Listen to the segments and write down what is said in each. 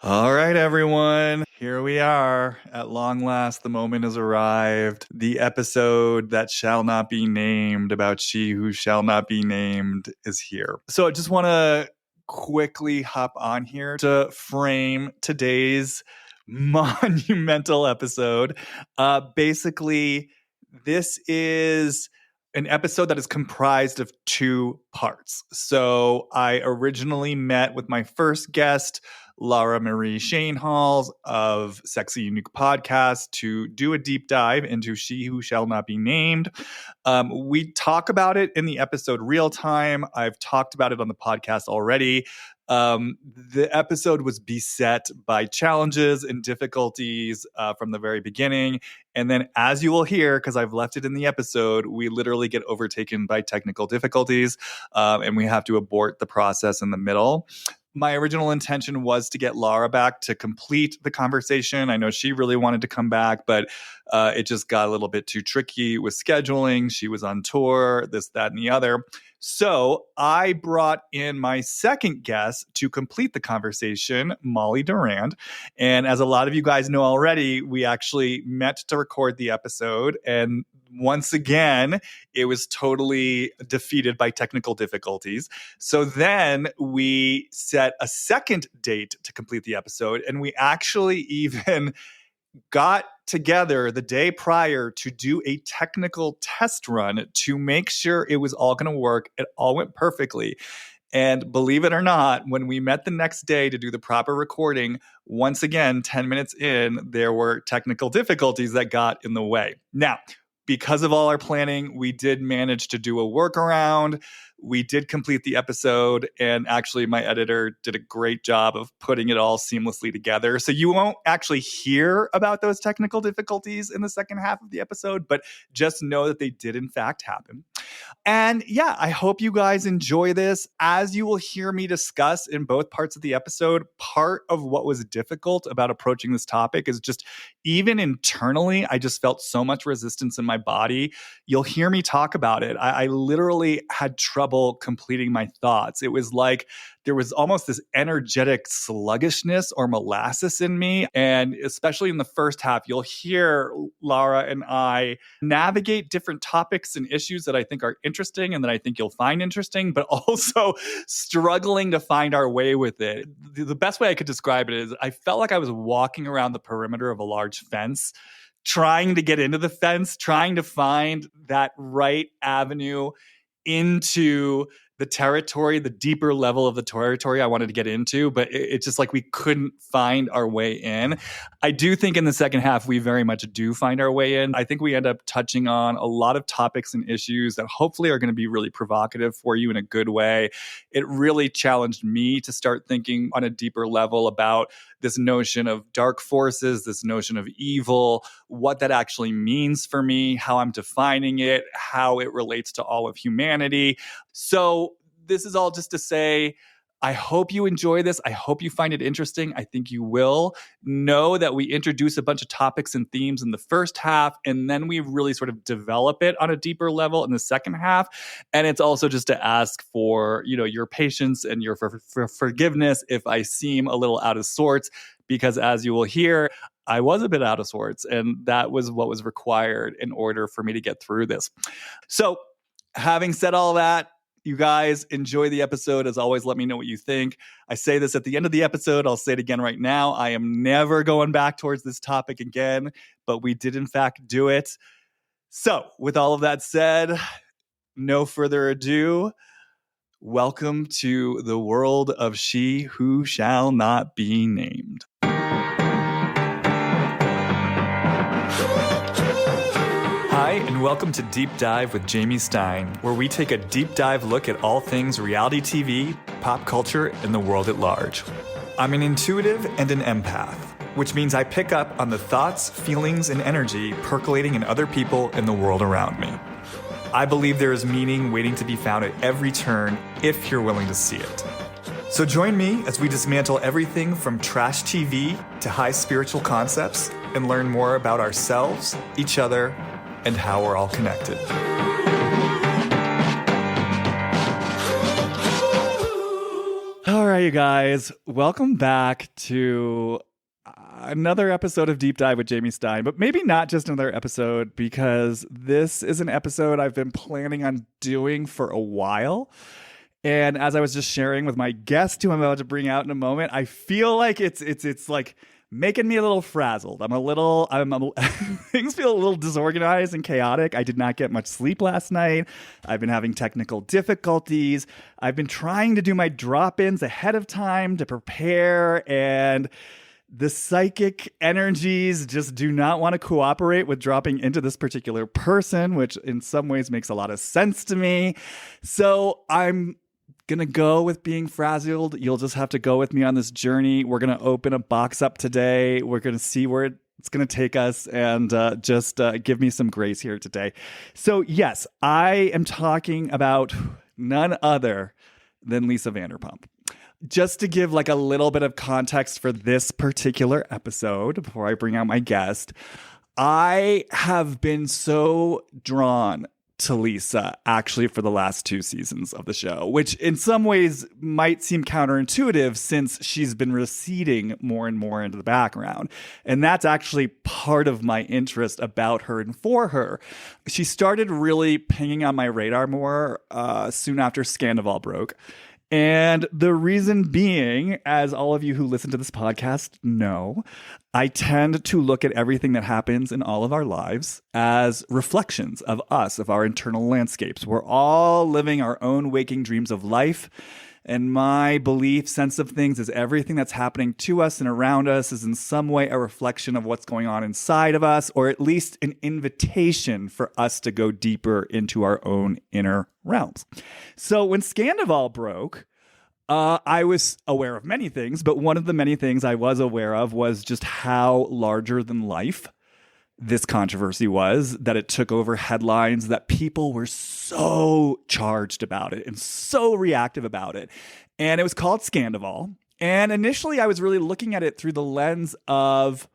All right, everyone. Here we are. At long last, the moment has arrived. The episode that shall not be named about she who shall not be named is here. So I just want to quickly hop on here to frame today's monumental episode. Basically, this is an episode that is comprised of two parts. So I originally met with my first guest, Laura Marie Shanehalls of Sexy Unique Podcast, to do a deep dive into She Who Shall Not Be Named. We talk about it in the episode real time. I've talked about it on the podcast already. The episode was beset by challenges and difficulties from the very beginning. And then, as you will hear, because I've left it in the episode, we literally get overtaken by technical difficulties and we have to abort the process in the middle. My original intention was to get Laura back to complete the conversation. I know she really wanted to come back, but it just got a little bit too tricky with scheduling. She was on tour, this, that, and the other. So I brought in my second guest to complete the conversation, Molly Durand. And as a lot of you guys know already, we actually met to record the episode. And once again, it was totally defeated by technical difficulties. So then we set a second date to complete the episode. And we actually even got together the day prior to do a technical test run to make sure it was all going to work. It all went perfectly. And believe it or not, when we met the next day to do the proper recording, once again, 10 minutes in, there were technical difficulties that got in the way. Now, because of all our planning, we did manage to do a workaround. We did complete the episode, and actually my editor did a great job of putting it all seamlessly together. So you won't actually hear about those technical difficulties in the second half of the episode, but just know that they did in fact happen. And yeah, I hope you guys enjoy this. As you will hear me discuss in both parts of the episode, part of what was difficult about approaching this topic is just even internally, I just felt so much resistance in my body. You'll hear me talk about it. I literally had trouble completing my thoughts. It was like there was almost this energetic sluggishness or molasses in me. And especially in the first half, you'll hear Laura and I navigate different topics and issues that I think are interesting and that I think you'll find interesting, but also struggling to find our way with it. The best way I could describe it is I felt like I was walking around the perimeter of a large fence, trying to get into the fence, trying to find that right avenue into the territory, the deeper level of the territory I wanted to get into, but it's just like we couldn't find our way in. I do think in the second half, we very much do find our way in. I think we end up touching on a lot of topics and issues that hopefully are going to be really provocative for you in a good way. It really challenged me to start thinking on a deeper level about this notion of dark forces, this notion of evil, what that actually means for me, how I'm defining it, how it relates to all of humanity. So this is all just to say, I hope you enjoy this. I hope you find it interesting. I think you will. Know that we introduce a bunch of topics and themes in the first half, and then we really sort of develop it on a deeper level in the second half. And it's also just to ask for, your patience and your forgiveness if I seem a little out of sorts, because as you will hear, I was a bit out of sorts, and that was what was required in order for me to get through this. So having said all that, you guys enjoy the episode. As always, let me know what you think. I say this at the end of the episode. I'll say it again right now. I am never going back towards this topic again, but we did in fact do it. So with all of that said, no further ado, welcome to the world of She Who Shall Not Be Named. Hi, and welcome to Deep Dive with Jamie Stein, where we take a deep dive look at all things reality TV, pop culture, and the world at large. I'm an intuitive and an empath, which means I pick up on the thoughts, feelings, and energy percolating in other people and the world around me. I believe there is meaning waiting to be found at every turn if you're willing to see it. So join me as we dismantle everything from trash TV to high spiritual concepts and learn more about ourselves, each other, and how we're all connected. All right, you guys? Welcome back to another episode of Deep Dive with Jamie Stein, but maybe not just another episode, because this is an episode I've been planning on doing for a while. And as I was just sharing with my guest, who I'm about to bring out in a moment, I feel like it's like making me a little frazzled. Things feel a little disorganized and chaotic. I did not get much sleep last night. I've been having technical difficulties. I've been trying to do my drop-ins ahead of time to prepare, and the psychic energies just do not want to cooperate with dropping into this particular person, which in some ways makes a lot of sense to me. So I'm gonna go with being frazzled. You'll just have to go with me on this journey. We're gonna open a box up today. We're gonna see where it's gonna take us, and just give me some grace here today. So yes, I am talking about none other than Lisa Vanderpump. Just to give like a little bit of context for this particular episode before I bring out my guest, I have been so drawn to Lisa actually for the last 2 seasons of the show, which in some ways might seem counterintuitive since she's been receding more and more into the background. And that's actually part of my interest about her and for her. She started really pinging on my radar more soon after Scandival broke. And the reason being, as all of you who listen to this podcast know, I tend to look at everything that happens in all of our lives as reflections of us, of our internal landscapes. We're all living our own waking dreams of life. And my belief, sense of things is everything that's happening to us and around us is in some way a reflection of what's going on inside of us, or at least an invitation for us to go deeper into our own inner realms. So when Scandival broke, I was aware of many things, but one of the many things I was aware of was just how larger than life this controversy was, that it took over headlines, that people were so charged about it and so reactive about it. And it was called Scandival. And initially I was really looking at it through the lens of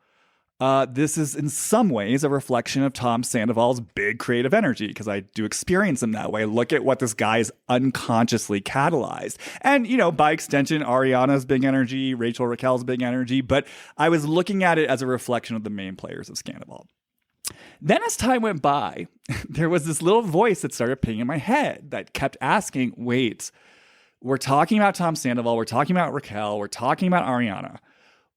this is in some ways a reflection of Tom Sandoval's big creative energy, because I do experience him that way. Look at what this guy's unconsciously catalyzed. And, you know, by extension, Ariana's big energy, Rachel Raquel's big energy. But I was looking at it as a reflection of the main players of Scandival. Then as time went by, there was this little voice that started pinging in my head that kept asking, wait, we're talking about Tom Sandoval, we're talking about Raquel, we're talking about Ariana.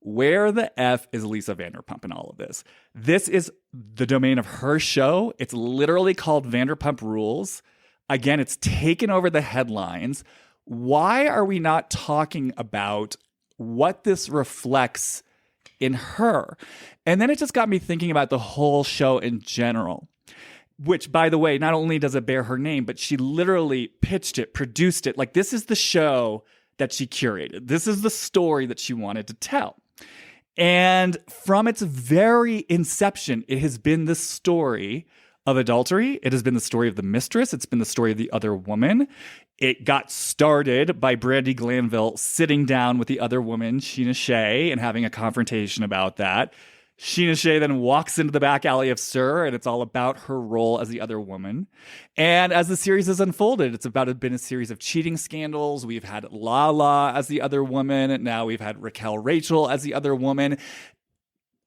Where the F is Lisa Vanderpump in all of this? This is the domain of her show. It's literally called Vanderpump Rules. Again, it's taken over the headlines. Why are we not talking about what this reflects in her? And then it just got me thinking about the whole show in general, which, by the way, not only does it bear her name, but she literally pitched it, produced it. Like, this is the show that she curated. This is the story that she wanted to tell. And from its very inception, it has been the story of adultery. It has been the story of the mistress. It's been the story of the other woman. It got started by Brandi Glanville sitting down with the other woman, Sheena Shea, and having a confrontation about that. Sheena Shea then walks into the back alley of Sir, and it's all about her role as the other woman. And as the series has unfolded, it's been a series of cheating scandals. We've had Lala as the other woman. Now we've had Raquel Rachel as the other woman.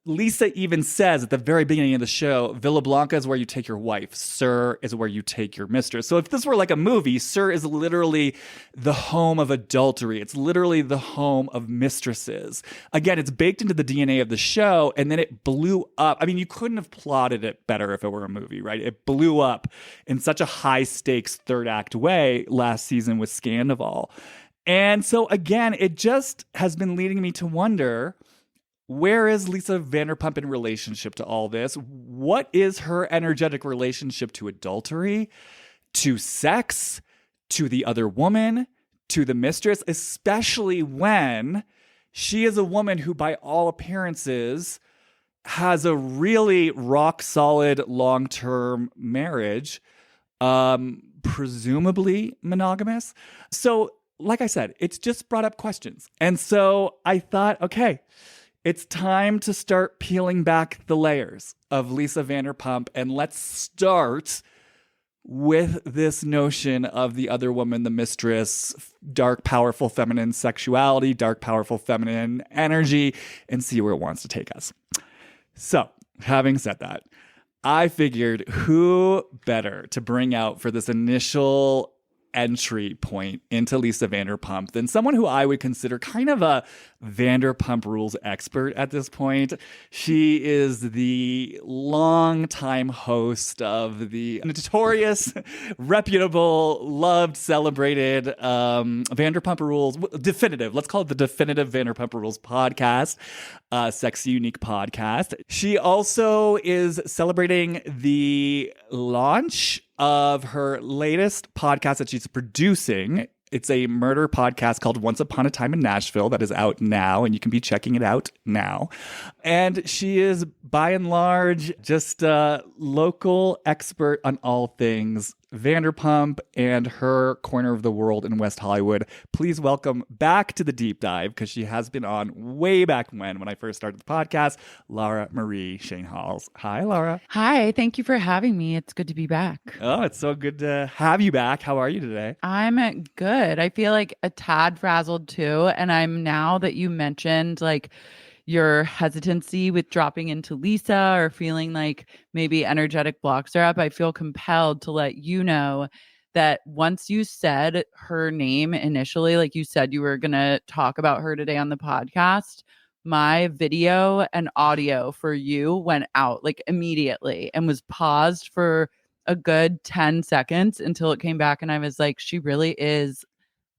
Lisa even says at the very beginning of the show, Villa Blanca is where you take your wife. Sir is where you take your mistress. So if this were like a movie, Sir is literally the home of adultery. It's literally the home of mistresses. Again, it's baked into the DNA of the show, and then it blew up. I mean, you couldn't have plotted it better if it were a movie, right? It blew up in such a high-stakes third act way last season with Scandival. And so again, it just has been leading me to wonder, where is Lisa Vanderpump in relationship to all this? What is her energetic relationship to adultery, to sex, to the other woman, to the mistress, especially when she is a woman who, by all appearances, has a really rock-solid long-term marriage, presumably monogamous. So, like I said, it's just brought up questions. And so I thought, okay, it's time to start peeling back the layers of Lisa Vanderpump, and let's start with this notion of the other woman, the mistress, dark, powerful feminine sexuality, dark, powerful feminine energy, and see where it wants to take us. So, having said that, I figured who better to bring out for this initial entry point into Lisa Vanderpump than someone who I would consider kind of a Vanderpump Rules expert at this point. She is the longtime host of the notorious, reputable, loved, celebrated Vanderpump Rules, definitive, let's call it the definitive Vanderpump Rules podcast, Sexy Unique podcast. She also is celebrating the launch of her latest podcast that she's producing. It's a murder podcast called Once Upon a Time in Nashville that is out now, and you can be checking it out now. And she is, by and large, just a local expert on all things Vanderpump and her corner of the world in West Hollywood. Please welcome back to the deep dive, because she has been on way back when I first started the podcast, Laura Marie Shane-Halls. Hi, Laura. Hi, thank you for having me. It's good to be back. Oh, it's so good to have you back. How are you today? I'm good. I feel like a tad frazzled too. And I'm, now that you mentioned like your hesitancy with dropping into Lisa or feeling like maybe energetic blocks are up, I feel compelled to let you know that once you said her name initially, like you said you were going to talk about her today on the podcast, my video and audio for you went out like immediately and was paused for a good 10 seconds until it came back. And I was like, she really is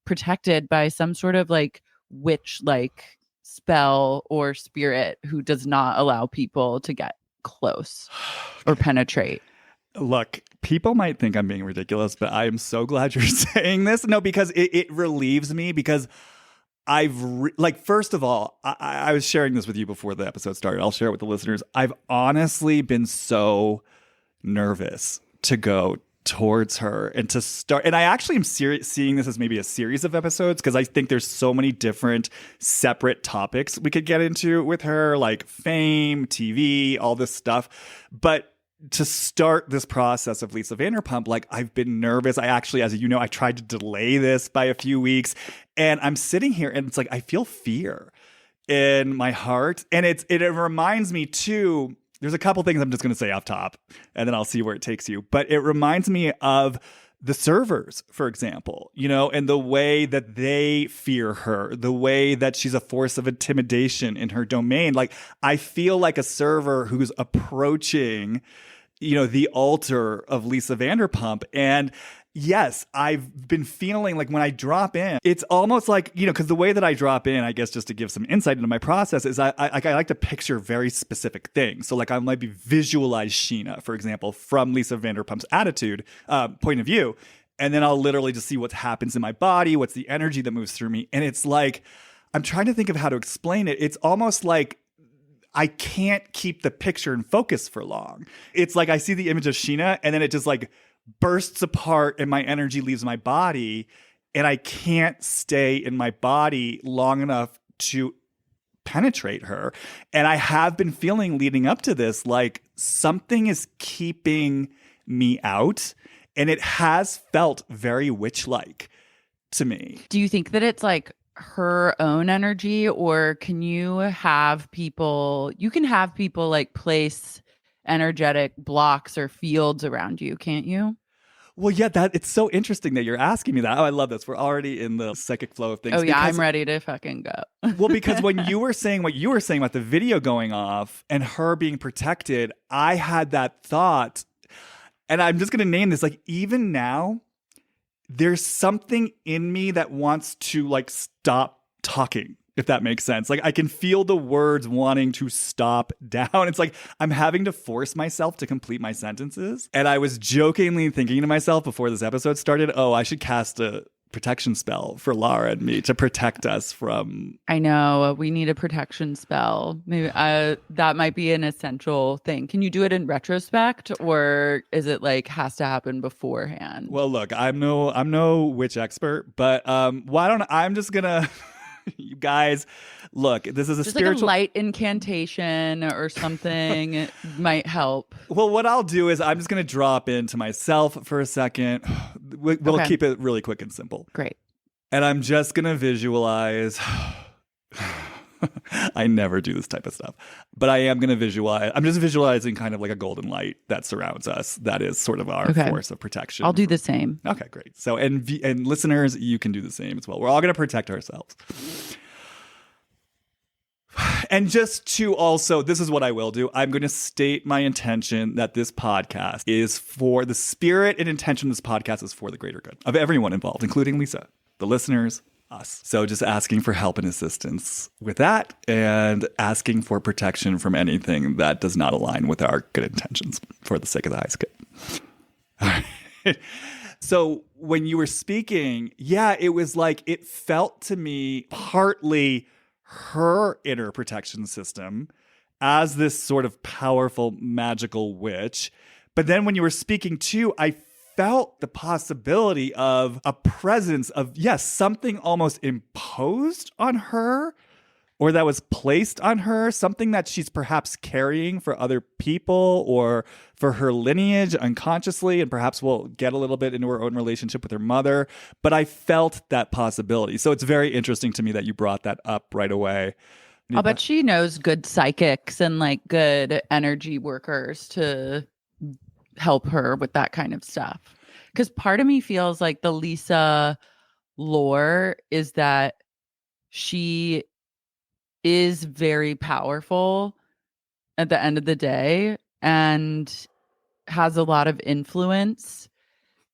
protected by some sort of like witch-like spell or spirit who does not allow people to get close or penetrate. Look, people might think I'm being ridiculous, but I am so glad you're saying this. No, because it relieves me, because first of all, I was sharing this with you before the episode started. I'll share it with the listeners. I've honestly been so nervous to go towards her and to start. And I actually am seeing this as maybe a series of episodes, because I think there's so many different separate topics we could get into with her, like fame, TV, all this stuff. But to start this process of Lisa Vanderpump, like, I've been nervous. I actually, as you know, I tried to delay this by a few weeks, and I'm sitting here and it's like, I feel fear in my heart. And it reminds me too, there's a couple things I'm just going to say off top, and then I'll see where it takes you. But it reminds me of the servers, for example, you know, and the way that they fear her, the way that she's a force of intimidation in her domain. Like, I feel like a server who's approaching, you know, the altar of Lisa Vanderpump. And yes, I've been feeling like when I drop in, it's almost like, you know, because the way that I drop in, I guess just to give some insight into my process, is I like to picture very specific things. So like I might be visualize Sheena, for example, from Lisa Vanderpump's attitude point of view. And then I'll literally just see what happens in my body, what's the energy that moves through me. And it's like, I'm trying to think of how to explain it. It's almost like I can't keep the picture in focus for long. It's like I see the image of Sheena and then it just like bursts apart and my energy leaves my body, and I can't stay in my body long enough to penetrate her. And I have been feeling leading up to this like something is keeping me out, and it has felt very witch-like to me. Do you think that it's like her own energy, or can you have people like place energetic blocks or fields around you, can't you? Well, yeah, it's so interesting that you're asking me that. Oh, I love this. We're already in the psychic flow of things. Oh, yeah, I'm ready to fucking go. Well, because when you were saying what you were saying about the video going off and her being protected, I had that thought, and I'm just going to name this, like, even now, there's something in me that wants to, like, stop talking, if that makes sense. Like, I can feel the words wanting to stop down. It's like I'm having to force myself to complete my sentences. And I was jokingly thinking to myself before this episode started, oh, I should cast a protection spell for Laura and me to protect us from... I know, we need a protection spell. Maybe that might be an essential thing. Can you do it in retrospect, or is it like has to happen beforehand? Well, look, I'm no witch expert, but I'm just gonna You guys, look, this is a Just like a spiritual. light incantation or something might help. Well, what I'll do is I'm just going to drop into myself for a second. We'll Okay, keep it really quick and simple. great. And I'm just going to visualize. I never do this type of stuff, but I am going to visualize. I'm just visualizing kind of like a golden light that surrounds us. That is sort of our Okay. force of protection. I'll do the same. Okay, great. So, and listeners, you can do the same as well. We're all going to protect ourselves. And just to also, this is what I will do. I'm going to state my intention that this podcast is for the spirit and intention of this podcast is for the greater good of everyone involved, including Lisa, the listeners, us. So just asking for help and assistance with that and asking for protection from anything that does not align with our good intentions for the sake of the highest good. All right. So when you were speaking, yeah, it was like, it felt to me partly her inner protection system as this sort of powerful magical witch. But then when you were speaking too, I felt the possibility of a presence of, yes, something almost imposed on her or that was placed on her, something that she's perhaps carrying for other people or for her lineage unconsciously, and perhaps we'll get a little bit into her own relationship with her mother. But I felt that possibility. So it's very interesting to me that you brought that up right away. I'll bet she knows good psychics and like good energy workers to help her with that kind of stuff. Because part of me feels like the Lisa lore is that she is very powerful at the end of the day and has a lot of influence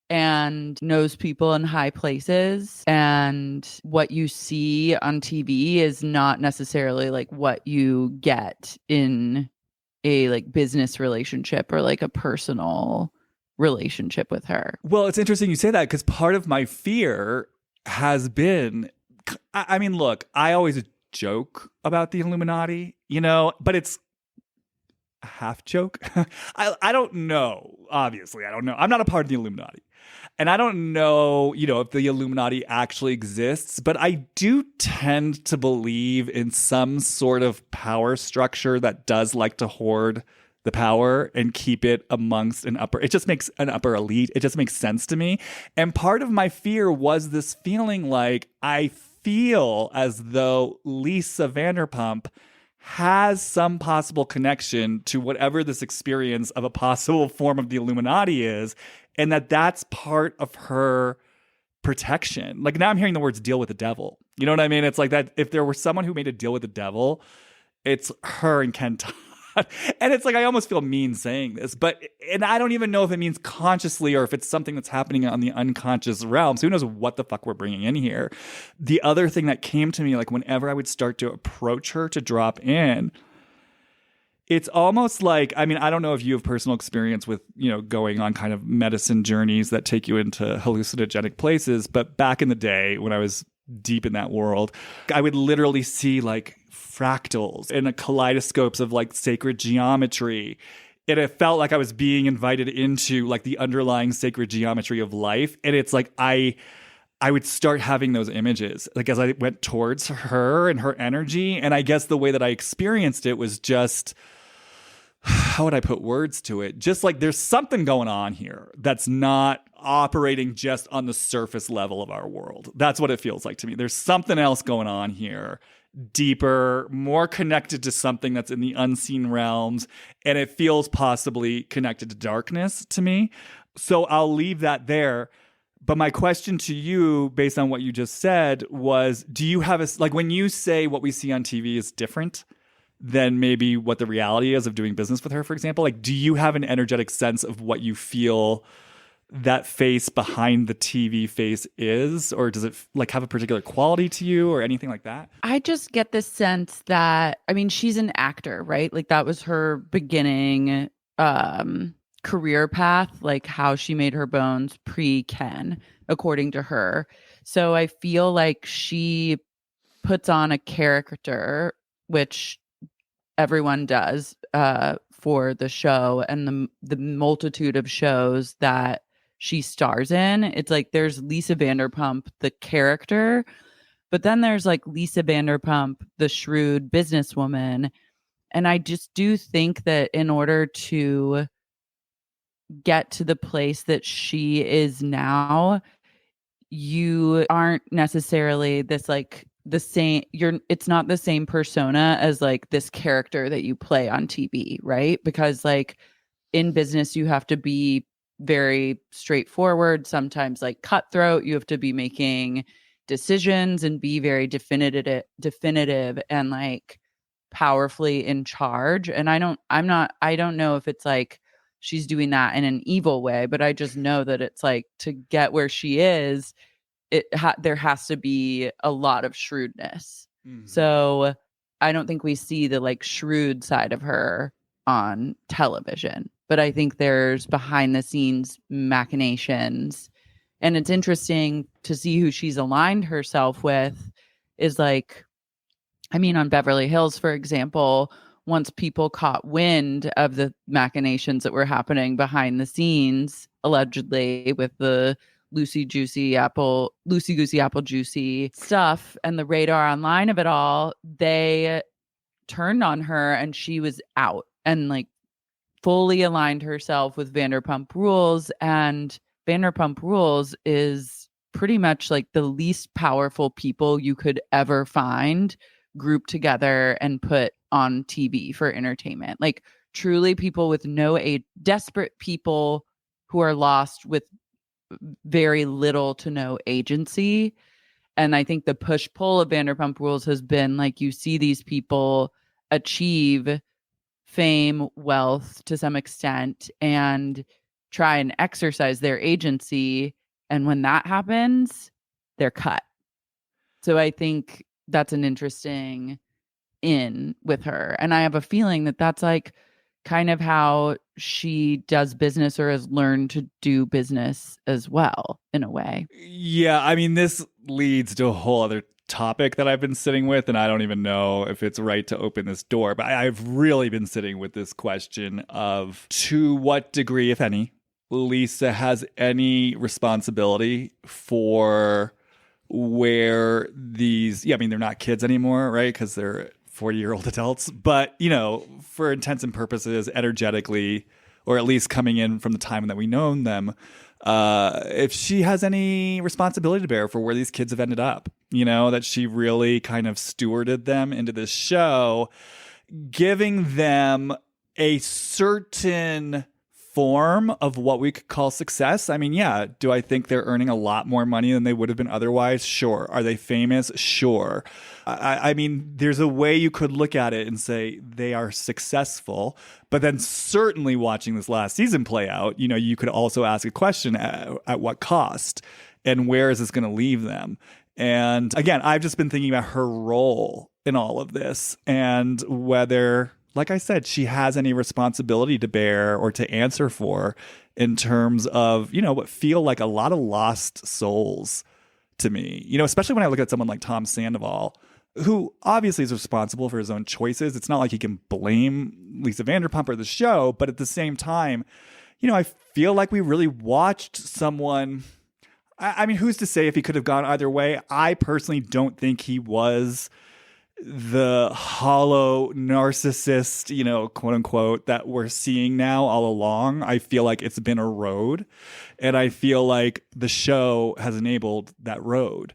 and knows people in high places. And what you see on TV is not necessarily like what you get in a like business relationship or like a personal relationship with her. Well, it's interesting you say that because part of my fear has been, I mean, look, I always joke about the Illuminati, but it's a half joke. I don't know. Obviously, I don't know. I'm not a part of the Illuminati. And I don't know, if the Illuminati actually exists, but I do tend to believe in some sort of power structure that does like to hoard the power and keep it amongst it just makes an upper elite. It just makes sense to me. And part of my fear was this feeling like I feel as though Lisa Vanderpump has some possible connection to whatever this experience of a possible form of the Illuminati is, and that's part of her protection. Like now I'm hearing the words deal with the devil. You know what I mean? It's like that if there were someone who made a deal with the devil, it's her and Ken Todd. And it's like I almost feel mean saying this, and I don't even know if it means consciously or if it's something that's happening on the unconscious realm. So who knows what the fuck we're bringing in here. The other thing that came to me, like whenever I would start to approach her to drop in, it's almost like, I mean, I don't know if you have personal experience with, going on kind of medicine journeys that take you into hallucinogenic places. But back in the day when I was deep in that world, I would literally see like fractals and kaleidoscopes of like sacred geometry. And it felt like I was being invited into like the underlying sacred geometry of life. And it's like I would start having those images like as I went towards her and her energy. And I guess the way that I experienced it was just, how would I put words to it? Just like there's something going on here that's not operating just on the surface level of our world. That's what it feels like to me. There's something else going on here, deeper, more connected to something that's in the unseen realms, and it feels possibly connected to darkness to me. So I'll leave that there. But my question to you, based on what you just said, was, do you have like when you say what we see on TV is different than maybe what the reality is of doing business with her, for example, like, do you have an energetic sense of what you feel that face behind the TV face is, or does it like have a particular quality to you or anything like that? I just get this sense that, I mean, she's an actor, right? Like that was her beginning career path, like how she made her bones pre-Ken, according to her. So I feel like she puts on a character, which everyone does for the show and the multitude of shows that she stars in. It's like there's Lisa Vanderpump, the character, But then there's like Lisa Vanderpump, the shrewd businesswoman. And I just do think that in order to get to the place that she is now, you aren't necessarily this like the same it's not the same persona as like this character that you play on TV, right? Because like in business you have to be very straightforward, sometimes like cutthroat, you have to be making decisions and be very definitive and like powerfully in charge. And I don't know if it's like she's doing that in an evil way, but I just know that it's like to get where she is, there has to be a lot of shrewdness. Mhm. So I don't think we see the like shrewd side of her on television, but I think there's behind the scenes machinations. And it's interesting to see who she's aligned herself with is like, I mean, on Beverly Hills, for example, once people caught wind of the machinations that were happening behind the scenes, allegedly with the Lucy Goosey Apple Juicy stuff and the radar online of it all, they turned on her and she was out and like fully aligned herself with Vanderpump Rules. And Vanderpump Rules is pretty much like the least powerful people you could ever find grouped together and put on TV for entertainment. Like truly people with no age, desperate people who are lost with very little to no agency. And I think the push pull of Vanderpump Rules has been like you see these people achieve fame, wealth to some extent, and try and exercise their agency. And when that happens, they're cut. So I think that's an interesting in with her. And I have a feeling that that's like kind of how she does business or has learned to do business as well, in a way. Yeah, I mean, this leads to a whole other topic that I've been sitting with, and I don't even know if it's right to open this door, but I've really been sitting with this question of to what degree, if any, Lisa has any responsibility for where these, yeah, I mean, they're not kids anymore, right? Because they're 40-year-old adults, but, you know, for intents and purposes, energetically, or at least coming in from the time that we known them, if she has any responsibility to bear for where these kids have ended up, you know, that she really kind of stewarded them into this show, giving them a certain form of what we could call success. I mean, yeah, do I think they're earning a lot more money than they would have been otherwise? Sure. Are they famous? Sure. I mean, there's a way you could look at it and say they are successful, but then certainly watching this last season play out, you know, you could also ask a question at what cost and where is this going to leave them? And again, I've just been thinking about her role in all of this and whether, like I said, she has any responsibility to bear or to answer for in terms of, you know, what feel like a lot of lost souls to me, you know, especially when I look at someone like Tom Sandoval, who obviously is responsible for his own choices. It's not like he can blame Lisa Vanderpump or the show, but at the same time, you know, I feel like we really watched someone. I mean, who's to say if he could have gone either way? I personally don't think he was the hollow narcissist, you know, quote unquote, that we're seeing now all along. I feel like it's been a road, and I feel like the show has enabled that road.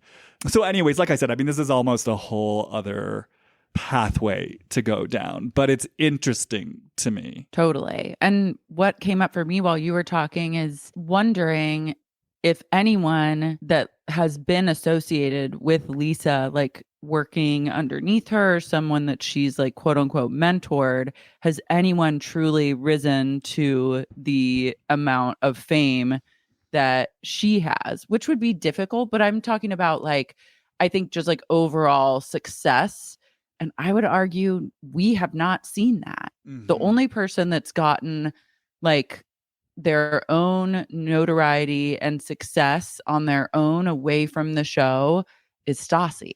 So anyways, like I said, I mean, this is almost a whole other pathway to go down, but it's interesting to me. Totally. And what came up for me while you were talking is wondering if anyone that has been associated with Lisa, like working underneath her, someone that she's like quote unquote mentored, has anyone truly risen to the amount of fame that she has, which would be difficult. But I'm talking about like, I think just like overall success. And I would argue we have not seen that. Mm-hmm. The only person that's gotten like their own notoriety and success on their own away from the show is Stassi.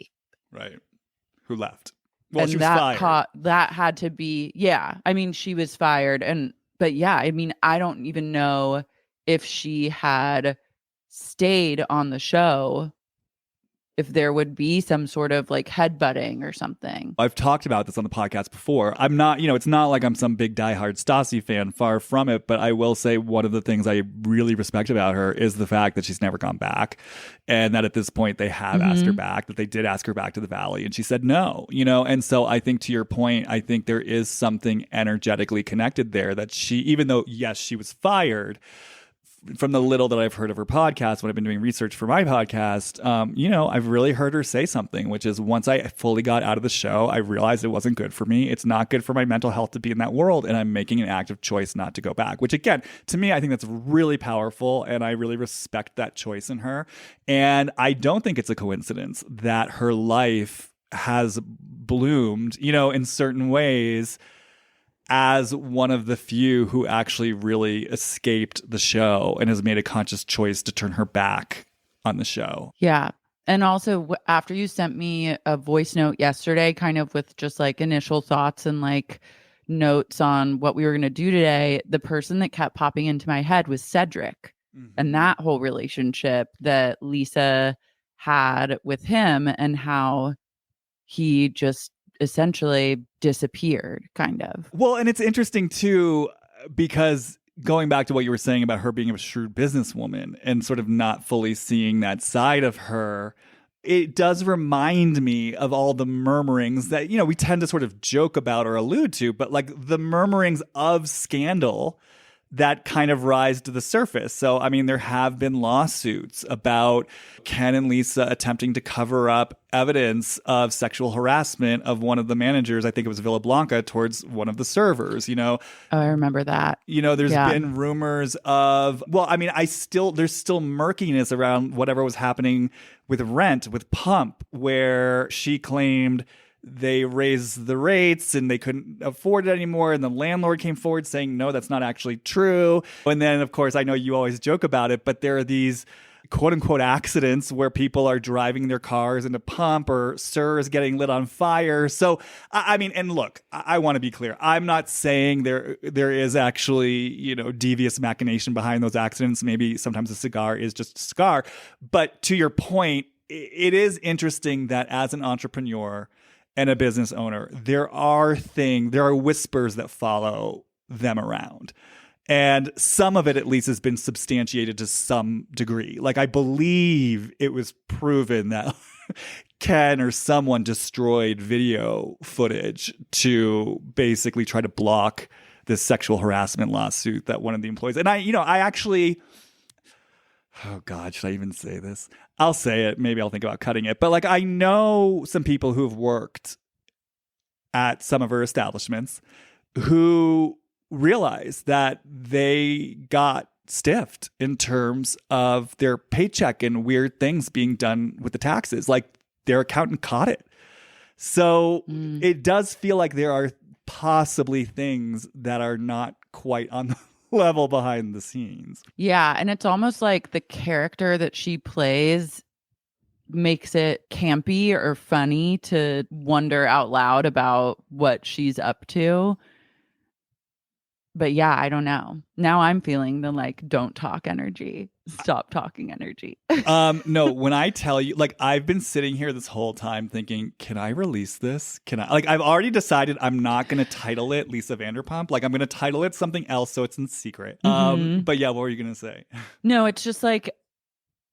Right. Who left? Well, and she was fired. That had to be, yeah. I mean, she was fired. But yeah, I mean, I don't even know if she had stayed on the show, if there would be some sort of like headbutting or something. I've talked about this on the podcast before. I'm not, it's not like I'm some big diehard Stassi fan, far from it. But I will say one of the things I really respect about her is the fact that she's never gone back. And that at this point they have asked her back, that they did ask her back to the Valley. And she said no, And so I think to your point, I think there is something energetically connected there that she, even though, yes, she was fired, from the little that I've heard of her podcast, when I've been doing research for my podcast, I've really heard her say something, which is once I fully got out of the show, I realized it wasn't good for me. It's not good for my mental health to be in that world. And I'm making an active choice not to go back, which again, to me, I think that's really powerful. And I really respect that choice in her. And I don't think it's a coincidence that her life has bloomed, in certain ways, as one of the few who actually really escaped the show and has made a conscious choice to turn her back on the show. Yeah. And also, after you sent me a voice note yesterday, kind of with just like initial thoughts and like notes on what we were going to do today, the person that kept popping into my head was Cedric. And that whole relationship that Lisa had with him and how he just essentially disappeared, kind of. Well, and it's interesting too, because going back to what you were saying about her being a shrewd businesswoman and sort of not fully seeing that side of her, it does remind me of all the murmurings that, we tend to sort of joke about or allude to, but like the murmurings of scandal that kind of rise to the surface. So, I mean, there have been lawsuits about Ken and Lisa attempting to cover up evidence of sexual harassment of one of the managers, I think it was Villa Blanca, towards one of the servers, Oh, I remember that. There's been rumors of, there's still murkiness around whatever was happening with Rent, with Pump, where she claimed they raised the rates and they couldn't afford it anymore. And the landlord came forward saying, no, that's not actually true. And then, of course, I know you always joke about it, but there are these quote unquote accidents where people are driving their cars into Pump or SSSSHhhh is getting lit on fire. So, and look, I want to be clear. I'm not saying there is actually, devious machination behind those accidents. Maybe sometimes a cigar is just a cigar. But to your point, it is interesting that as an entrepreneur and a business owner, there are whispers that follow them around. And some of it, at least, has been substantiated to some degree. Like, I believe it was proven that Ken or someone destroyed video footage to basically try to block this sexual harassment lawsuit that one of the employees. And I actually, oh God, should I even say this? I'll say it. Maybe I'll think about cutting it. But like, I know some people who have worked at some of her establishments who realize that they got stiffed in terms of their paycheck and weird things being done with the taxes. Like, their accountant caught it. So it does feel like there are possibly things that are not quite on the level behind the scenes. Yeah. And it's almost like the character that she plays makes it campy or funny to wonder out loud about what she's up to. But yeah, I don't know. Now I'm feeling the like, don't talk energy. Stop talking energy. No, when I tell you, like, I've been sitting here this whole time thinking, can I release this? I've already decided I'm not going to title it Lisa Vanderpump. Like, I'm going to title it something else so it's in secret. But yeah, what were you going to say? No, it's just like,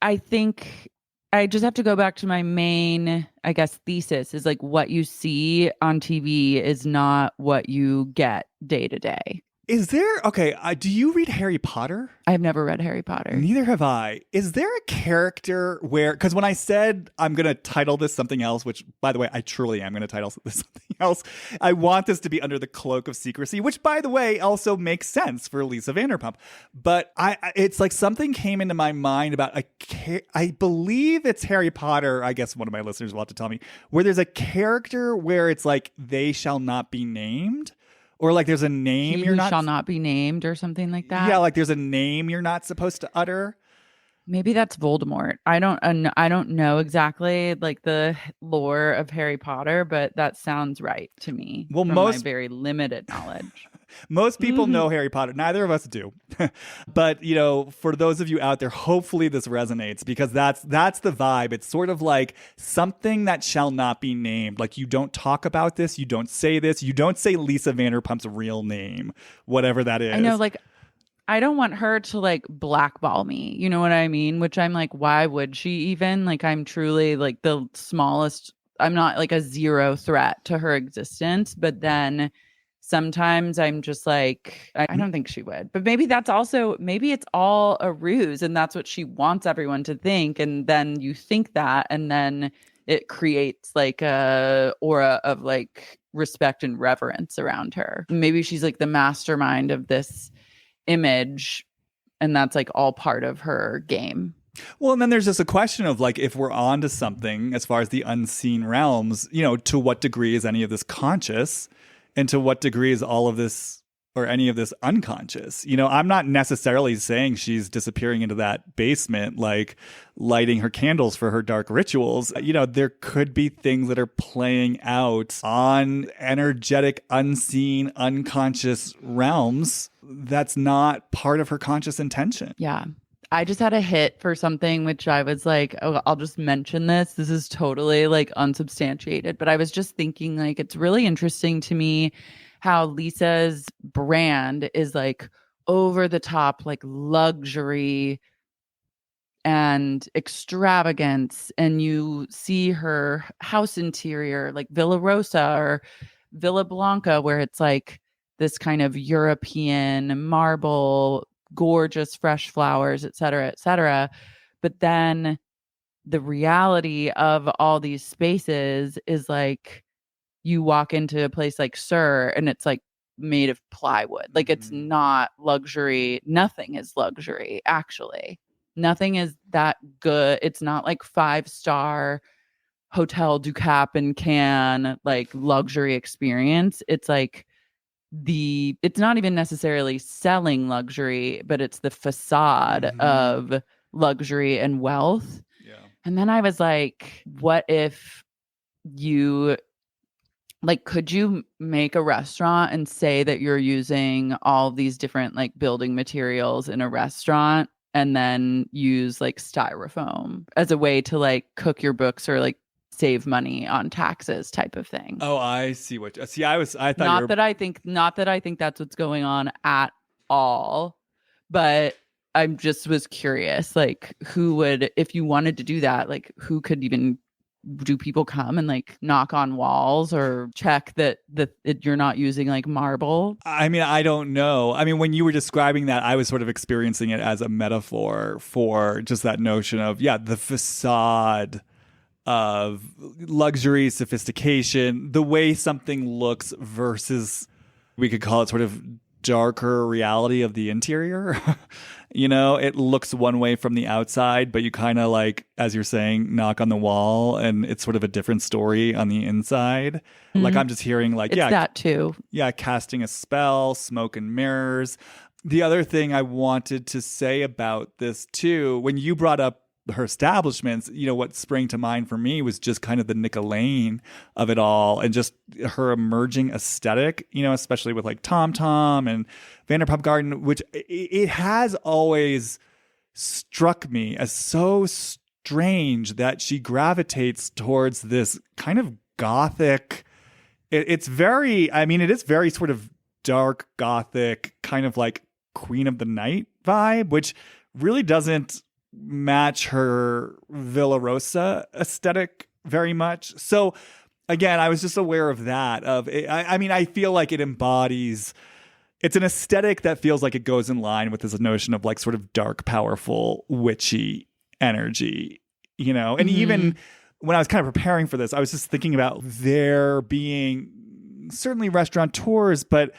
I think I just have to go back to my main, I guess, thesis is like, what you see on TV is not what you get day to day. Is there, okay, do you read Harry Potter? I've never read Harry Potter. Neither have I. Is there a character where, because when I said I'm going to title this something else, which, by the way, I truly am going to title this something else, I want this to be under the cloak of secrecy, which, by the way, also makes sense for Lisa Vanderpump. But it's like something came into my mind about, I believe it's Harry Potter, I guess one of my listeners will have to tell me, where there's a character where it's like, they shall not be named. Or like there's a name you're not... shall not be named or something like that. Yeah, like there's a name you're not supposed to utter. Maybe that's Voldemort. I don't know exactly like the lore of Harry Potter, but that sounds right to me. Well, from my very limited knowledge. Most people Mhm. know Harry Potter. Neither of us do. But, for those of you out there, hopefully this resonates because that's the vibe. It's sort of like something that shall not be named. Like you don't talk about this, you don't say this, you don't say Lisa Vanderpump's real name, whatever that I know, is. like, I don't want her to like blackball me. You know what I mean? Which I'm like, why would she even? Like, I'm truly like the smallest, I'm not like a zero threat to her existence. But then sometimes I'm just like, I don't think she would. But maybe that's also, maybe it's all a ruse and that's what she wants everyone to think. And then you think that, and then it creates like a aura of like respect and reverence around her. Maybe she's like the mastermind of this image, and that's like all part of her game. Well, and then there's just a question of like if we're on to something as far as the unseen realms, to what degree is any of this conscious and to what degree is all of this or any of this unconscious? I'm not necessarily saying she's disappearing into that basement, like lighting her candles for her dark rituals. There could be things that are playing out on energetic, unseen, unconscious realms that's not part of her conscious intention. Yeah. I just had a hit for something which I was like, oh, I'll just mention this. This is totally like unsubstantiated, but I was just thinking like it's really interesting to me how Lisa's brand is like over the top, like luxury and extravagance. And you see her house interior, like Villa Rosa or Villa Blanca, where it's like this kind of European marble, gorgeous fresh flowers, et cetera, et cetera. But then the reality of all these spaces is like you walk into a place like Sir and it's like made of plywood. Like it's not luxury. Nothing is luxury, actually. Nothing is that good. It's not like 5-star Hotel du Cap and Cannes, like luxury experience. It's like it's not even necessarily selling luxury, but it's the facade of luxury and wealth. Yeah. And then I was like, what if you like, could you make a restaurant and say that you're using all these different like building materials in a restaurant and then use like styrofoam as a way to like cook your books or like save money on taxes type of thing? Oh, I see I thought you Not were. that I think that's what's going on at all, but I just was curious, like who would, if you wanted to do that, like who could even, do people come and like knock on walls or check that you're not using like marble? I mean, I don't know. I mean, when you were describing that, I was sort of experiencing it as a metaphor for just that notion of, yeah, the facade of luxury, sophistication, the way something looks versus, we could call it sort of darker reality of the interior. It looks one way from the outside, but you kind of like, as you're saying, knock on the wall and it's sort of a different story on the inside. Like I'm just hearing like, It's that too. yeah, casting a spell, smoke and mirrors. The other thing I wanted to say about this too, when you brought up her establishments, what sprang to mind for me was just kind of the Nick Lane of it all and just her emerging aesthetic, especially with like Tom Tom and Vanderpump Garden, which it has always struck me as so strange that she gravitates towards this kind of gothic. It's very, I mean, it is very sort of dark gothic, kind of like Queen of the Night vibe, which really doesn't match her Villa Rosa aesthetic very much. So again, I was just aware of that. I mean, I feel like it embodies. It's an aesthetic that feels like it goes in line with this notion of like sort of dark, powerful, witchy energy, And even when I was kind of preparing for this, I was just thinking about there being certainly restaurateurs, but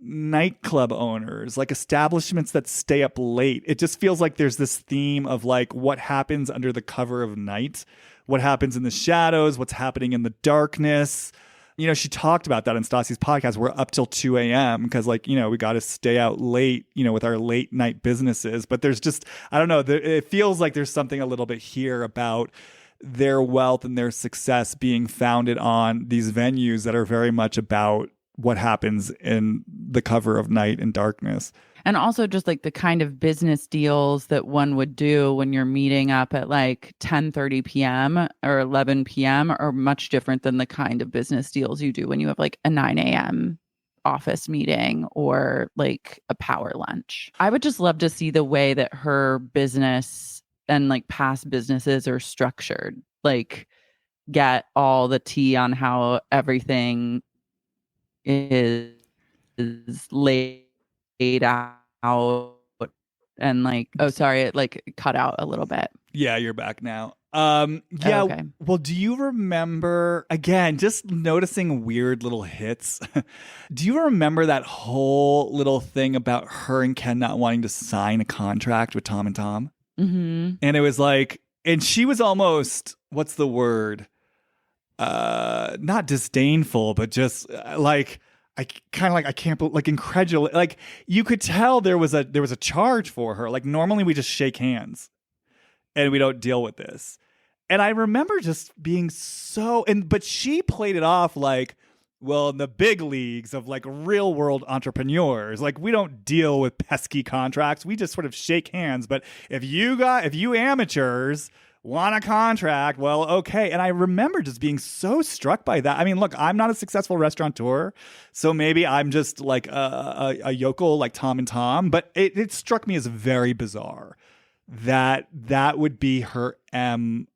nightclub owners, like establishments that stay up late. It just feels like there's this theme of like what happens under the cover of night, what happens in the shadows, what's happening in the darkness. She talked about that in Stassi's podcast. We're up till 2 a.m. because like, we got to stay out late, with our late night businesses. But there's just, I don't know, it feels like there's something a little bit here about their wealth and their success being founded on these venues that are very much about what happens in the cover of Night and Darkness. And also just like the kind of business deals that one would do when you're meeting up at like 10:30 p.m. or 11 p.m. are much different than the kind of business deals you do when you have like a 9 a.m. office meeting or like a power lunch. I would just love to see the way that her business and like past businesses are structured. Like get all the tea on how everything is laid out and like, oh sorry, it like cut out a little bit. Yeah, you're back now. Oh, okay. Well, do you remember, again, just noticing weird little hits? Do you remember that whole little thing about her and Ken not wanting to sign a contract with Tom and Tom? Mm-hmm. And it was like, and she was almost, what's the word? Not disdainful, but just like, I kind of like, I can't believe, like incredulous. Like you could tell there was a charge for her. Like normally we just shake hands and we don't deal with this. And I remember just being but she played it off like, well, in the big leagues of like real world entrepreneurs, like we don't deal with pesky contracts. We just sort of shake hands. But if you amateurs want a contract, well, okay. And I remember just being so struck by that. I mean, look, I'm not a successful restaurateur, so maybe I'm just like a yokel like Tom and Tom, but it struck me as very bizarre that would be her as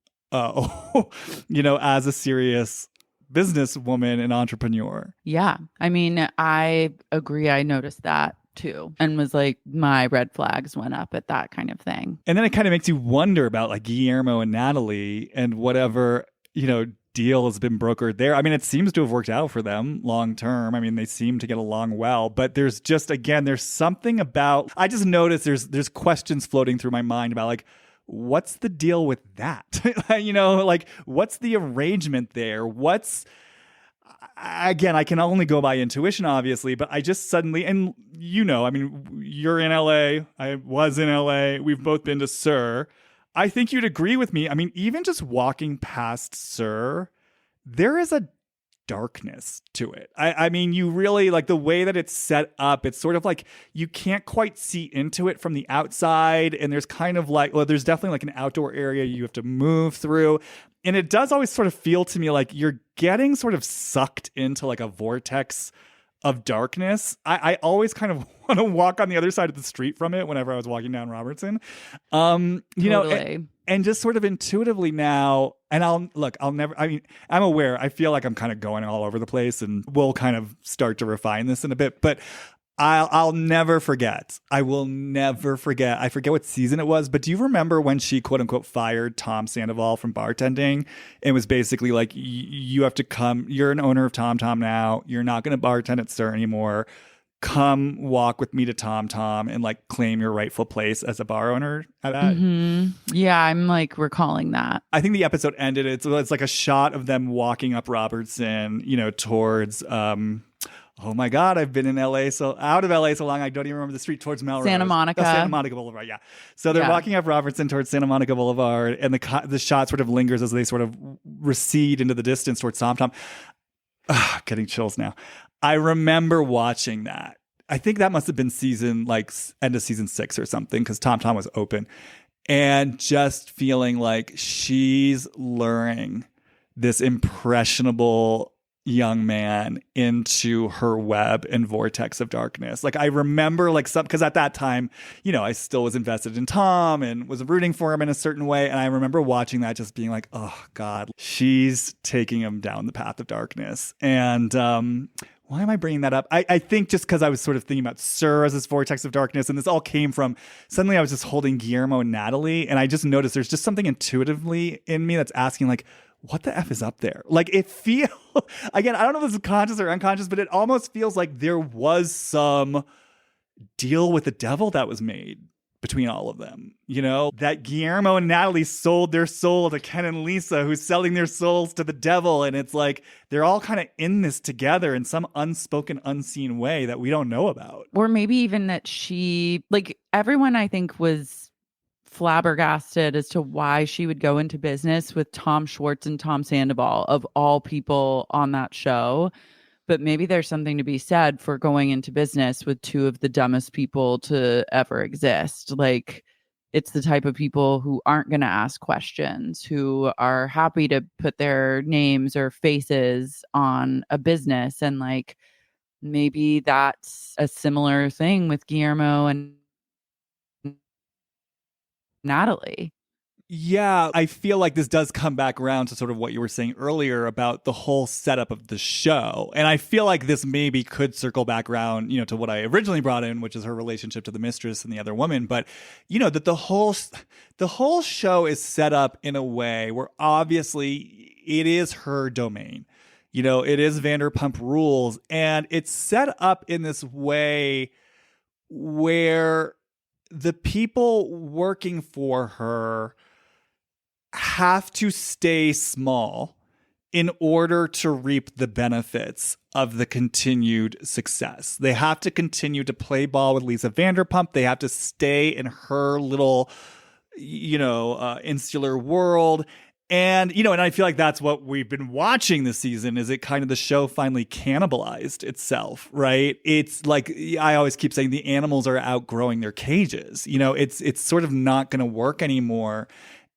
a serious businesswoman and entrepreneur. Yeah. I mean, I agree. I noticed that too and was like, my red flags went up at that kind of thing. And then it kind of makes you wonder about like Guillermo and Natalie and whatever, deal has been brokered there. I mean, it seems to have worked out for them long term. I mean, they seem to get along well, but there's just, again, there's something about, I just noticed there's questions floating through my mind about like, what's the deal with that? Like what's the arrangement there? Again, I can only go by intuition, obviously, but I just suddenly, and I mean, you're in LA, I was in LA, we've both been to Sir. I think you'd agree with me. I mean, even just walking past Sir, there is a darkness to it. I mean, you really like the way that it's set up. It's sort of like you can't quite see into it from the outside. And there's kind of like, well, there's definitely like an outdoor area you have to move through. And it does always sort of feel to me like you're getting sort of sucked into like a vortex of darkness. I always kind of want to walk on the other side of the street from it whenever I was walking down Robertson. Totally. And just sort of intuitively now, and I'll never, I mean, I'm aware, I feel like I'm kind of going all over the place and we'll kind of start to refine this in a bit, but I'll never forget. I will never forget. I forget what season it was, but do you remember when she quote unquote fired Tom Sandoval from bartending? It was basically like, you have to come, you're an owner of Tom Tom now. You're not going to bartend at Sir anymore. Come walk with me to Tom Tom and like claim your rightful place as a bar owner at that. Mm-hmm. Yeah, I'm like recalling that. I think the episode ended. It's like a shot of them walking up Robertson, towards oh my God, I've been in LA out of LA so long I don't even remember the street, towards Melrose. Santa Monica. Santa Monica Boulevard, yeah. So they're walking up Robertson towards Santa Monica Boulevard, and the shot sort of lingers as they sort of recede into the distance towards Tom Tom. Getting chills now. I remember watching that. I think that must have been end of season 6 or something, because Tom Tom was open, and just feeling like she's luring this impressionable young man into her web and vortex of darkness. Like I remember because at that time, I still was invested in Tom and was rooting for him in a certain way. And I remember watching that just being like, oh God, she's taking him down the path of darkness. And, why am I bringing that up? I think just because I was sort of thinking about Sir as this vortex of darkness, and this all came from suddenly I was just holding Guillermo and Natalie, and I just noticed there's just something intuitively in me that's asking like, what the F is up there? Like it feels, again, I don't know if this is conscious or unconscious, but it almost feels like there was some deal with the devil that was made between all of them. That Guillermo and Natalie sold their soul to Ken and Lisa, who's selling their souls to the devil. And it's like, they're all kind of in this together in some unspoken, unseen way that we don't know about. Or maybe even that everyone I think was flabbergasted as to why she would go into business with Tom Schwartz and Tom Sandoval, of all people on that show. But maybe there's something to be said for going into business with two of the dumbest people to ever exist. Like, it's the type of people who aren't going to ask questions, who are happy to put their names or faces on a business. And like, maybe that's a similar thing with Guillermo and Natalie. Yeah, I feel like this does come back around to sort of what you were saying earlier about the whole setup of the show. And I feel like this maybe could circle back around, to what I originally brought in, which is her relationship to the mistress and the other woman. But, that the whole show is set up in a way where obviously it is her domain. It is Vanderpump Rules, and it's set up in this way where the people working for her have to stay small in order to reap the benefits of the continued success. They have to continue to play ball with Lisa Vanderpump. They have to stay in her little, insular world. And, and I feel like that's what we've been watching this season. Is it kind of the show finally cannibalized itself, right? It's like, I always keep saying the animals are outgrowing their cages. It's sort of not going to work anymore.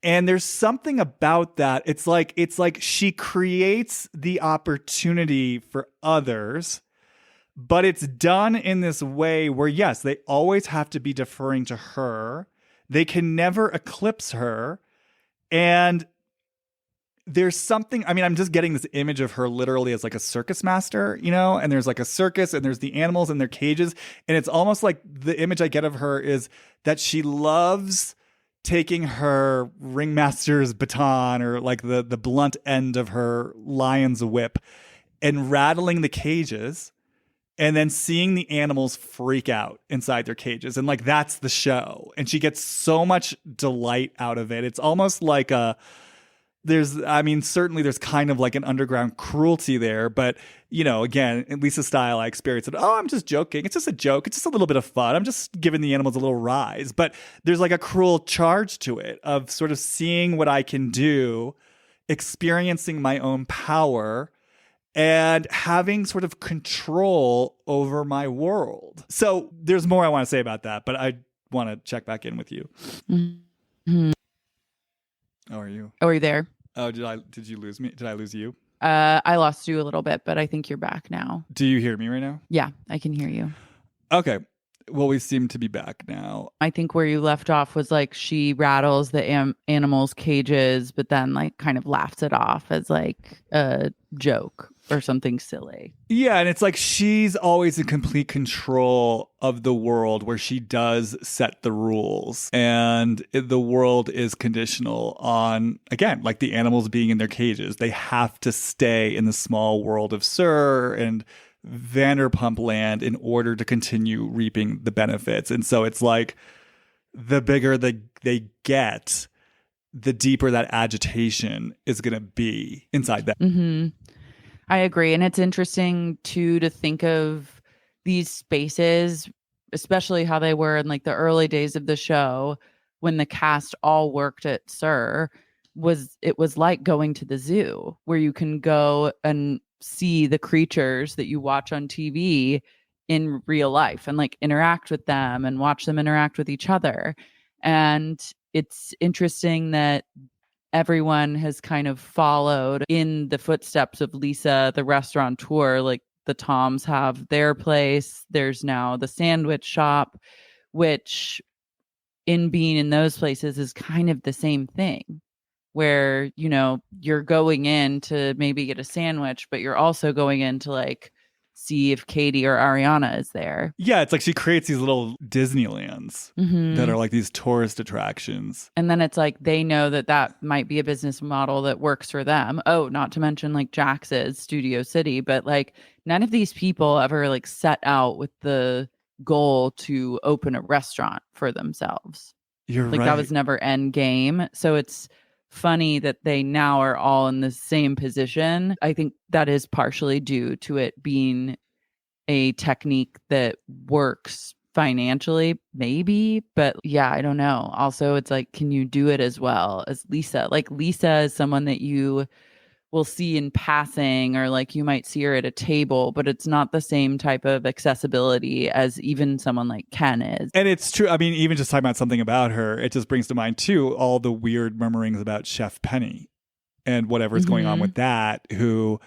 And there's something about that. It's like she creates the opportunity for others, but it's done in this way where, yes, they always have to be deferring to her. They can never eclipse her. And there's something, I'm just getting this image of her literally as like a circus master, and there's like a circus and there's the animals in their cages. And it's almost like the image I get of her is that she loves taking her ringmaster's baton or like the blunt end of her lion's whip and rattling the cages and then seeing the animals freak out inside their cages. And like, that's the show. And she gets so much delight out of it. It's almost like certainly there's kind of like an underground cruelty there, but again, in Lisa's style, I experienced it. Oh, I'm just joking. It's just a joke. It's just a little bit of fun. I'm just giving the animals a little rise. But there's like a cruel charge to it of sort of seeing what I can do, experiencing my own power, and having sort of control over my world. So there's more I want to say about that, but I want to check back in with you. Mm-hmm. How are you? Oh, are you there? Oh, did you lose me? Did I lose you? I lost you a little bit, but I think you're back now. Do you hear me right now? Yeah, I can hear you. Okay. Well, we seem to be back now. I think where you left off was like she rattles the animals' cages, but then like kind of laughs it off as like a joke or something silly. Yeah, and it's like she's always in complete control of the world where she does set the rules. And the world is conditional on, again, like the animals being in their cages. They have to stay in the small world of Sir and Vanderpump Land in order to continue reaping the benefits. And so it's like the bigger they get, the deeper that agitation is going to be inside them. Mm-hmm. I agree. And it's interesting too to think of these spaces, especially how they were in like the early days of the show when the cast all worked at Sir. It was like going to the zoo where you can go and see the creatures that you watch on TV in real life and like interact with them and watch them interact with each other. And it's interesting that everyone has kind of followed in the footsteps of Lisa, the restaurateur. Like the Toms have their place. There's now the sandwich shop, which in being in those places is kind of the same thing. Where, you're going in to maybe get a sandwich, but you're also going in to like see if Katie or Ariana is there. Yeah, it's like she creates these little Disneylands that are like these tourist attractions. And then it's like they know that might be a business model that works for them. Oh, not to mention like Jax's Studio City, but like none of these people ever like set out with the goal to open a restaurant for themselves. You're like right. That was never end game. So it's funny that they now are all in the same position. I think that is partially due to it being a technique that works financially, maybe. But yeah, I don't know. Also, it's like, can you do it as well as Lisa? Like Lisa is someone that you will see in passing, or like you might see her at a table, but it's not the same type of accessibility as even someone like Ken is. And it's true. I mean, even just talking about something about her, it just brings to mind too all the weird murmurings about Chef Penny and whatever's going on with that, who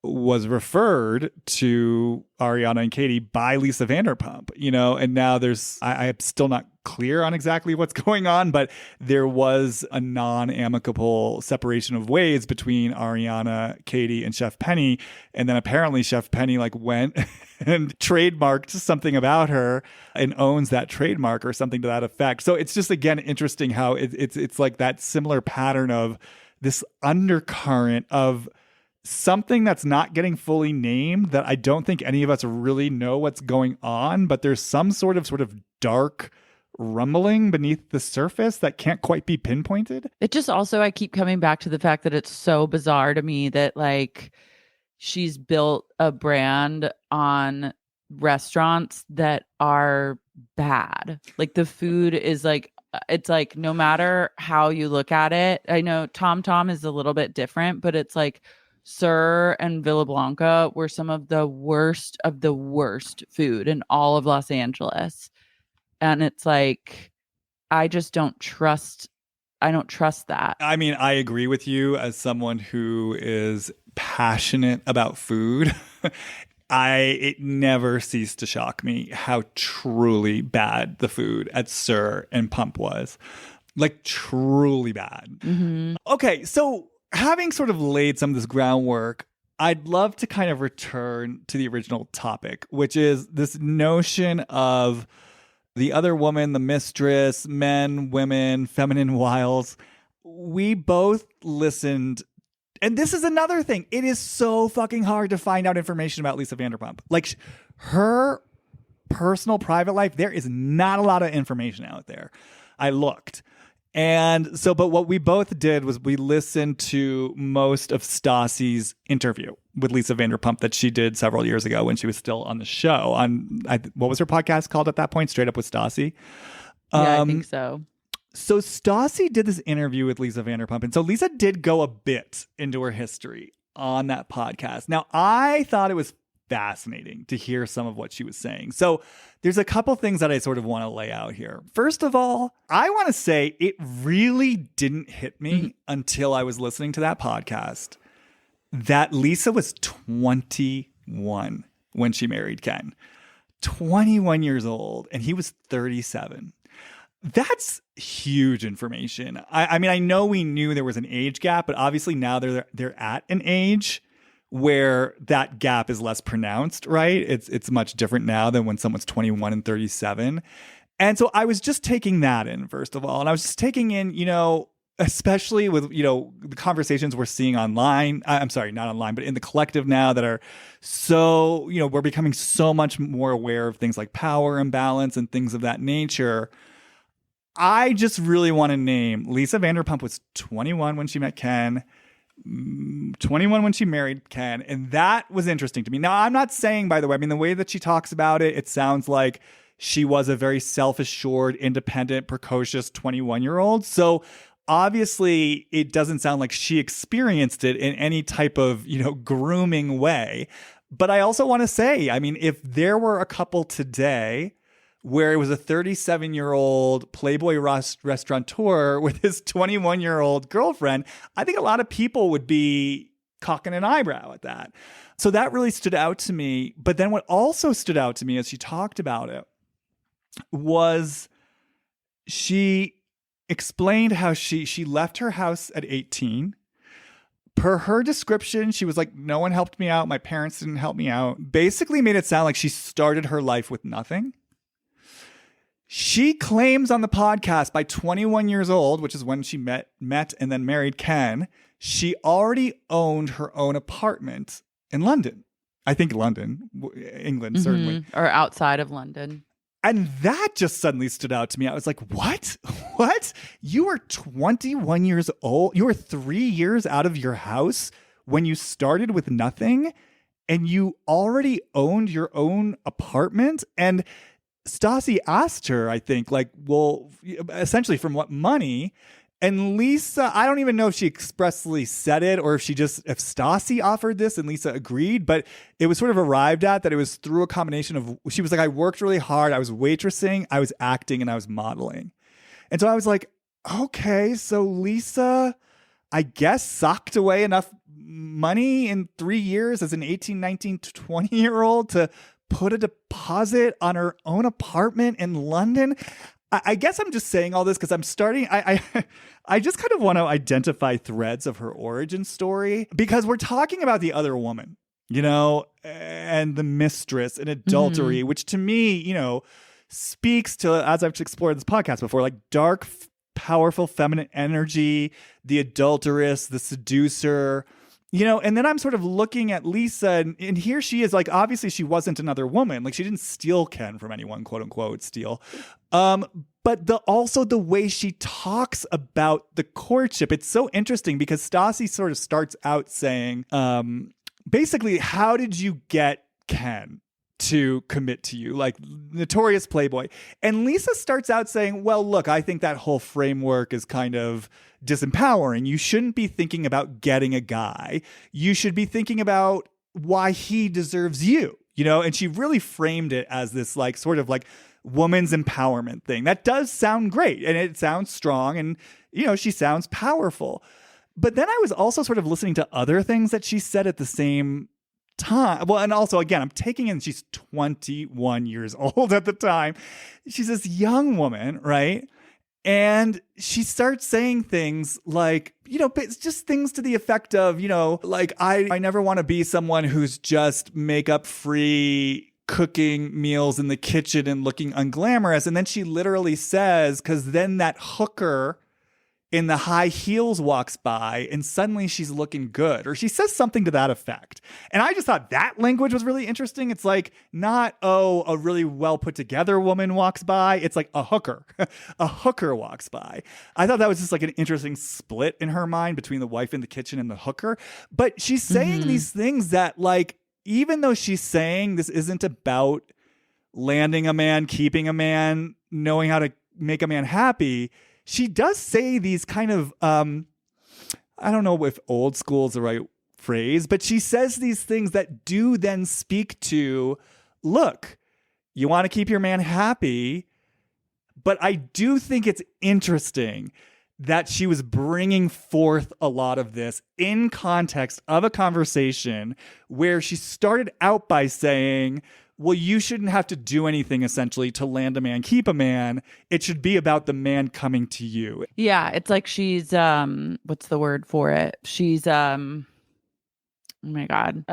was referred to Ariana and Katie by Lisa Vanderpump, you know, and now I am still not clear on exactly what's going on, but there was a non-amicable separation of ways between Ariana, Katie, and Chef Penny. And then apparently Chef Penny like went and trademarked something about her and owns that trademark or something to that effect. So it's just, again, interesting how it's like that similar pattern of this undercurrent of something that's not getting fully named, that I don't think any of us really know what's going on, but there's some sort of dark rumbling beneath the surface that can't quite be pinpointed. It just also, I keep coming back to the fact that it's so bizarre to me that like she's built a brand on restaurants that are bad. Like the food is like, it's like no matter how you look at it, I know Tom Tom is a little bit different, but it's like Sir and Villa Blanca were some of the worst food in all of Los Angeles. And it's like, I just don't trust that. I mean, I agree with you as someone who is passionate about food. It never ceased to shock me how truly bad the food at Sir and Pump was. Like truly bad. Mm-hmm. Okay, so having sort of laid some of this groundwork, I'd love to kind of return to the original topic, which is this notion of the other woman, the mistress, men, women, feminine wiles. We both listened. And this is another thing. It is so fucking hard to find out information about Lisa Vanderpump. Like her personal private life, there is not a lot of information out there. I looked. And so, but what we both did was we listened to most of Stassi's interview with Lisa Vanderpump that she did several years ago when she was still on the show. What was her podcast called at that point? Straight Up with Stassi? Yeah, I think so. So Stassi did this interview with Lisa Vanderpump. And so Lisa did go a bit into her history on that podcast. Now, I thought it was fascinating to hear some of what she was saying. So there's a couple things that I sort of want to lay out here. First of all, I want to say it really didn't hit me until I was listening to that podcast that Lisa was 21 when she married Ken. 21 years old, and he was 37. That's huge information. I mean, I know we knew there was an age gap, but obviously now they're at an age where that gap is less pronounced, right? It's much different now than when someone's 21 and 37. And so I was just taking that in, first of all. And I was just taking in, you know, especially with, you know, the conversations we're seeing online. I'm sorry, not online, but in the collective now that are so, you know, we're becoming so much more aware of things like power imbalance and things of that nature. I just really want to name Lisa Vanderpump was 21 when she met Ken. 21 when she married Ken, and that was interesting to me. Now, I'm not saying, by the way, I mean, the way that she talks about it, it sounds like she was a very self-assured, independent, precocious 21-year-old. So obviously, it doesn't sound like she experienced it in any type of, you know, grooming way. But I also want to say, I mean, if there were a couple today where it was a 37-year-old Playboy restaurateur with his 21-year-old girlfriend, I think a lot of people would be cocking an eyebrow at that. So that really stood out to me. But then what also stood out to me as she talked about it was she explained how she left her house at 18. Per her description, she was like, no one helped me out. My parents didn't help me out. Basically made it sound like she started her life with nothing. She claims on the podcast by 21 years old, which is when she met and then married Ken, she already owned her own apartment in London. I think London, England, certainly. Or outside of London. And that just suddenly stood out to me. I was like, what? What? You were 21 years old? You were 3 years out of your house when you started with nothing? And you already owned your own apartment? And Stassi asked her, I think, like, well, essentially from what money? And Lisa, I don't even know if she expressly said it or if Stassi offered this and Lisa agreed, but it was sort of arrived at that it was through a combination of, she was like, I worked really hard. I was waitressing, I was acting, and I was modeling. And so I was like, okay, so Lisa, I guess, socked away enough money in 3 years as an 18, 19, 20-year-old to put a deposit on her own apartment in London. I guess I'm just saying all this because I'm starting. I just kind of want to identify threads of her origin story because we're talking about the other woman, and the mistress and adultery, which to me, speaks to, as I've explored this podcast before, like dark, powerful feminine energy, the adulteress, the seducer. And then I'm sort of looking at Lisa and here she is, like, obviously she wasn't another woman. Like, she didn't steal Ken from anyone, quote unquote, steal. But also the way she talks about the courtship, it's so interesting because Stassi sort of starts out saying, basically, how did you get Ken to commit to you, like notorious playboy? And Lisa starts out saying, well, look, I think that whole framework is kind of disempowering. You shouldn't be thinking about getting a guy. You should be thinking about why he deserves you, and she really framed it as this like sort of like woman's empowerment thing. That does sound great and it sounds strong and, she sounds powerful. But then I was also sort of listening to other things that she said at the same time. Well, and also, again, I'm taking in she's 21 years old at the time. She's this young woman, right? And she starts saying things like, it's just things to the effect of, like, I never want to be someone who's just makeup free, cooking meals in the kitchen and looking unglamorous. And then she literally says, because then that hooker in the high heels walks by and suddenly she's looking good, or she says something to that effect. And I just thought that language was really interesting. It's like not, a really well put together woman walks by. It's like a hooker, a hooker walks by. I thought that was just like an interesting split in her mind between the wife in the kitchen and the hooker. But she's saying these things that, like, even though she's saying this isn't about landing a man, keeping a man, knowing how to make a man happy, she does say these kind of, I don't know if old school is the right phrase, but she says these things that do then speak to, look, you want to keep your man happy, but I do think it's interesting that she was bringing forth a lot of this in context of a conversation where she started out by saying, well, you shouldn't have to do anything essentially to land a man, keep a man. It should be about the man coming to you. Yeah, it's like she's what's the word for it? She's oh my God.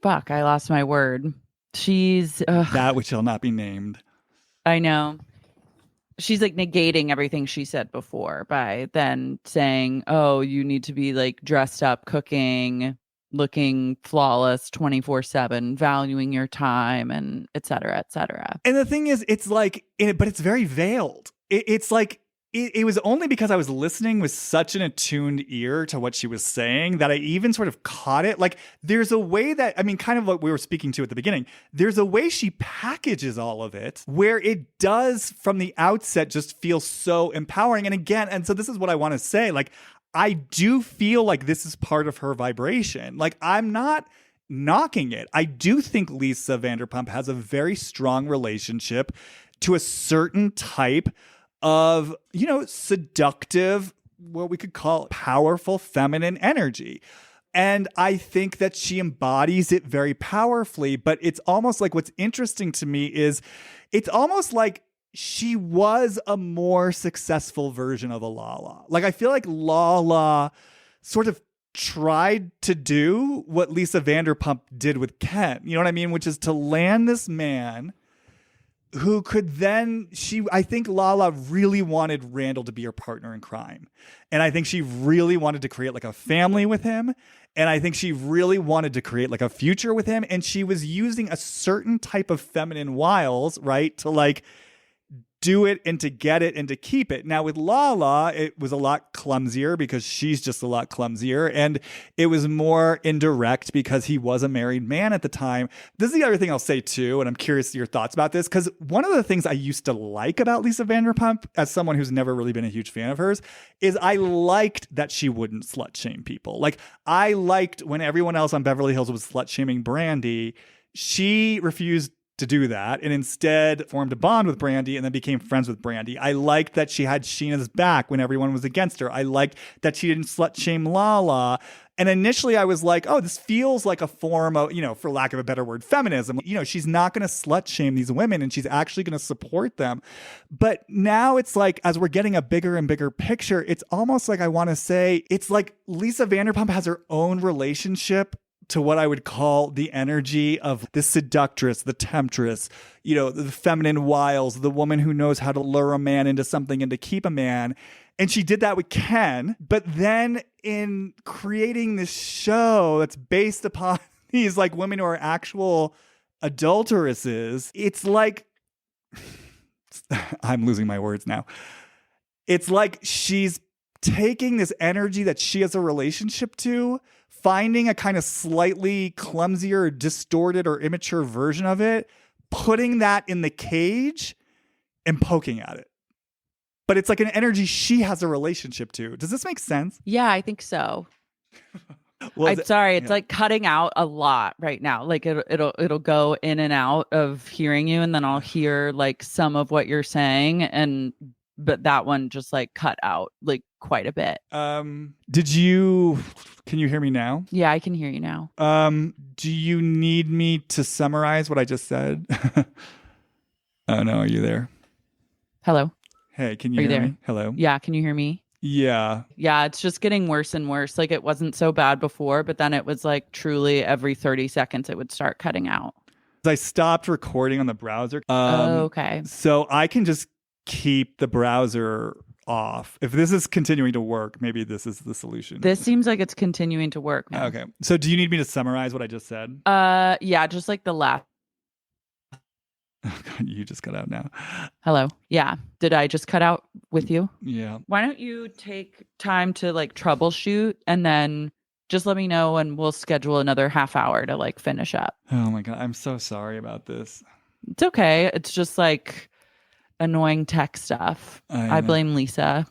Fuck, I lost my word. She's that which shall not be named. I know. She's like negating everything she said before by then saying, oh, you need to be like dressed up, cooking, looking flawless 24/7, valuing your time, and et cetera, et cetera. And the thing is, it's like, but it's very veiled. It's like, it was only because I was listening with such an attuned ear to what she was saying that I even sort of caught it. Like, there's a way that, I mean, kind of what we were speaking to at the beginning, there's a way she packages all of it where it does from the outset just feel so empowering. And again, and so this is what I want to say, like, I do feel like this is part of her vibration. Like, I'm not knocking it. I do think Lisa Vanderpump has a very strong relationship to a certain type of, seductive, what we could call powerful feminine energy. And I think that she embodies it very powerfully, but it's almost like what's interesting to me is it's almost like she was a more successful version of a Lala. Like, I feel like Lala sort of tried to do what Lisa Vanderpump did with Ken. You know what I mean? Which is to land this man who could then, I think Lala really wanted Randall to be her partner in crime. And I think she really wanted to create like a family with him. And I think she really wanted to create like a future with him. And she was using a certain type of feminine wiles, right? To like do it and to get it and to keep it. Now with Lala, it was a lot clumsier because she's just a lot clumsier. And it was more indirect because he was a married man at the time. This is the other thing I'll say too, and I'm curious to your thoughts about this, because one of the things I used to like about Lisa Vanderpump, as someone who's never really been a huge fan of hers, is I liked that she wouldn't slut shame people. Like, I liked when everyone else on Beverly Hills was slut shaming Brandy, she refused to do that and instead formed a bond with Brandy and then became friends with Brandy. I liked that she had Sheena's back when everyone was against her. I liked that she didn't slut shame Lala. And initially I was like, oh, this feels like a form of, for lack of a better word, feminism. She's not going to slut shame these women and she's actually going to support them. But now it's like, as we're getting a bigger and bigger picture, it's almost like I want to say, it's like Lisa Vanderpump has her own relationship to what I would call the energy of the seductress, the temptress, the feminine wiles, the woman who knows how to lure a man into something and to keep a man. And she did that with Ken. But then in creating this show that's based upon these like women who are actual adulteresses, it's like, I'm losing my words now. It's like she's taking this energy that she has a relationship to, finding a kind of slightly clumsier, distorted, or immature version of it, putting that in the cage and poking at it. But it's like an energy she has a relationship to. Does this make sense? Yeah, I think so. Well, I'm sorry, it's like cutting out a lot right now. Like it'll go in and out of hearing you, and then I'll hear like some of what you're saying, but that one just like cut out like quite a bit. Can you hear me now? Yeah, I can hear you now. Do you need me to summarize what I just said? Oh no, are you there? Hello? Hey, can you hear me? Hello? Yeah, can you hear me? Yeah. Yeah, it's just getting worse and worse. Like it wasn't so bad before, but then it was like truly every 30 seconds it would start cutting out. I stopped recording on the browser. Okay. So I can just keep the browser off. If this is continuing to work, maybe this is the solution. This seems like it's continuing to work now. Okay. So do you need me to summarize what I just said? Yeah, just like the last. Oh God, you just cut out now. Hello. Yeah. Did I just cut out with you? Yeah. Why don't you take time to like troubleshoot and then just let me know and we'll schedule another half hour to like finish up. Oh my God. I'm so sorry about this. It's okay. It's just like annoying tech stuff. I blame Lisa.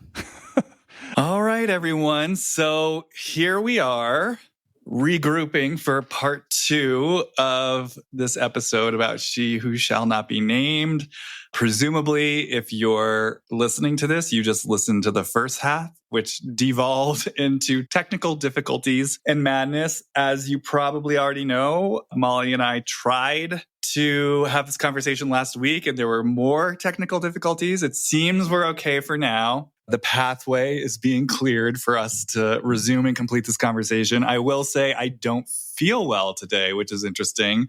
All right, everyone. So here we are regrouping for part 2 of this episode about She Who Shall Not Be Named. Presumably, if you're listening to this, you just listened to the first half, which devolved into technical difficulties and madness. As you probably already know, Molly and I tried to have this conversation last week and there were more technical difficulties. It seems we're okay for now. The pathway is being cleared for us to resume and complete this conversation. I will say I don't feel well today, which is interesting.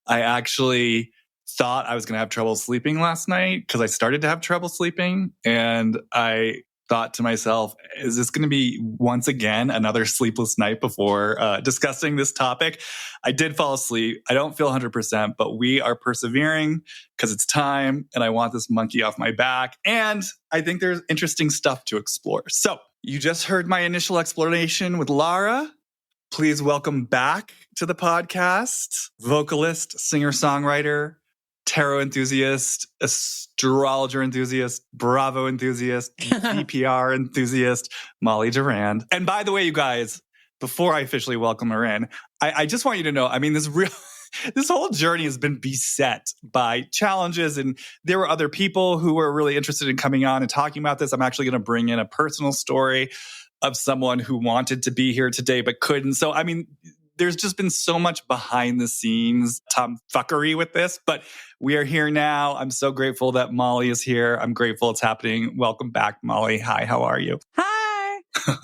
I actually thought I was going to have trouble sleeping last night because I started to have trouble sleeping. And I thought to myself, is this going to be once again another sleepless night before discussing this topic? I did fall asleep. I don't feel 100%, but we are persevering because it's time and I want this monkey off my back. And I think there's interesting stuff to explore. So you just heard my initial explanation with Lara. Please welcome back to the podcast, vocalist, singer-songwriter, tarot enthusiast, astrologer enthusiast, Bravo enthusiast, VPR enthusiast, Molly Durand. And by the way, you guys, before I officially welcome her in, I just want you to know, I mean, this whole journey has been beset by challenges, and there were other people who were really interested in coming on and talking about this. I'm actually going to bring in a personal story of someone who wanted to be here today but couldn't. So, I mean, there's just been so much behind the scenes tomfuckery with this, but we are here now. I'm so grateful that Molly is here. I'm grateful it's happening. Welcome back, Molly. Hi, how are you? Hi.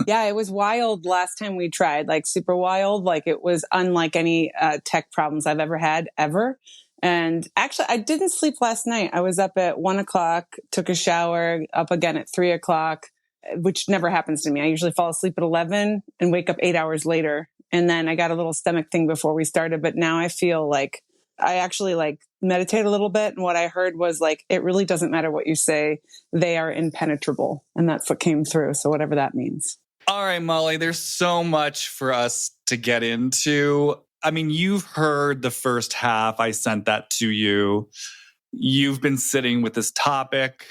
Yeah, it was wild last time we tried, like super wild. Like it was unlike any tech problems I've ever had, ever. And actually, I didn't sleep last night. I was up at 1:00, took a shower, up again at 3:00, which never happens to me. I usually fall asleep at 11 and wake up 8 hours later. And then I got a little stomach thing before we started, but now I feel like I actually like meditate a little bit. And what I heard was like, it really doesn't matter what you say. They are impenetrable. And that's what came through. So whatever that means. All right, Molly, there's so much for us to get into. I mean, you've heard the first half. I sent that to you. You've been sitting with this topic.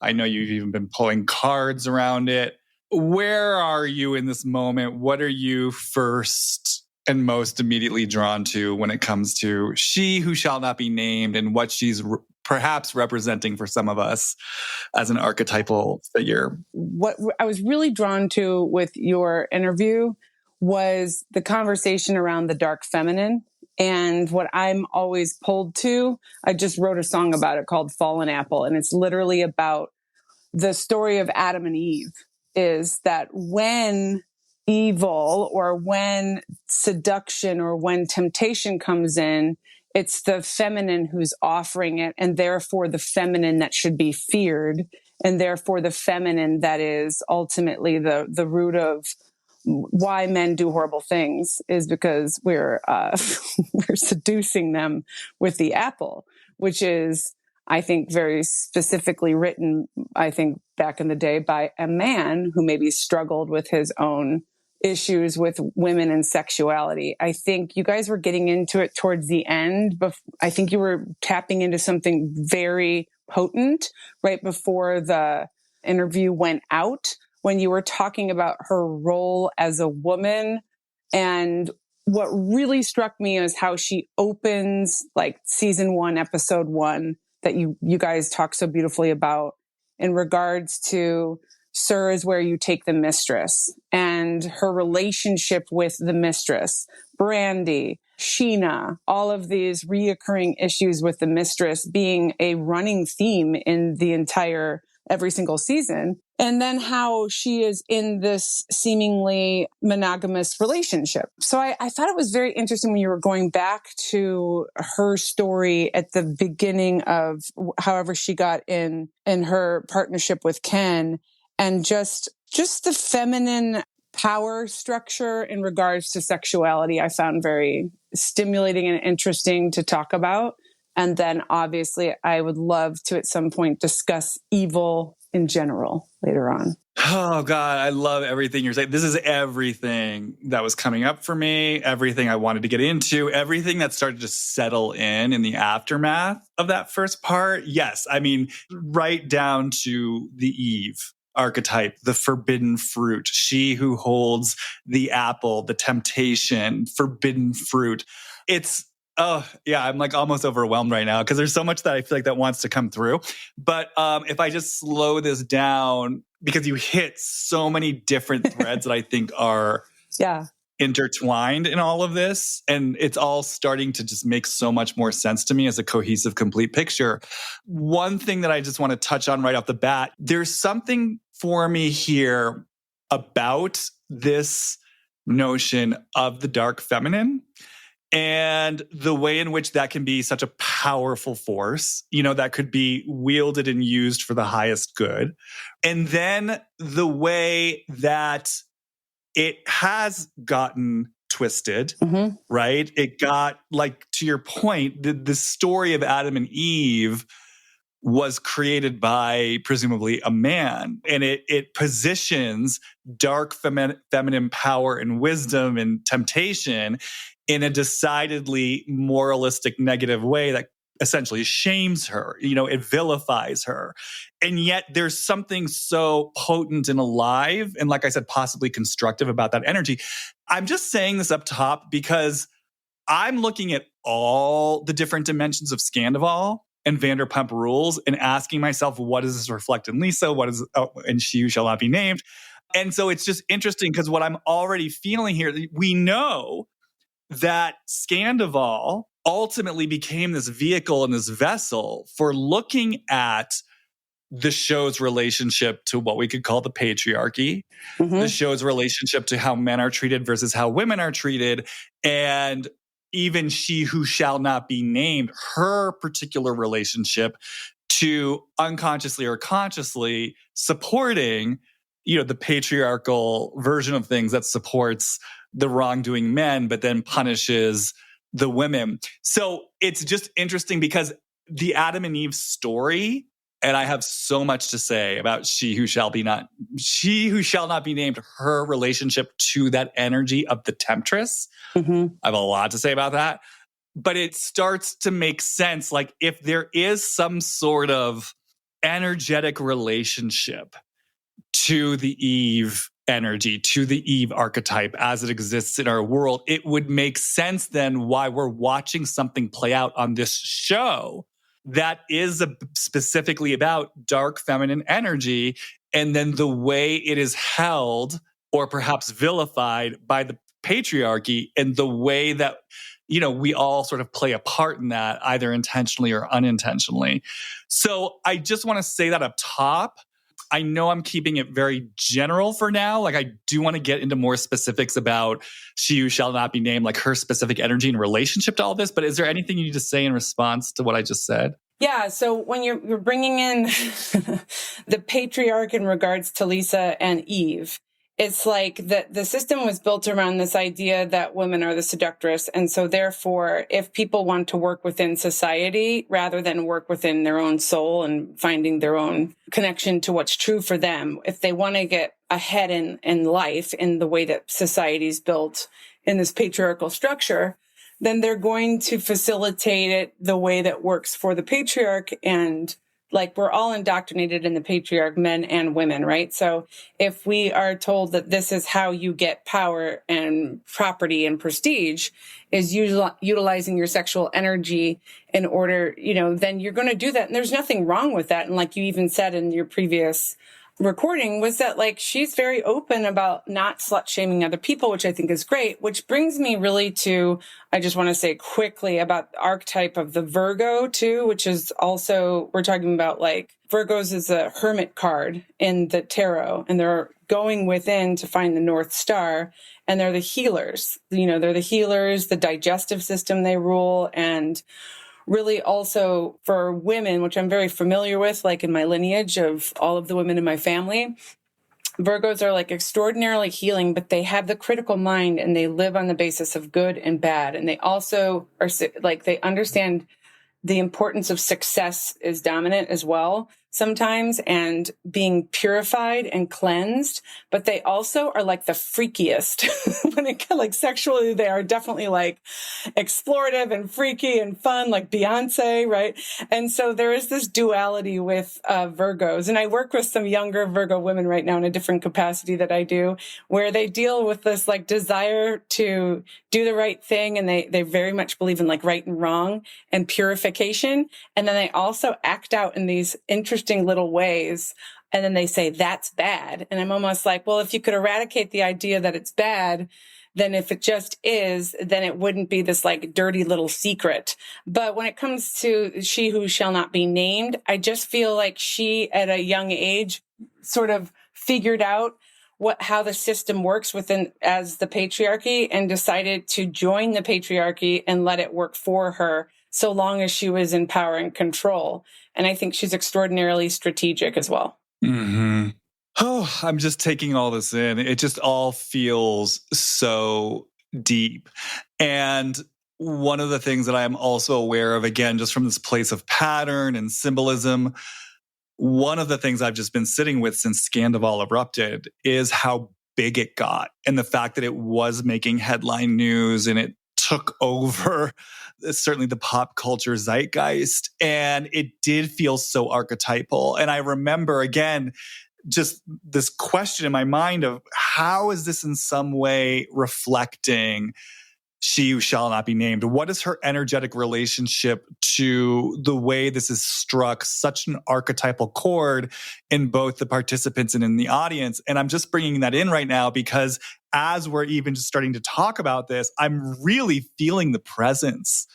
I know you've even been pulling cards around it. Where are you in this moment? What are you first and most immediately drawn to when it comes to she who shall not be named and what she's perhaps representing for some of us as an archetypal figure? What I was really drawn to with your interview was the conversation around the dark feminine. And what I'm always pulled to, I just wrote a song about it called Fallen Apple. And it's literally about the story of Adam and Eve, is that when evil or when seduction or when temptation comes in, it's the feminine who's offering it, and therefore the feminine that should be feared, and therefore the feminine that is ultimately the root of why men do horrible things, is because we're we're seducing them with the apple, which is, I think, very specifically written, I think, back in the day by a man who maybe struggled with his own issues with women and sexuality. I think you guys were getting into it towards the end, but I think you were tapping into something very potent right before the interview went out, when you were talking about her role as a woman. And what really struck me is how she opens like season 1, episode 1, that you guys talk so beautifully about, in regards to Sir is where you take the mistress and her relationship with the mistress, Brandy, Sheena, all of these reoccurring issues with the mistress being a running theme in the entire every single season. And then how she is in this seemingly monogamous relationship. So I thought it was very interesting when you were going back to her story at the beginning of however she got in her partnership with Ken, and just the feminine power structure in regards to sexuality, I found very stimulating and interesting to talk about. And then obviously I would love to at some point discuss evil in general later on. Oh God, I love everything you're saying. This is everything that was coming up for me, everything I wanted to get into, everything that started to settle in the aftermath of that first part. Yes, I mean, right down to the Eve archetype, the forbidden fruit, she who holds the apple, the temptation, forbidden fruit. It's Oh, yeah, I'm like almost overwhelmed right now because there's so much that I feel like that wants to come through. But if I just slow this down, because you hit so many different threads that I think are intertwined in all of this, and it's all starting to just make so much more sense to me as a cohesive, complete picture. One thing that I just want to touch on right off the bat, there's something for me here about this notion of the dark feminine and the way in which that can be such a powerful force, that could be wielded and used for the highest good. And then the way that it has gotten twisted, right? It got, like, to your point, the story of Adam and Eve was created by presumably a man, and it positions dark feminine power and wisdom and temptation in a decidedly moralistic, negative way that essentially shames her. It vilifies her. And yet there's something so potent and alive and, like I said, possibly constructive about that energy. I'm just saying this up top because I'm looking at all the different dimensions of Scandival and Vanderpump Rules and asking myself, what does this reflect in Lisa? What is and she who shall not be named? And so it's just interesting because what I'm already feeling here, we know that Scandival ultimately became this vehicle and this vessel for looking at the show's relationship to what we could call the patriarchy, the show's relationship to how men are treated versus how women are treated, and even she who shall not be named, her particular relationship to unconsciously or consciously supporting, the patriarchal version of things that supports the wrongdoing men, but then punishes the women. So it's just interesting because the Adam and Eve story, and I have so much to say about she who shall not be named, her relationship to that energy of the temptress. Mm-hmm. I have a lot to say about that. But it starts to make sense. Like if there is some sort of energetic relationship to the Eve energy, to the Eve archetype as it exists in our world, it would make sense then why we're watching something play out on this show that is specifically about dark feminine energy, and then the way it is held or perhaps vilified by the patriarchy, and the way that we all sort of play a part in that, either intentionally or unintentionally. So I just want to say that up top. I know I'm keeping it very general for now. Like I do want to get into more specifics about she who shall not be named, like her specific energy in relationship to all this. But is there anything you need to say in response to what I just said? Yeah. So when you're bringing in the patriarch in regards to Lisa and Eve, it's like the system was built around this idea that women are the seductress. And so therefore, if people want to work within society rather than work within their own soul and finding their own connection to what's true for them, if they want to get ahead in life in the way that society is built in this patriarchal structure, then they're going to facilitate it the way that works for the patriarch. And like we're all indoctrinated in the patriarch, men and women, right? So if we are told that this is how you get power and property and prestige, is utilizing your sexual energy in order, then you're going to do that. And there's nothing wrong with that. And like you even said in your previous recording, was that like she's very open about not slut shaming other people, which I think is great, which brings me really to, I just want to say quickly about the archetype of the Virgo too, which is also, we're talking about like Virgos is a hermit card in the tarot, and they're going within to find the North Star, and they're the healers. They're the healers, the digestive system they rule, and really also for women, which I'm very familiar with, like in my lineage of all of the women in my family, Virgos are like extraordinarily healing, but they have the critical mind and they live on the basis of good and bad. And they also are like, they understand the importance of success is dominant as well sometimes, and being purified and cleansed, but they also are like the freakiest when it comes like sexually. They are definitely like explorative and freaky and fun, like Beyonce, right? And so there is this duality with Virgos, and I work with some younger Virgo women right now in a different capacity that I do, where they deal with this like desire to do the right thing, and they very much believe in like right and wrong and purification, and then they also act out in these interesting little ways, and then they say that's bad. And I'm almost like, well, if you could eradicate the idea that it's bad, then if it just is, then it wouldn't be this like dirty little secret. But when it comes to she who shall not be named, I just feel like she at a young age sort of figured out how the system works within as the patriarchy, and decided to join the patriarchy and let it work for her so long as she was in power and control. And I think she's extraordinarily strategic as well. Mm-hmm. Oh, I'm just taking all this in. It just all feels so deep. And one of the things that I am also aware of, again, just from this place of pattern and symbolism, one of the things I've just been sitting with since Scandival erupted is how big it got, and the fact that it was making headline news and it took over certainly the pop culture zeitgeist, and it did feel so archetypal. And I remember, again, just this question in my mind of how is this in some way reflecting she who shall not be named? What is her energetic relationship to the way this has struck such an archetypal chord in both the participants and in the audience? And I'm just bringing that in right now because as we're even just starting to talk about this, I'm really feeling the presence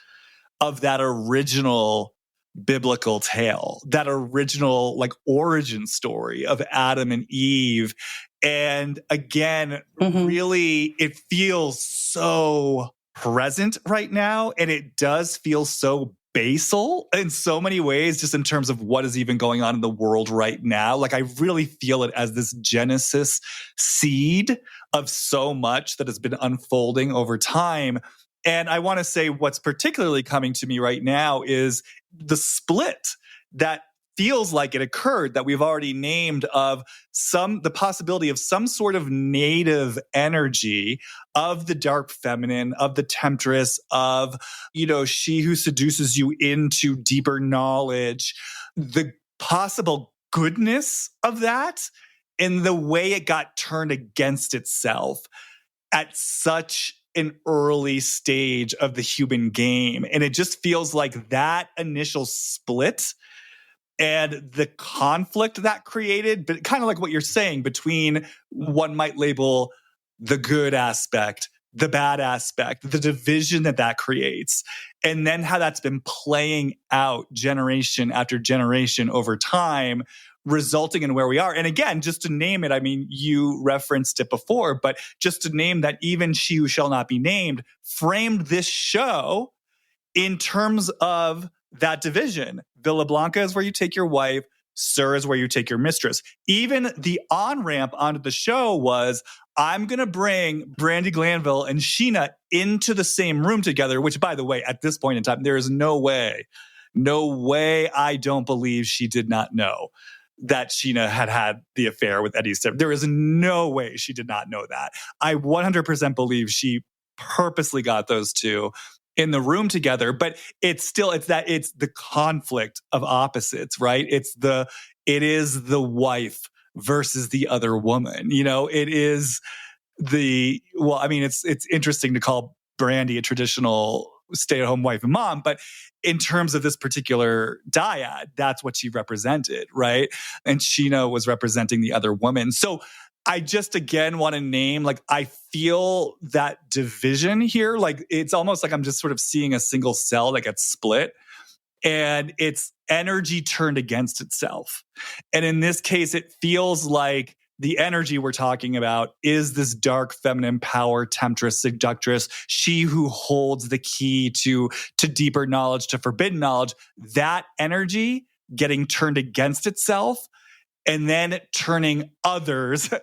of that original biblical tale, that original like origin story of Adam and Eve. And again, really, it feels so present right now. And it does feel so basal in so many ways, just in terms of what is even going on in the world right now. Like I really feel it as this Genesis seed of so much that has been unfolding over time. And I want to say what's particularly coming to me right now is the split that feels like it occurred, that we've already named, of the possibility of some sort of native energy of the dark feminine, of the temptress, of, she who seduces you into deeper knowledge, the possible goodness of that, and the way it got turned against itself at such an early stage of the human game. And it just feels like that initial split and the conflict that created, but kind of like what you're saying, between one might label the good aspect, the bad aspect, the division that creates, and then how that's been playing out generation after generation over time, resulting in where we are. And again, just to name it, I mean, you referenced it before, but just to name that, even She Who Shall Not Be Named framed this show in terms of that division. Villa Blanca is where you take your wife. Sir is where you take your mistress. Even the on-ramp onto the show was, I'm going to bring Brandi Glanville and Sheena into the same room together, which, by the way, at this point in time, there is no way I don't believe she did not know that Sheena had the affair with Eddie Stiff. There is no way she did not know that. I 100% believe she purposely got those two in the room together, but it's the conflict of opposites, right? It is the wife versus the other woman. It is it's interesting to call Brandi a traditional stay-at-home wife and mom, but in terms of this particular dyad, that's what she represented, right? And Sheena was representing the other woman. So I just, again, want to name, I feel that division here. It's almost like I'm just sort of seeing a single cell that gets split, and it's energy turned against itself. And in this case, it feels like the energy we're talking about is this dark feminine power, temptress, seductress, she who holds the key to deeper knowledge, to forbidden knowledge. That energy getting turned against itself, and then turning others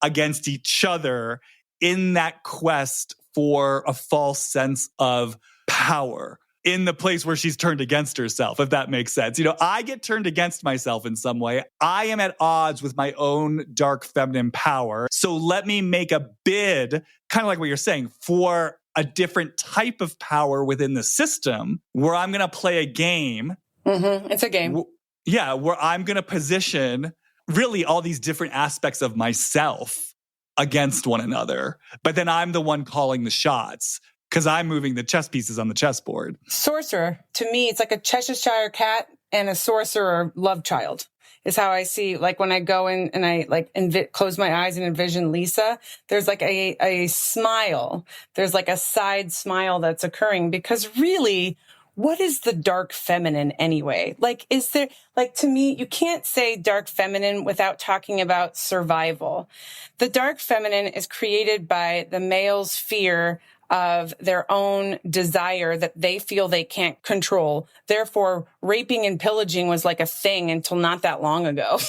against each other in that quest for a false sense of power in the place where she's turned against herself, if that makes sense. I get turned against myself in some way. I am at odds with my own dark feminine power. So let me make a bid, kind of like what you're saying, for a different type of power within the system, where I'm going to play a game. Mm-hmm. It's a game. Where I'm going to position really all these different aspects of myself against one another. But then I'm the one calling the shots, because I'm moving the chess pieces on the chessboard. Sorcerer, to me, it's like a Cheshire cat and a sorcerer love child, is how I see. When I go in and I close my eyes and envision Lisa, there's a smile. There's a side smile that's occurring, because really, what is the dark feminine anyway? Is there, to me, you can't say dark feminine without talking about survival. The dark feminine is created by the male's fear of their own desire that they feel they can't control. Therefore, raping and pillaging was a thing until not that long ago.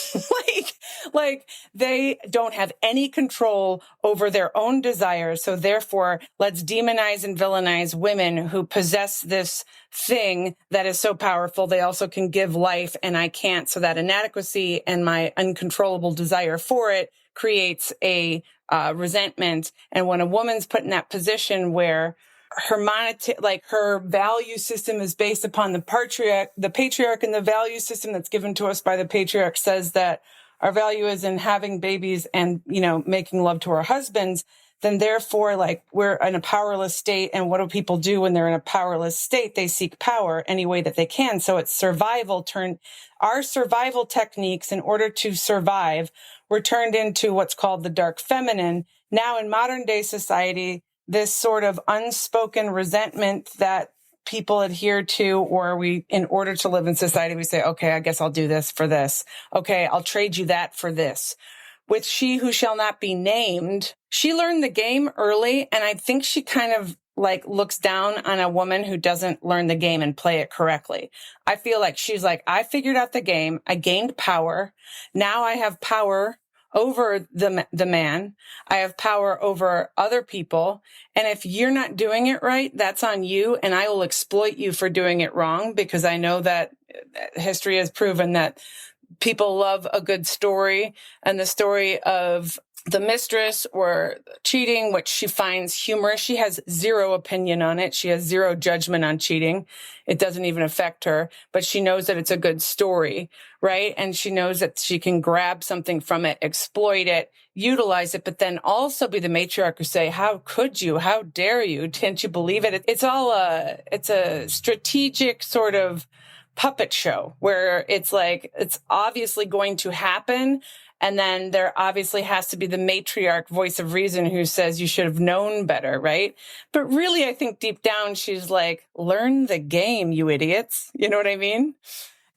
They don't have any control over their own desires. So therefore, let's demonize and villainize women who possess this thing that is so powerful. They also can give life, and I can't. So that inadequacy and my uncontrollable desire for it creates a resentment. And when a woman's put in that position where her value system is based upon the patriarch, and the value system that's given to us by the patriarch says that our value is in having babies and, making love to our husbands, then therefore, we're in a powerless state. And what do people do when they're in a powerless state? They seek power any way that they can. So it's our survival techniques in order to survive were turned into what's called the dark feminine. Now in modern day society, this sort of unspoken resentment that people adhere to, or in order to live in society, we say, okay, I guess I'll do this for this. Okay, I'll trade you that for this. With She Who Shall Not Be Named, she learned the game early, and I think she kind of looks down on a woman who doesn't learn the game and play it correctly. I feel like she's I figured out the game. I gained power. Now I have power over the man. I have power over other people. And if you're not doing it right, that's on you. And I will exploit you for doing it wrong, because I know that history has proven that people love a good story, and the story of the mistress or cheating, which she finds humorous. She has zero opinion on it. She has zero judgment on cheating. It doesn't even affect her, but she knows that it's a good story, right? And she knows that she can grab something from it, exploit it, utilize it, but then also be the matriarch who say, how could you? How dare you? Can't you believe it? It's a strategic sort of puppet show where it's like, it's obviously going to happen. And then there obviously has to be the matriarch voice of reason who says you should have known better, right? But really, I think deep down, she's like, learn the game, you idiots. You know what I mean?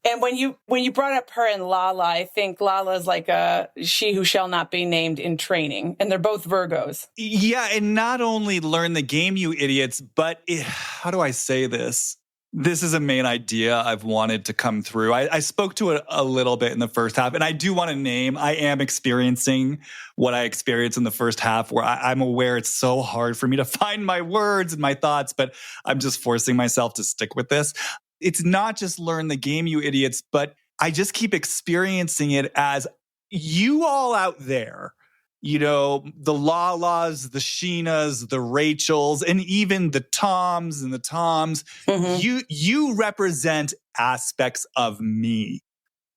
And when you brought up her and Lala, I think Lala is like a she who shall not be named in training. And they're both Virgos. Yeah, and not only learn the game, you idiots, but how do I say this? This is a main idea I've wanted to come through. I spoke to it a little bit in the first half, and I do want to name, I am experiencing what I experienced in the first half, where I'm aware it's so hard for me to find my words and my thoughts, but I'm just forcing myself to stick with this. It's not just learn the game, you idiots, but I just keep experiencing it as you all out there, you know, the Lalas, the Sheenas, the Rachels, and even the Toms and the Toms, you represent aspects of me.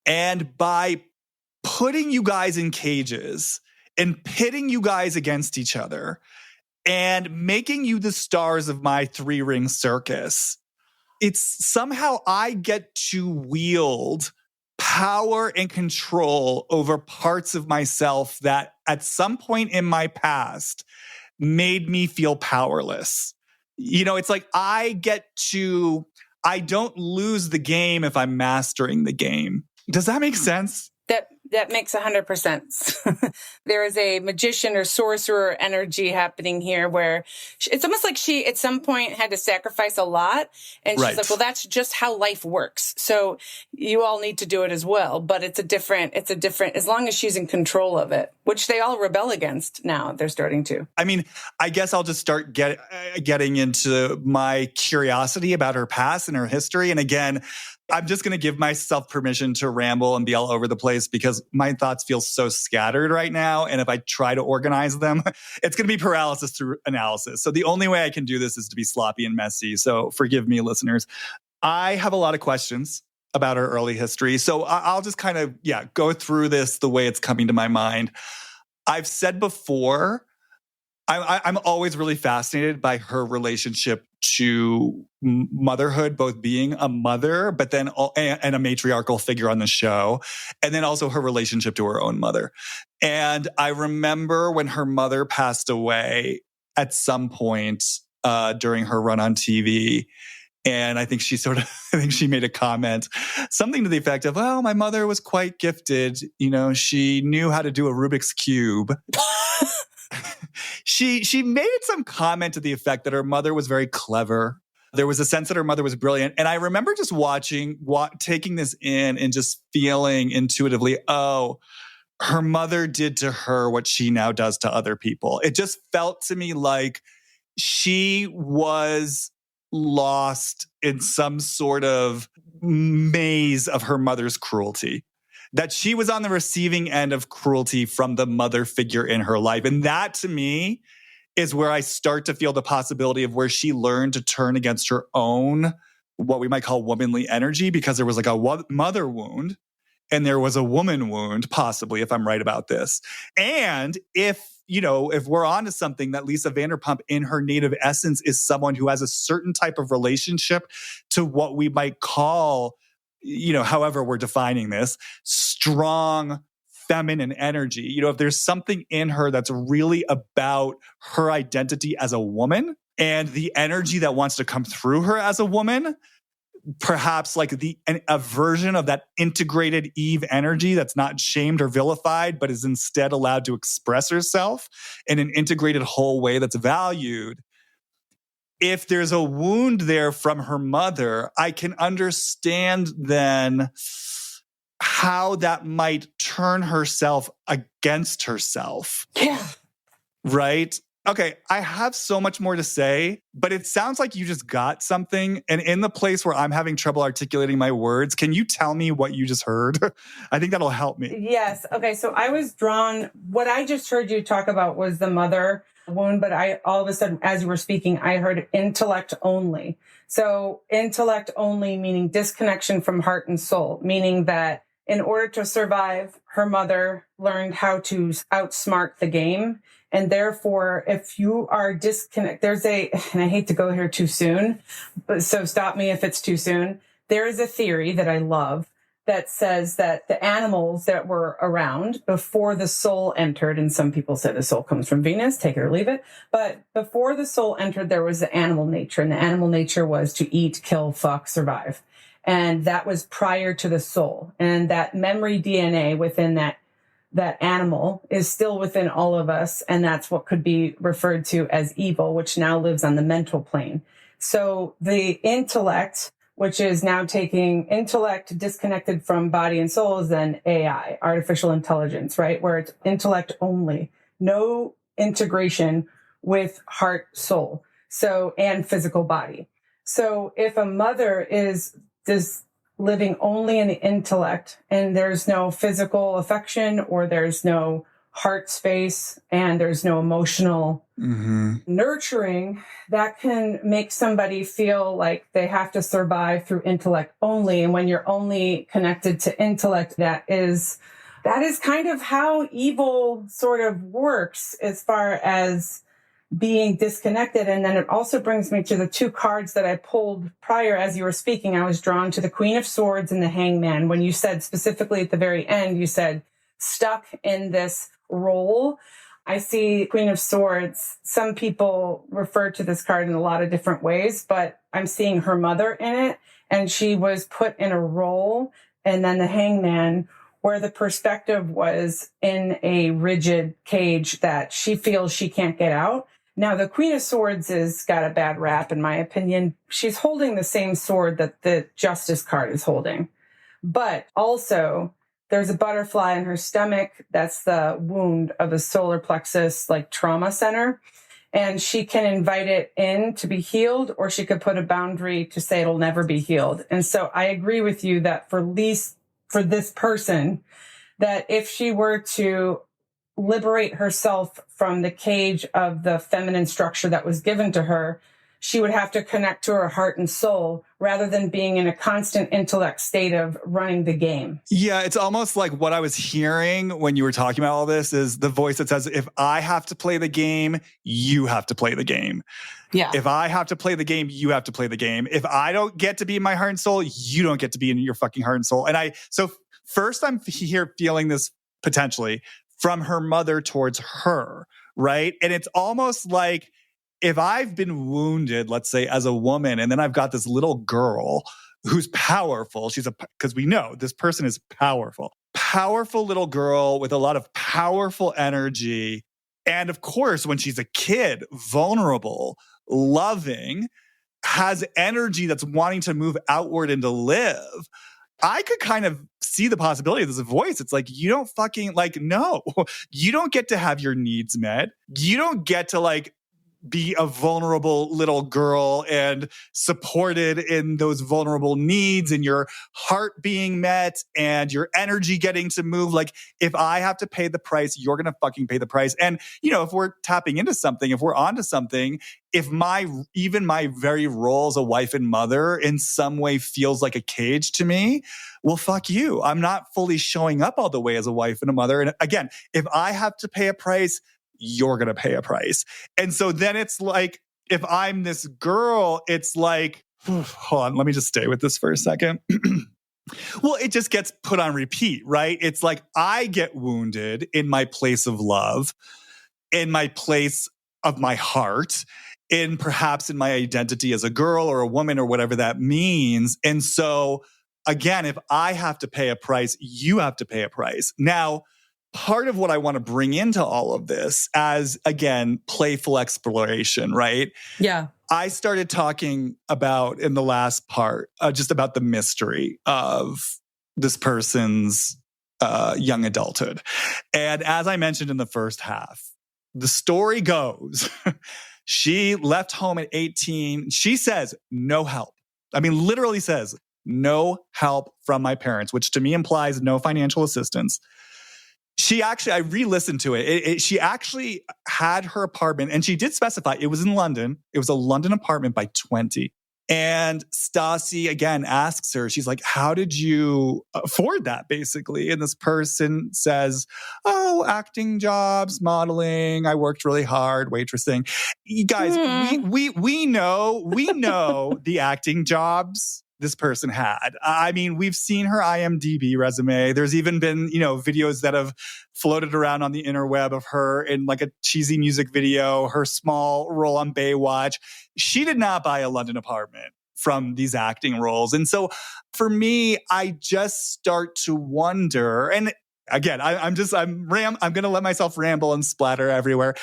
And by putting you guys in cages and pitting you guys against each other and making you the stars of my 3-ring circus, it's somehow I get to wield power and control over parts of myself that at some point in my past made me feel powerless. You know, it's like I don't lose the game if I'm mastering the game. Does that make sense? That makes 100%. There is a magician or sorcerer energy happening here where it's almost like she at some point had to sacrifice a lot. And she's like, well, that's just how life works. So you all need to do it as well. But it's a different, as long as she's in control of it, which they all rebel against now. They're starting to. I mean, I guess I'll just start getting into my curiosity about her past and her history. And again, I'm just going to give myself permission to ramble and be all over the place because my thoughts feel so scattered right now. And if I try to organize them, it's going to be paralysis through analysis. So the only way I can do this is to be sloppy and messy. So forgive me, listeners. I have a lot of questions about her early history. So I'll just kind of, go through this the way it's coming to my mind. I've said before, I'm always really fascinated by her relationship to motherhood, both being a mother, but then and a matriarchal figure on the show, and then also her relationship to her own mother. And I remember when her mother passed away at some point during her run on TV. And I think she made a comment, something to the effect of, well, my mother was quite gifted. You know, she knew how to do a Rubik's Cube. She made some comment to the effect that her mother was very clever. There was a sense that her mother was brilliant. And I remember just taking this in and just feeling intuitively, oh, her mother did to her what she now does to other people. It just felt to me like she was lost in some sort of maze of her mother's cruelty. That she was on the receiving end of cruelty from the mother figure in her life. And that, to me, is where I start to feel the possibility of where she learned to turn against her own, what we might call womanly energy, because there was like a mother wound and there was a woman wound, possibly, if I'm right about this. And if we're onto something, that Lisa Vanderpump in her native essence is someone who has a certain type of relationship to what we might call, however we're defining this, strong feminine energy. If there's something in her that's really about her identity as a woman and the energy that wants to come through her as a woman, perhaps like a version of that integrated Eve energy that's not shamed or vilified, but is instead allowed to express herself in an integrated whole way that's valued. If there's a wound there from her mother, I can understand then how that might turn herself against herself. Yeah. Right? Okay, I have so much more to say, but it sounds like you just got something. And in the place where I'm having trouble articulating my words, can you tell me what you just heard? I think that'll help me. Yes. Okay. So I was drawn, what I just heard you talk about was the mother wound, but all of a sudden, as you were speaking, I heard intellect only. So intellect only, meaning disconnection from heart and soul, meaning that in order to survive, her mother learned how to outsmart the game. And therefore, if you are disconnected, and I hate to go here too soon, but so stop me if it's too soon. There is a theory that I love that says that the animals that were around before the soul entered, and some people say the soul comes from Venus, take it or leave it, but before the soul entered, there was the animal nature, and the animal nature was to eat, kill, fuck, survive. And that was prior to the soul. And that memory DNA within that animal is still within all of us. And that's what could be referred to as evil, which now lives on the mental plane. So the intellect, which is now taking intellect disconnected from body and soul, is then AI, artificial intelligence, right? Where it's intellect only, no integration with heart, soul, and physical body. So if a mother is living only in the intellect and there's no physical affection or there's no heart space and there's no emotional nurturing, that can make somebody feel like they have to survive through intellect only. And when you're only connected to intellect, that is kind of how evil sort of works as far as being disconnected. And then it also brings me to the two cards that I pulled prior as you were speaking. I was drawn to the Queen of Swords and the Hangman. When you said specifically at the very end, you said stuck in this role. I see Queen of Swords. Some people refer to this card in a lot of different ways, but I'm seeing her mother in it, and she was put in a role. And then the Hangman, where the perspective was in a rigid cage that she feels she can't get out. Now, the Queen of Swords has got a bad rap, in my opinion. She's holding the same sword that the Justice card is holding. But also, there's a butterfly in her stomach. That's the wound of the solar plexus, like trauma center. And she can invite it in to be healed, or she could put a boundary to say it'll never be healed. And so I agree with you that for this person, that if she were to liberate herself from the cage of the feminine structure that was given to her, she would have to connect to her heart and soul rather than being in a constant intellect state of running the game. Yeah, it's almost like what I was hearing when you were talking about all this is the voice that says, if I have to play the game, you have to play the game. Yeah. If I have to play the game, you have to play the game. If I don't get to be in my heart and soul, you don't get to be in your fucking heart and soul. And so first I'm here feeling this potentially from her mother towards her, right? And it's almost like if I've been wounded, let's say as a woman, and then I've got this little girl who's powerful. Because we know this person is powerful little girl with a lot of powerful energy. And of course, when she's a kid, vulnerable, loving, has energy that's wanting to move outward and to live. I could kind of see the possibility of this voice. It's like, you don't fucking no, you don't get to have your needs met. You don't get to be a vulnerable little girl and supported in those vulnerable needs and your heart being met and your energy getting to move. Like, if I have to pay the price, you're going to fucking pay the price. And, if we're tapping into something, if we're onto something, if even my very role as a wife and mother in some way feels like a cage to me, well, fuck you. I'm not fully showing up all the way as a wife and a mother. And again, if I have to pay a price, you're going to pay a price. And so then it's like, if I'm this girl, it's like, hold on, let me just stay with this for a second. Well, it just gets put on repeat, right? It's like I get wounded in my place of love, in my place of my heart, perhaps in my identity as a girl or a woman or whatever that means. And so again, if I have to pay a price, you have to pay a price. Now, part of what I want to bring into all of this as, again, playful exploration, right? Yeah. I started talking about in the last part, just about the mystery of this person's young adulthood. And as I mentioned in the first half, the story goes, she left home at 18. She says, no help. I mean, literally says, no help from my parents, which to me implies no financial assistance. She actually, I re-listened to it. She actually had her apartment, and she did specify it was in London. It was a London apartment by 20. And Stassi, again, asks her, she's like, how did you afford that, basically? And this person says, oh, acting jobs, modeling. I worked really hard, waitressing. You guys, we know the acting jobs this person had. I mean, we've seen her IMDb resume. There's even been, videos that have floated around on the interweb of her in like a cheesy music video, her small role on Baywatch. She did not buy a London apartment from these acting roles. And so for me, I just start to wonder, and again, I'm going to let myself ramble and splatter everywhere.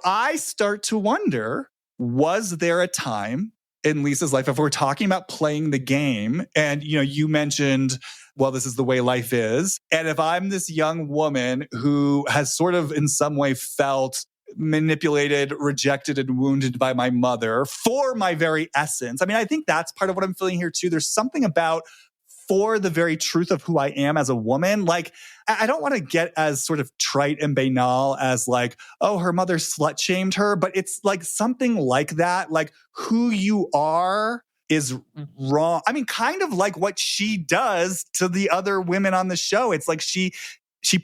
I start to wonder, was there a time in Lisa's life, if we're talking about playing the game, and you mentioned, well, this is the way life is. And if I'm this young woman who has sort of in some way felt manipulated, rejected, and wounded by my mother for my very essence. I mean, I think that's part of what I'm feeling here too. There's something about for the very truth of who I am as a woman. Like, I don't want to get as sort of trite and banal as like, oh, her mother slut shamed her, but it's like something like that. Like, who you are is wrong. I mean, kind of like what she does to the other women on the show. It's like she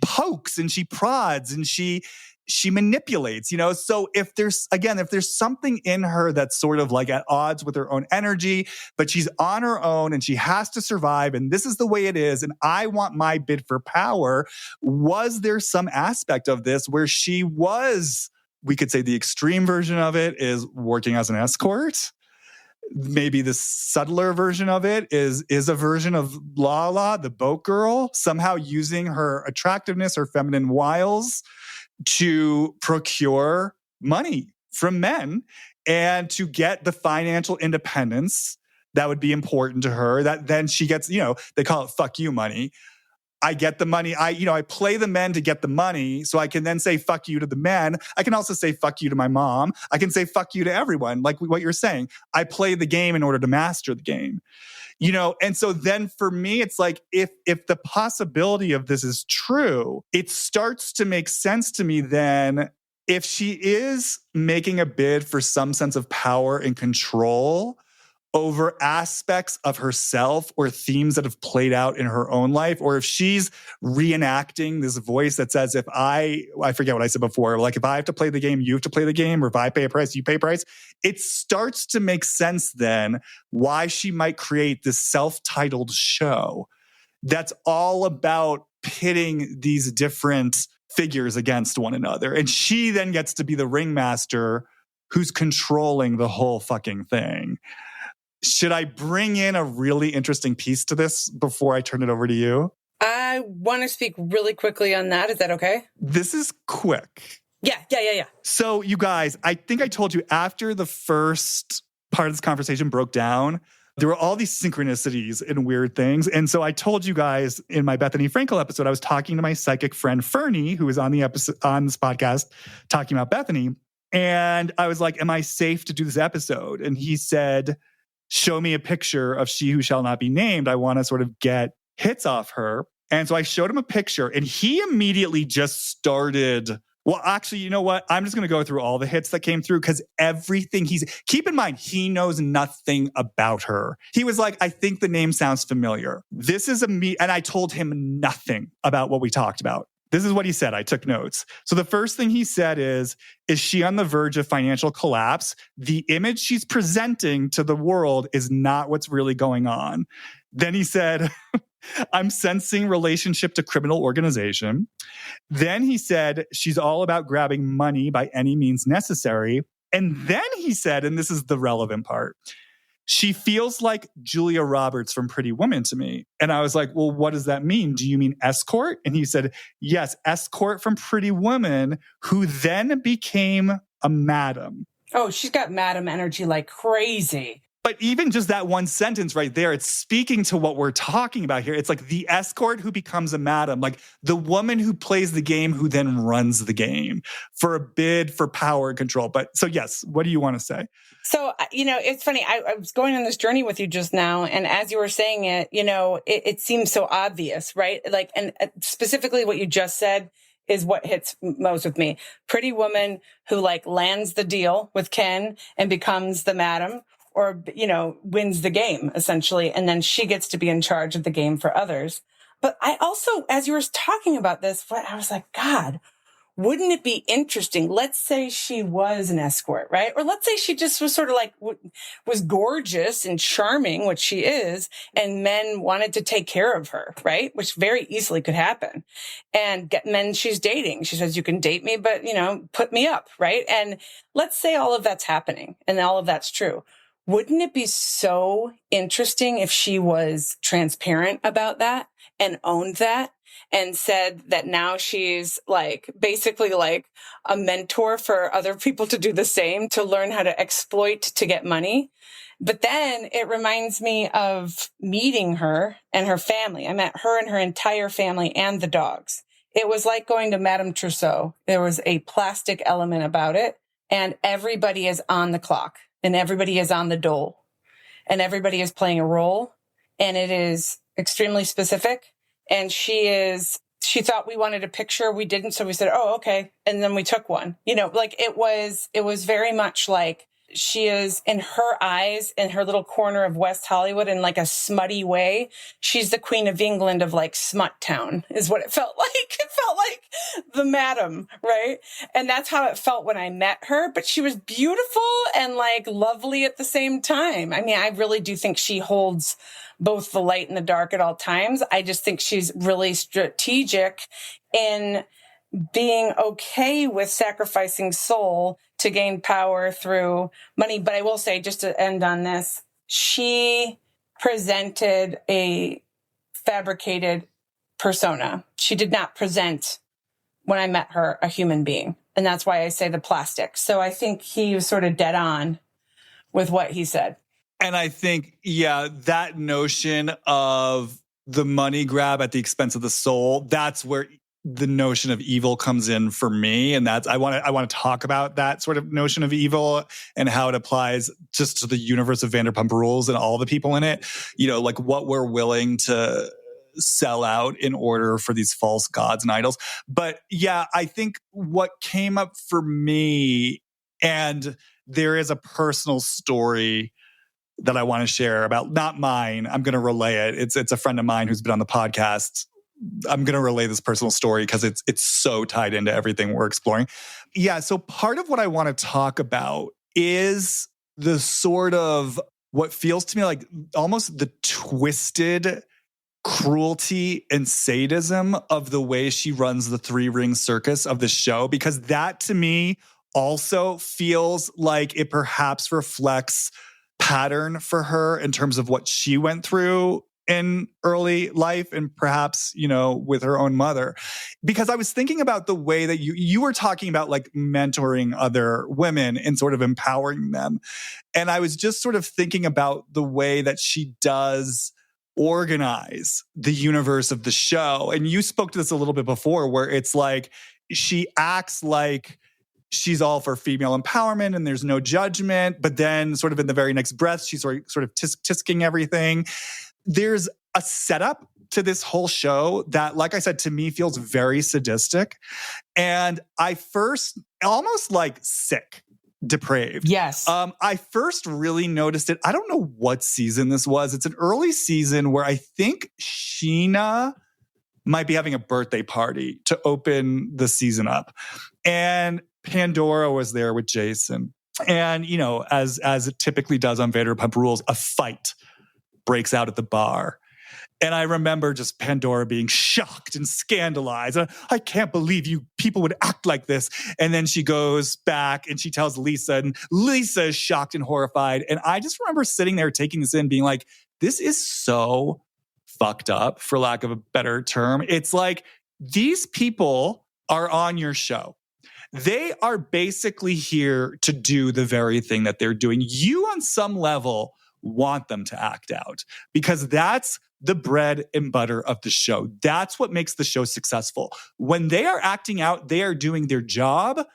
pokes and she prods and she manipulates, So if there's something in her that's sort of like at odds with her own energy, but she's on her own and she has to survive, and this is the way it is, and I want my bid for power, was there some aspect of this where she was, we could say the extreme version of it is working as an escort? Maybe the subtler version of it is a version of Lala, the boat girl, somehow using her attractiveness, her feminine wiles to procure money from men and to get the financial independence that would be important to her, that then she gets, they call it fuck you money. I get the money. I play the men to get the money so I can then say fuck you to the men. I can also say fuck you to my mom. I can say fuck you to everyone, like what you're saying. I play the game in order to master the game. And so then for me, it's like, if the possibility of this is true, it starts to make sense to me then, if she is making a bid for some sense of power and control over aspects of herself or themes that have played out in her own life, or if she's reenacting this voice that says, if I forget what I said before, like if I have to play the game, you have to play the game, or if I pay a price, you pay a price, it starts to make sense then why she might create this self-titled show that's all about pitting these different figures against one another. And she then gets to be the ringmaster who's controlling the whole fucking thing. Should I bring in a really interesting piece to this before I turn it over to you? I want to speak really quickly on that. Is that okay? This is quick. Yeah. So you guys, I think I told you after the first part of this conversation broke down, there were all these synchronicities and weird things. And so I told you guys in my Bethany Frankel episode, I was talking to my psychic friend Fernie, who was on the episode on this podcast talking about Bethany. And I was like, am I safe to do this episode? And he said, show me a picture of She Who Shall Not Be Named. I want to sort of get hits off her. And so I showed him a picture and he immediately just started. Well, actually, you know what? I'm just going to go through all the hits that came through because everything keep in mind, he knows nothing about her. He was like, I think the name sounds familiar. This is and I told him nothing about what we talked about. This is what he said. I took notes. So the first thing he said is she on the verge of financial collapse? The image she's presenting to the world is not what's really going on. Then he said, I'm sensing relationship to criminal organization. Then he said, she's all about grabbing money by any means necessary. And then he said, and this is the relevant part, she feels like Julia Roberts from Pretty Woman to me. And I was like, well, what does that mean? Do you mean escort? And he said, yes, escort from Pretty Woman, who then became a madam. Oh, she's got madam energy like crazy. But even just that one sentence right there, it's speaking to what we're talking about here. It's like the escort who becomes a madam, like the woman who plays the game who then runs the game for a bid for power and control. But so yes, what do you want to say? So, it's funny. I was going on this journey with you just now. And as you were saying it, it seems so obvious, right? Like, and specifically what you just said is what hits most with me. Pretty woman who like lands the deal with Ken and becomes the madam, or, wins the game essentially. And then she gets to be in charge of the game for others. But I also, as you were talking about this, I was like, God, wouldn't it be interesting? Let's say she was an escort, right? Or let's say she just was sort of like, was gorgeous and charming, which she is, and men wanted to take care of her, right? Which very easily could happen. And get men she's dating. She says, you can date me, but, put me up, right? And let's say all of that's happening and all of that's true. Wouldn't it be so interesting if she was transparent about that and owned that? And said that now she's like basically like a mentor for other people to do the same, to learn how to exploit to get money. But then it reminds me of meeting her and her family. I met her and her entire family and the dogs. It was like going to Madame Trousseau. There was a plastic element about it, and everybody is on the clock and everybody is on the dole and everybody is playing a role, and it is extremely specific. And she thought we wanted a picture. We didn't. So we said, oh, okay. And then we took one, like it was very much like she is, in her eyes, in her little corner of West Hollywood, in like a smutty way. She's the Queen of England of like Smut Town is what it felt like. It felt like the madam, right? And that's how it felt when I met her. But she was beautiful and like lovely at the same time. I mean, I really do think she holds both the light and the dark at all times. I just think she's really strategic in being okay with sacrificing soul to gain power through money. But I will say, just to end on this, she presented a fabricated persona. She did not present, when I met her, a human being. And that's why I say the plastic. So I think he was sort of dead on with what he said. And I think, yeah, that notion of the money grab at the expense of the soul, that's where the notion of evil comes in for me. And that's, I want to talk about that sort of notion of evil and how it applies just to the universe of Vanderpump Rules and all the people in it, like what we're willing to sell out in order for these false gods and idols. But yeah, I think what came up for me, and there is a personal story that I want to share about, not mine. I'm going to relay it. It's a friend of mine who's been on the podcast. I'm going to relay this personal story because it's so tied into everything we're exploring. Yeah. So part of what I want to talk about is the sort of what feels to me like almost the twisted cruelty and sadism of the way she runs the three-ring circus of the show, because that to me also feels like it perhaps reflects pattern for her in terms of what she went through in early life and perhaps, with her own mother. Because I was thinking about the way that you were talking about like mentoring other women and sort of empowering them. And I was just sort of thinking about the way that she does organize the universe of the show. And you spoke to this a little bit before, where it's like she acts like she's all for female empowerment and there's no judgment. But then sort of in the very next breath, she's sort of tisking everything. There's a setup to this whole show that, like I said, to me feels very sadistic. And I first almost like sick, depraved. Yes. I first really noticed it. I don't know what season this was. It's an early season where I think Sheena might be having a birthday party to open the season up. And Pandora was there with Jason. And, as it typically does on Vanderpump Rules, a fight breaks out at the bar. And I remember just Pandora being shocked and scandalized. I can't believe you people would act like this. And then she goes back and she tells Lisa, and Lisa is shocked and horrified. And I just remember sitting there taking this in, being like, this is so fucked up, for lack of a better term. It's like, these people are on your show. They are basically here to do the very thing that they're doing. You, on some level, want them to act out, because that's the bread and butter of the show. That's what makes the show successful. When they are acting out, they are doing their job,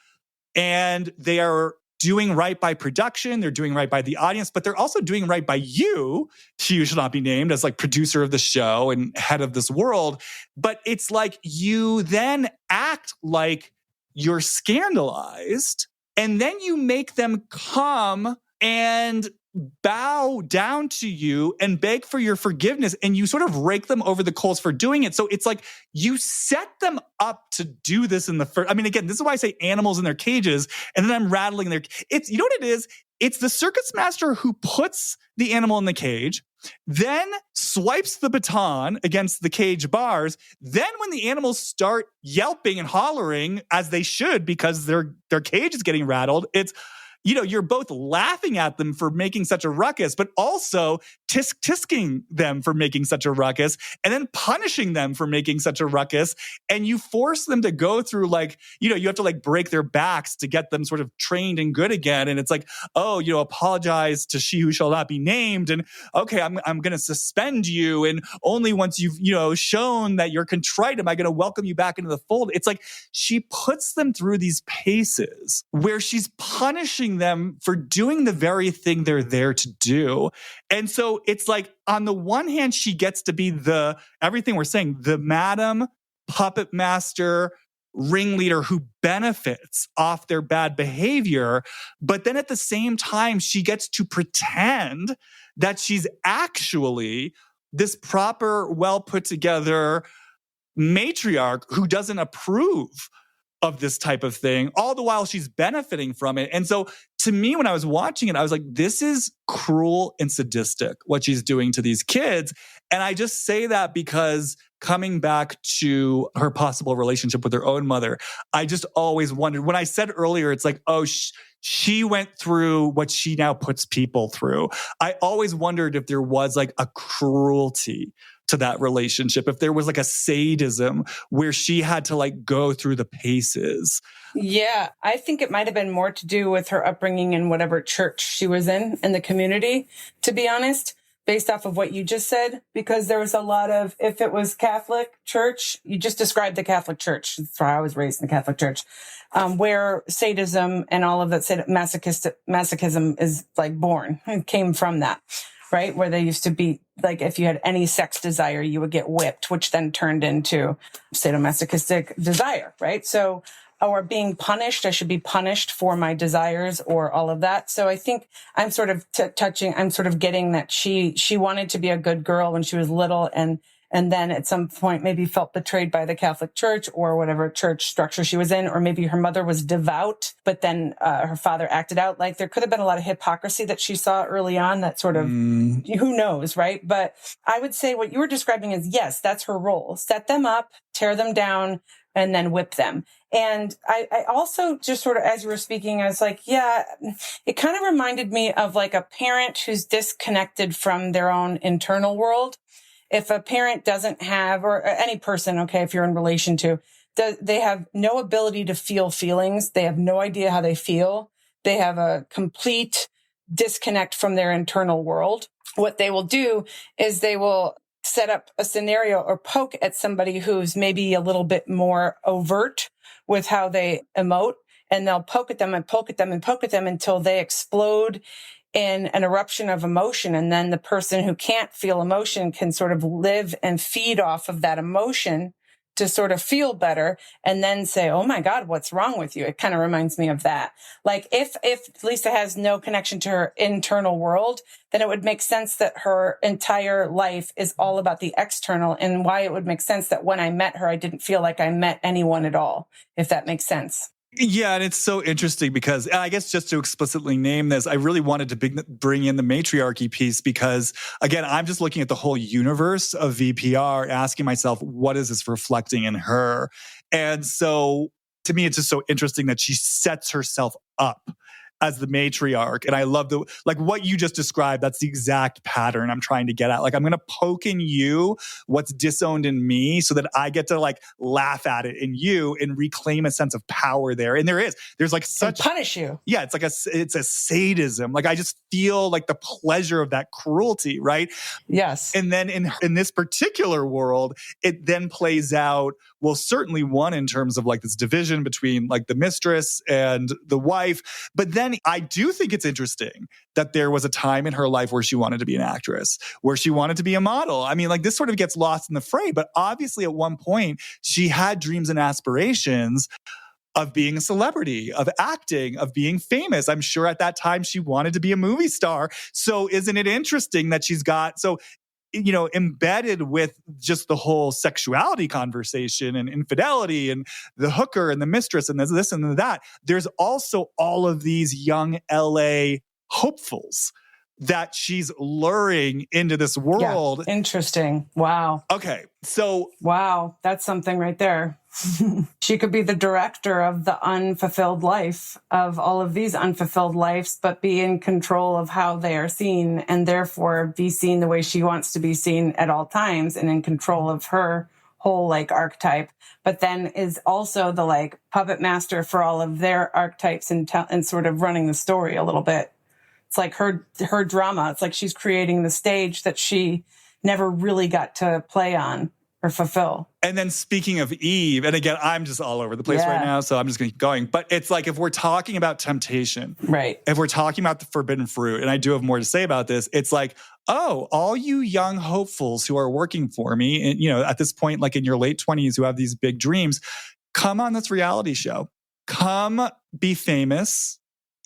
and they are doing right by production. They're doing right by the audience, but they're also doing right by you. You should not be named as like producer of the show and head of this world. But it's like you then act like you're scandalized, and then you make them come and bow down to you and beg for your forgiveness, and you sort of rake them over the coals for doing it. So it's like you set them up to do this in the first. I mean, again, this is why I say animals in their cages, and then I'm rattling their. It's, you know what it is? It's the circus master who puts the animal in the cage, then swipes the baton against the cage bars. Then when the animals start yelping and hollering, as they should because their cage is getting rattled, it's, you know, you're both laughing at them for making such a ruckus, but also tisking them for making such a ruckus, and then punishing them for making such a ruckus. And you force them to go through, like, you know, you have to like break their backs to get them sort of trained and good again. And it's like, oh, you know, apologize to she who shall not be named. And okay, I'm going to suspend you. And only once you've, you know, shown that you're contrite am I going to welcome you back into the fold. It's like she puts them through these paces where she's punishing them for doing the very thing they're there to do. And so it's like, on the one hand, she gets to be the, everything we're saying, the madam, puppet master, ringleader who benefits off their bad behavior. But then at the same time, she gets to pretend that she's actually this proper, well put together matriarch who doesn't approve of this type of thing, all the while she's benefiting from it. And so to me, when I was watching it, I was like, this is cruel and sadistic, what she's doing to these kids. And I just say that because coming back to her possible relationship with her own mother, I just always wondered, when I said earlier, it's like, oh, she went through what she now puts people through. I always wondered if there was like a cruelty to that relationship, if there was like a sadism where she had to like go through the paces. Yeah, I think it might have been more to do with her upbringing in whatever church she was in the community, to be honest, based off of what you just said, because there was a lot of, if it was Catholic church, you just described the Catholic church. That's why I was raised in the Catholic church, where sadism and all of that masochism is like born, it came from that. Right? Where they used to be like, if you had any sex desire, you would get whipped, which then turned into sadomasochistic desire, right? So, or being punished, I should be punished for my desires or all of that. So I think I'm sort of I'm sort of getting that she wanted to be a good girl when she was little, and then at some point maybe felt betrayed by the Catholic Church or whatever church structure she was in, or maybe her mother was devout, but then her father acted out. Like there could have been a lot of hypocrisy that she saw early on that sort of, who knows, right? But I would say what you were describing is, yes, that's her role. Set them up, tear them down, and then whip them. And I also just sort of, as you were speaking, I was like, yeah, it kind of reminded me of like a parent who's disconnected from their own internal world. If a parent doesn't have, or any person, okay, if you're in relation to, they have no ability to feel feelings. They have no idea how they feel. They have a complete disconnect from their internal world. What they will do is they will set up a scenario or poke at somebody who's maybe a little bit more overt with how they emote, and they'll poke at them and poke at them and poke at them until they explode in an eruption of emotion. And then the person who can't feel emotion can sort of live and feed off of that emotion to sort of feel better, and then say, oh my God, what's wrong with you? It kind of reminds me of that. Like if Lisa has no connection to her internal world, then it would make sense that her entire life is all about the external, and why it would make sense that when I met her, I didn't feel like I met anyone at all, if that makes sense. Yeah, and it's so interesting because, and I guess just to explicitly name this, I really wanted to bring in the matriarchy piece because, again, I'm just looking at the whole universe of VPR, asking myself, what is this reflecting in her? And so to me, it's just so interesting that she sets herself up as the matriarch. And I love what you just described. That's the exact pattern I'm trying to get at. Like, I'm going to poke in you what's disowned in me so that I get to like laugh at it in you and reclaim a sense of power there. And there's like such and punish you. Yeah, it's a sadism. Like, I just feel like the pleasure of that cruelty, right? Yes. And then in this particular world, it then plays out, well, certainly one in terms of like this division between like the mistress and the wife. But then I do think it's interesting that there was a time in her life where she wanted to be an actress, where she wanted to be a model. I mean, like, this sort of gets lost in the fray, but obviously at one point she had dreams and aspirations of being a celebrity, of acting, of being famous. I'm sure at that time she wanted to be a movie star. So isn't it interesting that she's got, embedded with just the whole sexuality conversation and infidelity and the hooker and the mistress and this and that, there's also all of these young LA hopefuls that she's luring into this world. Yeah. Interesting. Wow. Okay. So. Wow. That's something right there. She could be the director of the unfulfilled life of all of these unfulfilled lives, but be in control of how they are seen and therefore be seen the way she wants to be seen at all times and in control of her whole like archetype, but then is also the like puppet master for all of their archetypes and sort of running the story a little bit. It's like her drama. It's like she's creating the stage that she never really got to play on or fulfill. And then speaking of Eve, and again, I'm just all over the place right now, so I'm just going to keep going. But it's like, if we're talking about temptation, right? If we're talking about the forbidden fruit, and I do have more to say about this, it's like, oh, all you young hopefuls who are working for me, and at this point, like in your late 20s, who have these big dreams, come on this reality show. Come be famous.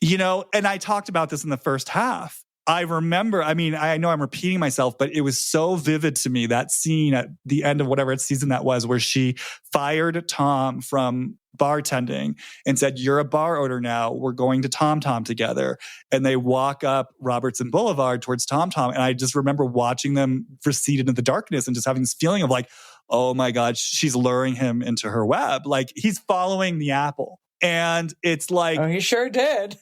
And I talked about this in the first half. I remember, I know I'm repeating myself, but it was so vivid to me, that scene at the end of whatever season that was, where she fired Tom from bartending and said, "You're a bar owner now. We're going to Tom Tom together." And they walk up Robertson Boulevard towards Tom Tom. And I just remember watching them recede into the darkness and just having this feeling of like, oh my God, she's luring him into her web. Like, he's following the apple. And it's like, oh, he sure did.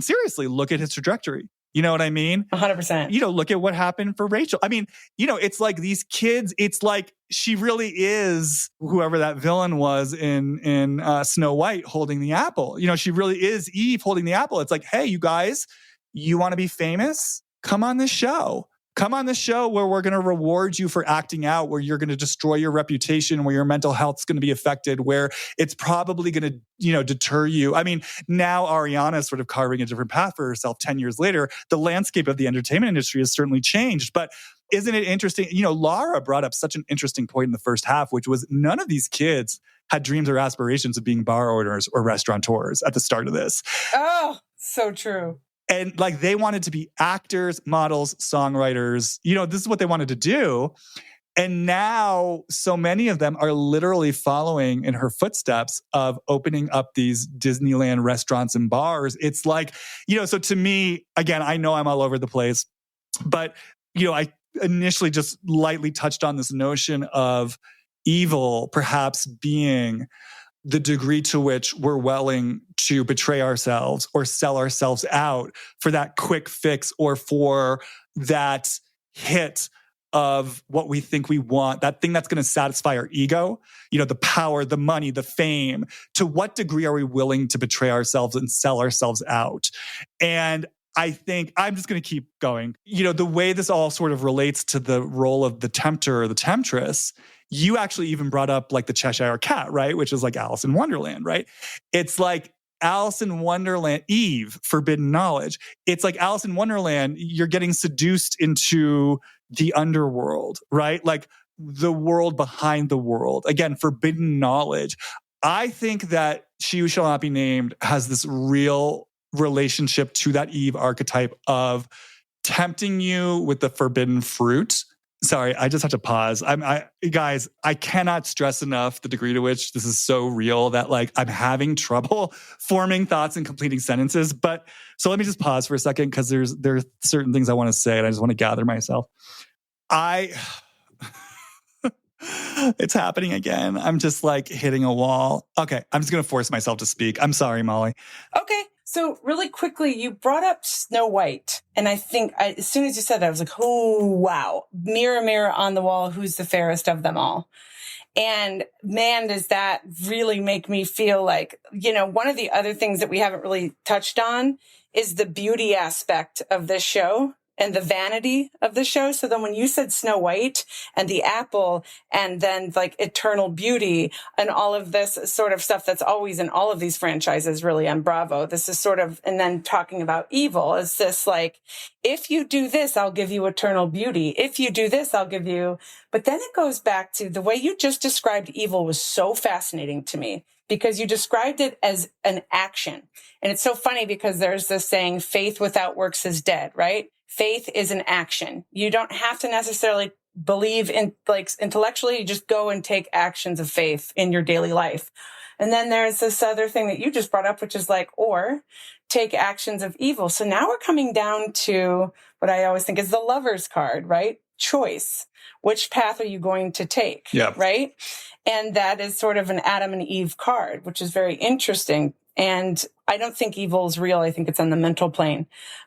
Seriously, look at his trajectory. You know what I mean? 100%. Look at what happened for Rachel. It's like these kids, it's like she really is whoever that villain was in Snow White holding the apple. She really is Eve holding the apple. It's like, hey, you guys, you want to be famous? Come on this show. Come on this show where we're going to reward you for acting out, where you're going to destroy your reputation, where your mental health's going to be affected, where it's probably going to, deter you. Now Ariana's sort of carving a different path for herself 10 years later. The landscape of the entertainment industry has certainly changed. But isn't it interesting? Laura brought up such an interesting point in the first half, which was none of these kids had dreams or aspirations of being bar owners or restaurateurs at the start of this. Oh, so true. And like, they wanted to be actors, models, songwriters. This is what they wanted to do. And now so many of them are literally following in her footsteps of opening up these Disneyland restaurants and bars. It's like, so to me, again, I know I'm all over the place, but, I initially just lightly touched on this notion of evil perhaps being the degree to which we're willing to betray ourselves or sell ourselves out for that quick fix or for that hit of what we think we want, that thing that's going to satisfy our ego, the power, the money, the fame. To what degree are we willing to betray ourselves and sell ourselves out? And I think I'm just going to keep going. The way this all sort of relates to the role of the tempter or the temptress, you actually even brought up like the Cheshire Cat, right? Which is like Alice in Wonderland, right? It's like Alice in Wonderland, Eve, forbidden knowledge. It's like Alice in Wonderland, you're getting seduced into the underworld, right? Like the world behind the world. Again, forbidden knowledge. I think that She Who Shall Not Be Named has this real relationship to that Eve archetype of tempting you with the forbidden fruit. Sorry, I just have to pause. Guys, I cannot stress enough the degree to which this is so real that like I'm having trouble forming thoughts and completing sentences. But so let me just pause for a second because there are certain things I want to say and I just want to gather myself. It's happening again. I'm just like hitting a wall. Okay, I'm just going to force myself to speak. I'm sorry, Molly. Okay. So really quickly, you brought up Snow White. And I think as soon as you said that, I was like, oh, wow. Mirror, mirror on the wall, who's the fairest of them all? And man, does that really make me feel like, one of the other things that we haven't really touched on is the beauty aspect of this show and the vanity of the show. So then when you said Snow White and the apple and then like eternal beauty and all of this sort of stuff that's always in all of these franchises really on Bravo, this is sort of, and then talking about evil is this like, if you do this, I'll give you eternal beauty. If you do this, I'll give you, but then it goes back to the way you just described evil was so fascinating to me because you described it as an action. And it's so funny because there's this saying, faith without works is dead, right? Faith is an action. You don't have to necessarily believe in like intellectually, you just go and take actions of faith in your daily life. And then there's this other thing that you just brought up, which is like, or take actions of evil. So now we're coming down to what I always think is the lover's card, right? Choice. Which path are you going to take? Yeah. Right. And that is sort of an Adam and Eve card, which is very interesting. And I don't think evil is real. I think it's on the mental plane.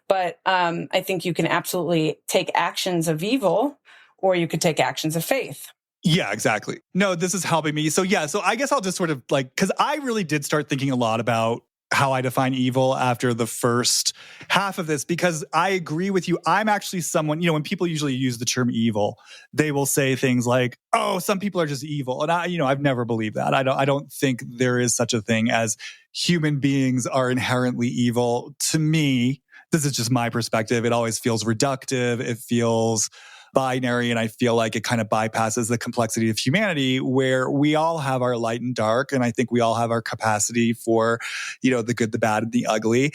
But I think you can absolutely take actions of evil or you could take actions of faith. Yeah, exactly. No, this is helping me. So I guess I'll just sort of like, because I really did start thinking a lot about how I define evil after the first half of this, because I agree with you. I'm actually someone, when people usually use the term evil, they will say things like, oh, some people are just evil. And I've never believed that. I don't think there is such a thing as human beings are inherently evil. To me, this is just my perspective. It always feels reductive. It feels binary, and I feel like it kind of bypasses the complexity of humanity where we all have our light and dark, and I think we all have our capacity for, the good, the bad, and the ugly.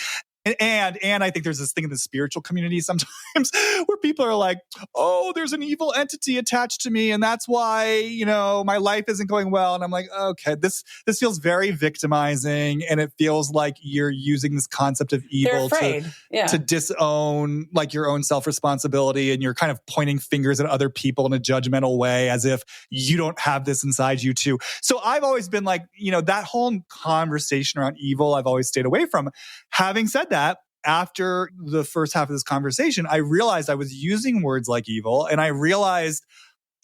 And I think there's this thing in the spiritual community sometimes where people are like, oh, there's an evil entity attached to me, and that's why, my life isn't going well. And I'm like, okay, this feels very victimizing, and it feels like you're using this concept of evil to disown like your own self-responsibility, and you're kind of pointing fingers at other people in a judgmental way as if you don't have this inside you too. So I've always been like, that whole conversation around evil, I've always stayed away from. Having said that, after the first half of this conversation, I realized I was using words like evil, and I realized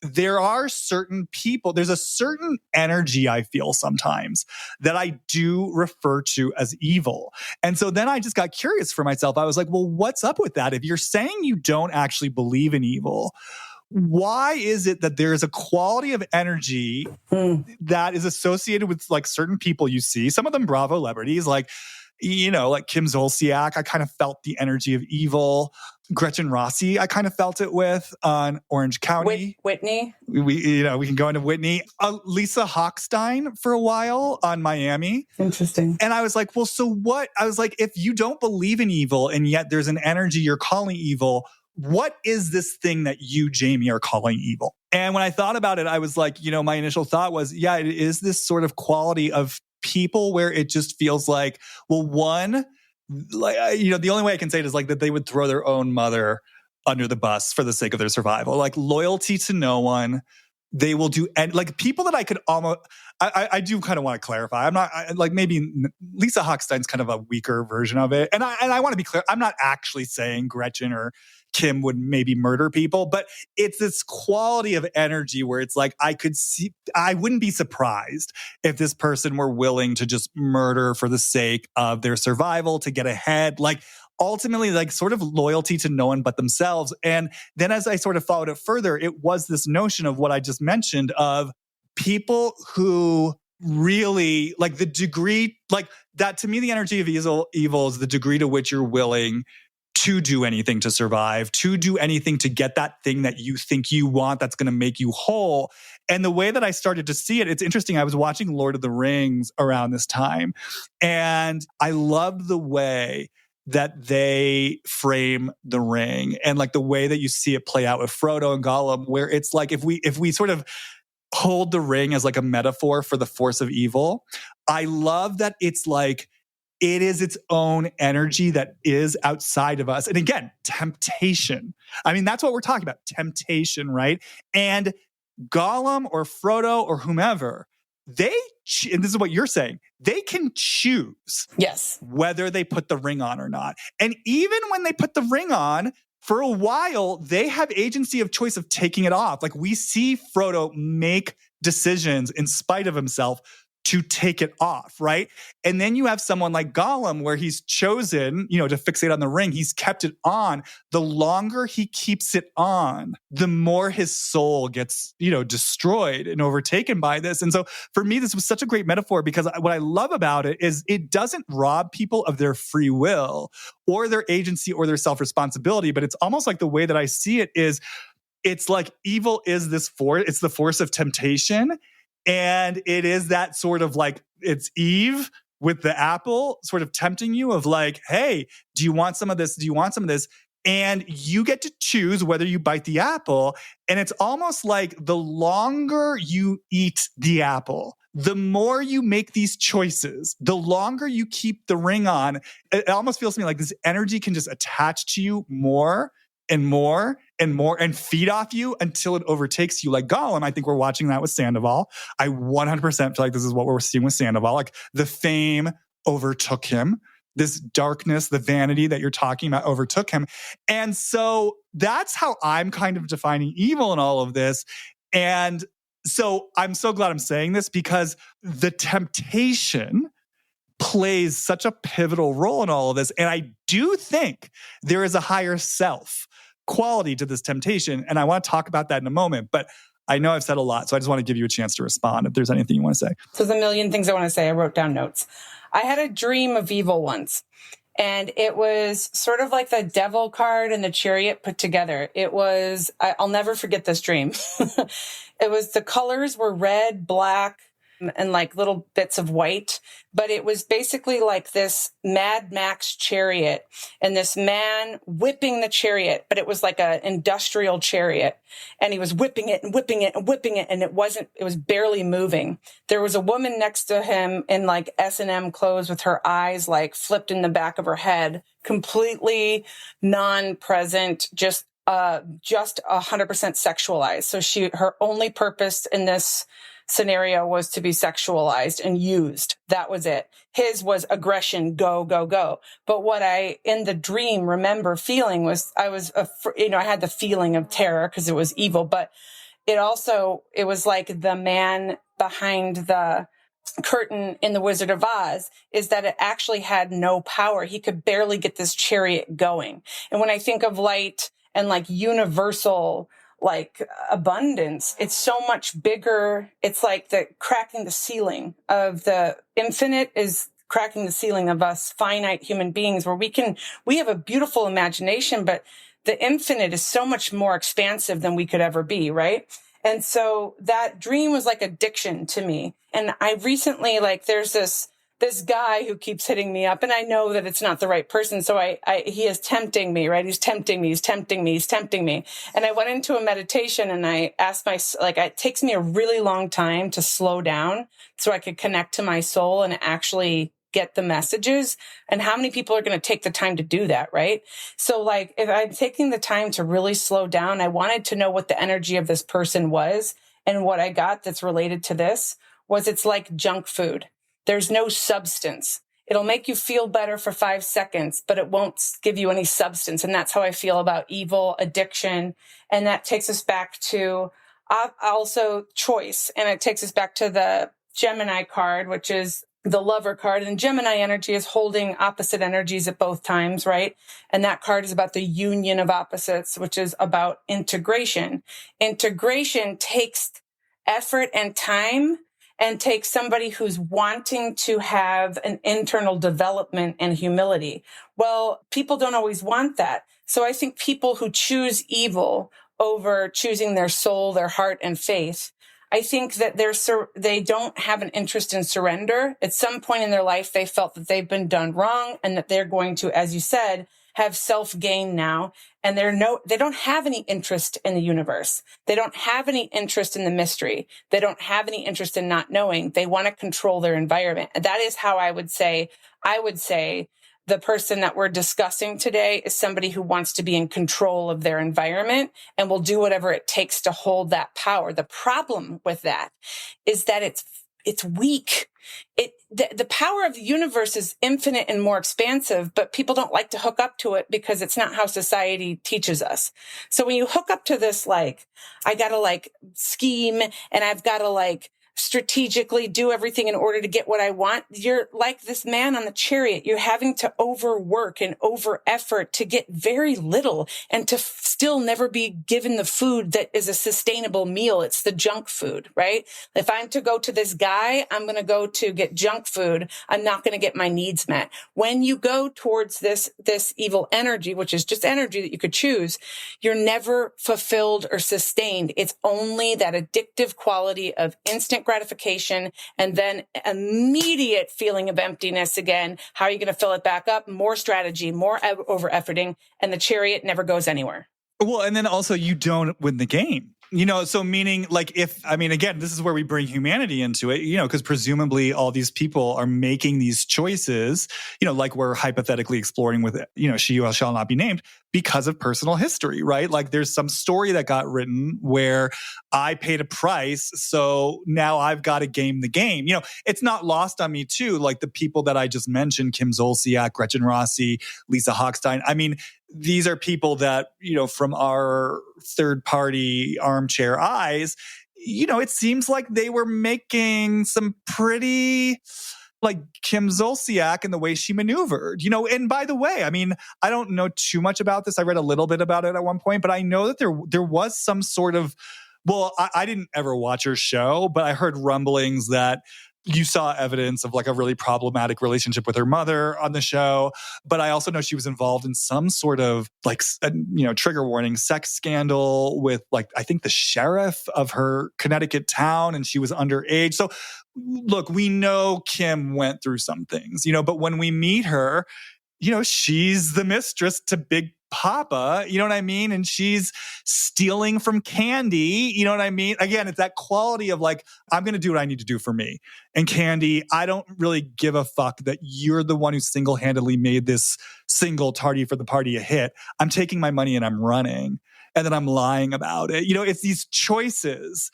there are certain people, there's a certain energy I feel sometimes that I do refer to as evil. And so then I just got curious for myself. I was like, well, what's up with that? If you're saying you don't actually believe in evil, why is it that there is a quality of energy that is associated with like certain people you see, some of them Bravo celebrities, like Kim Zolciak, I kind of felt the energy of evil. Gretchen Rossi, I kind of felt it with on Orange County. Whitney. We can go into Whitney. Lisa Hochstein for a while on Miami. Interesting. And I was like, well, so what? I was like, if you don't believe in evil and yet there's an energy you're calling evil, what is this thing that you, Jamie, are calling evil? And when I thought about it, I was like, my initial thought was, yeah, it is this sort of quality of people where it just feels like, well, one, like, the only way I can say it is like that they would throw their own mother under the bus for the sake of their survival. Like loyalty to no one. They will do, and like people that I could almost, I do kind of want to clarify. I'm not like maybe Lisa Hochstein's kind of a weaker version of it. And I want to be clear. I'm not actually saying Gretchen or Kim would maybe murder people, but it's this quality of energy where it's like, I wouldn't be surprised if this person were willing to just murder for the sake of their survival, to get ahead. Like ultimately, like sort of loyalty to no one but themselves. And then as I sort of followed it further, it was this notion of what I just mentioned of people who really like the degree, like that to me, the energy of evil is the degree to which you're willing to do anything to survive, to do anything to get that thing that you think you want that's going to make you whole. And the way that I started to see it, it's interesting. I was watching Lord of the Rings around this time, and I loved the way that they frame the ring and like the way that you see it play out with Frodo and Gollum, where it's like if we sort of hold the ring as like a metaphor for the force of evil, I love that it's like it is its own energy that is outside of us. And again, temptation. I mean, that's what we're talking about, temptation, right? And Gollum or Frodo or whomever, and this is what you're saying, they can choose Yes. whether they put the ring on or not. And even when they put the ring on, for a while, they have agency of choice of taking it off. Like we see Frodo make decisions in spite of himself to take it off, right? And then you have someone like Gollum where he's chosen, to fixate on the ring. He's kept it on. The longer he keeps it on, the more his soul gets, destroyed and overtaken by this. And so for me, this was such a great metaphor because what I love about it is it doesn't rob people of their free will or their agency or their self-responsibility, but it's almost like the way that I see it is it's like evil is this force, it's the force of temptation. And it is that sort of like, it's Eve with the apple sort of tempting you of like, hey, do you want some of this? Do you want some of this? And you get to choose whether you bite the apple. And it's almost like the longer you eat the apple, the more you make these choices, the longer you keep the ring on, it almost feels to me like this energy can just attach to you more and more and more and feed off you until it overtakes you. Like Gollum, I think we're watching that with Sandoval. I 100% feel like this is what we're seeing with Sandoval. Like the fame overtook him. This darkness, the vanity that you're talking about overtook him. And so that's how I'm kind of defining evil in all of this. And so I'm so glad I'm saying this because the temptation plays such a pivotal role in all of this. And I do think there is a higher self quality to this temptation. And I want to talk about that in a moment. But I know I've said a lot, so I just want to give you a chance to respond if there's anything you want to say. So there's a million things I want to say. I wrote down notes. I had a dream of evil once. And it was sort of like the devil card and the chariot put together. It was, I'll never forget this dream. It was the colors were red, black, and like little bits of white, but it was basically like this Mad Max chariot and this man whipping the chariot, but it was like an industrial chariot and he was whipping it and whipping it and whipping it. And it was barely moving. There was a woman next to him in like S&M clothes with her eyes like flipped in the back of her head, completely non-present, just 100% sexualized. So her only purpose in this scenario was to be sexualized and used. That was it. His was aggression, go, go, go. But what I, in the dream, remember feeling was, I had the feeling of terror because it was evil, but it was like the man behind the curtain in The Wizard of Oz is that it actually had no power. He could barely get this chariot going. And when I think of light and like universal like abundance, it's so much bigger. It's like the cracking the ceiling of the infinite is cracking the ceiling of us finite human beings where we have a beautiful imagination, but the infinite is so much more expansive than we could ever be. Right. And so that dream was like addiction to me. And I recently, like, there's this guy who keeps hitting me up and I know that it's not the right person. So he is tempting me, right? He's tempting me. And I went into a meditation and I asked it takes me a really long time to slow down so I could connect to my soul and actually get the messages. And how many people are going to take the time to do that, right? So like, if I'm taking the time to really slow down, I wanted to know what the energy of this person was. And what I got that's related to this was it's like junk food. There's no substance. It'll make you feel better for 5 seconds, but it won't give you any substance. And that's how I feel about evil, addiction. And that takes us back to also choice. And it takes us back to the Gemini card, which is the lover card. And Gemini energy is holding opposite energies at both times, right? And that card is about the union of opposites, which is about integration. Integration takes effort and time and take somebody who's wanting to have an internal development and humility. Well, people don't always want that. So I think people who choose evil over choosing their soul, their heart, and faith, I think that they don't have an interest in surrender. At some point in their life, they felt that they've been done wrong and that they're going to, as you said, have self-gain now. And they don't have any interest in the universe. They don't have any interest in the mystery. They don't have any interest in not knowing. They want to control their environment. And that is how I would say the person that we're discussing today is somebody who wants to be in control of their environment and will do whatever it takes to hold that power. The problem with that is that it's weak. The power of the universe is infinite and more expansive, but people don't like to hook up to it because it's not how society teaches us. So when you hook up to this, like, I got to like scheme and I've got to like strategically do everything in order to get what I want. You're like this man on the chariot. You're having to overwork and over effort to get very little and to still never be given the food that is a sustainable meal. It's the junk food, right? If I'm to go to this guy, I'm going to go to get junk food. I'm not going to get my needs met. When you go towards this evil energy, which is just energy that you could choose, you're never fulfilled or sustained. It's only that addictive quality of instant gratification and then immediate feeling of emptiness again. How are you going to fill it back up? More strategy, more over efforting, and the chariot never goes anywhere. Well, and then also you don't win the game. So meaning like again, this is where we bring humanity into it, because presumably all these people are making these choices, like we're hypothetically exploring with, she who shall not be named because of personal history, right? Like there's some story that got written where I paid a price. So now I've got to game the game. It's not lost on me too. Like the people that I just mentioned, Kim Zolciak, Gretchen Rossi, Lisa Hochstein. These are people that, from our third party armchair eyes, it seems like they were making some pretty, like Kim Zolciak and the way she maneuvered, and by the way, I don't know too much about this. I read a little bit about it at one point, but I know that there was some sort of, I didn't ever watch her show, but I heard rumblings that you saw evidence of like a really problematic relationship with her mother on the show. But I also know she was involved in some sort of like, trigger warning, sex scandal with like, I think the sheriff of her Connecticut town, and she was underage. So look, we know Kim went through some things, but when we meet her, she's the mistress to Big Papa, you know what I mean? And she's stealing from Candy, you know what I mean? Again, it's that quality of like, I'm going to do what I need to do for me. And Candy, I don't really give a fuck that you're the one who single-handedly made this single Tardy for the Party a hit. I'm taking my money and I'm running. And then I'm lying about it. It's these choices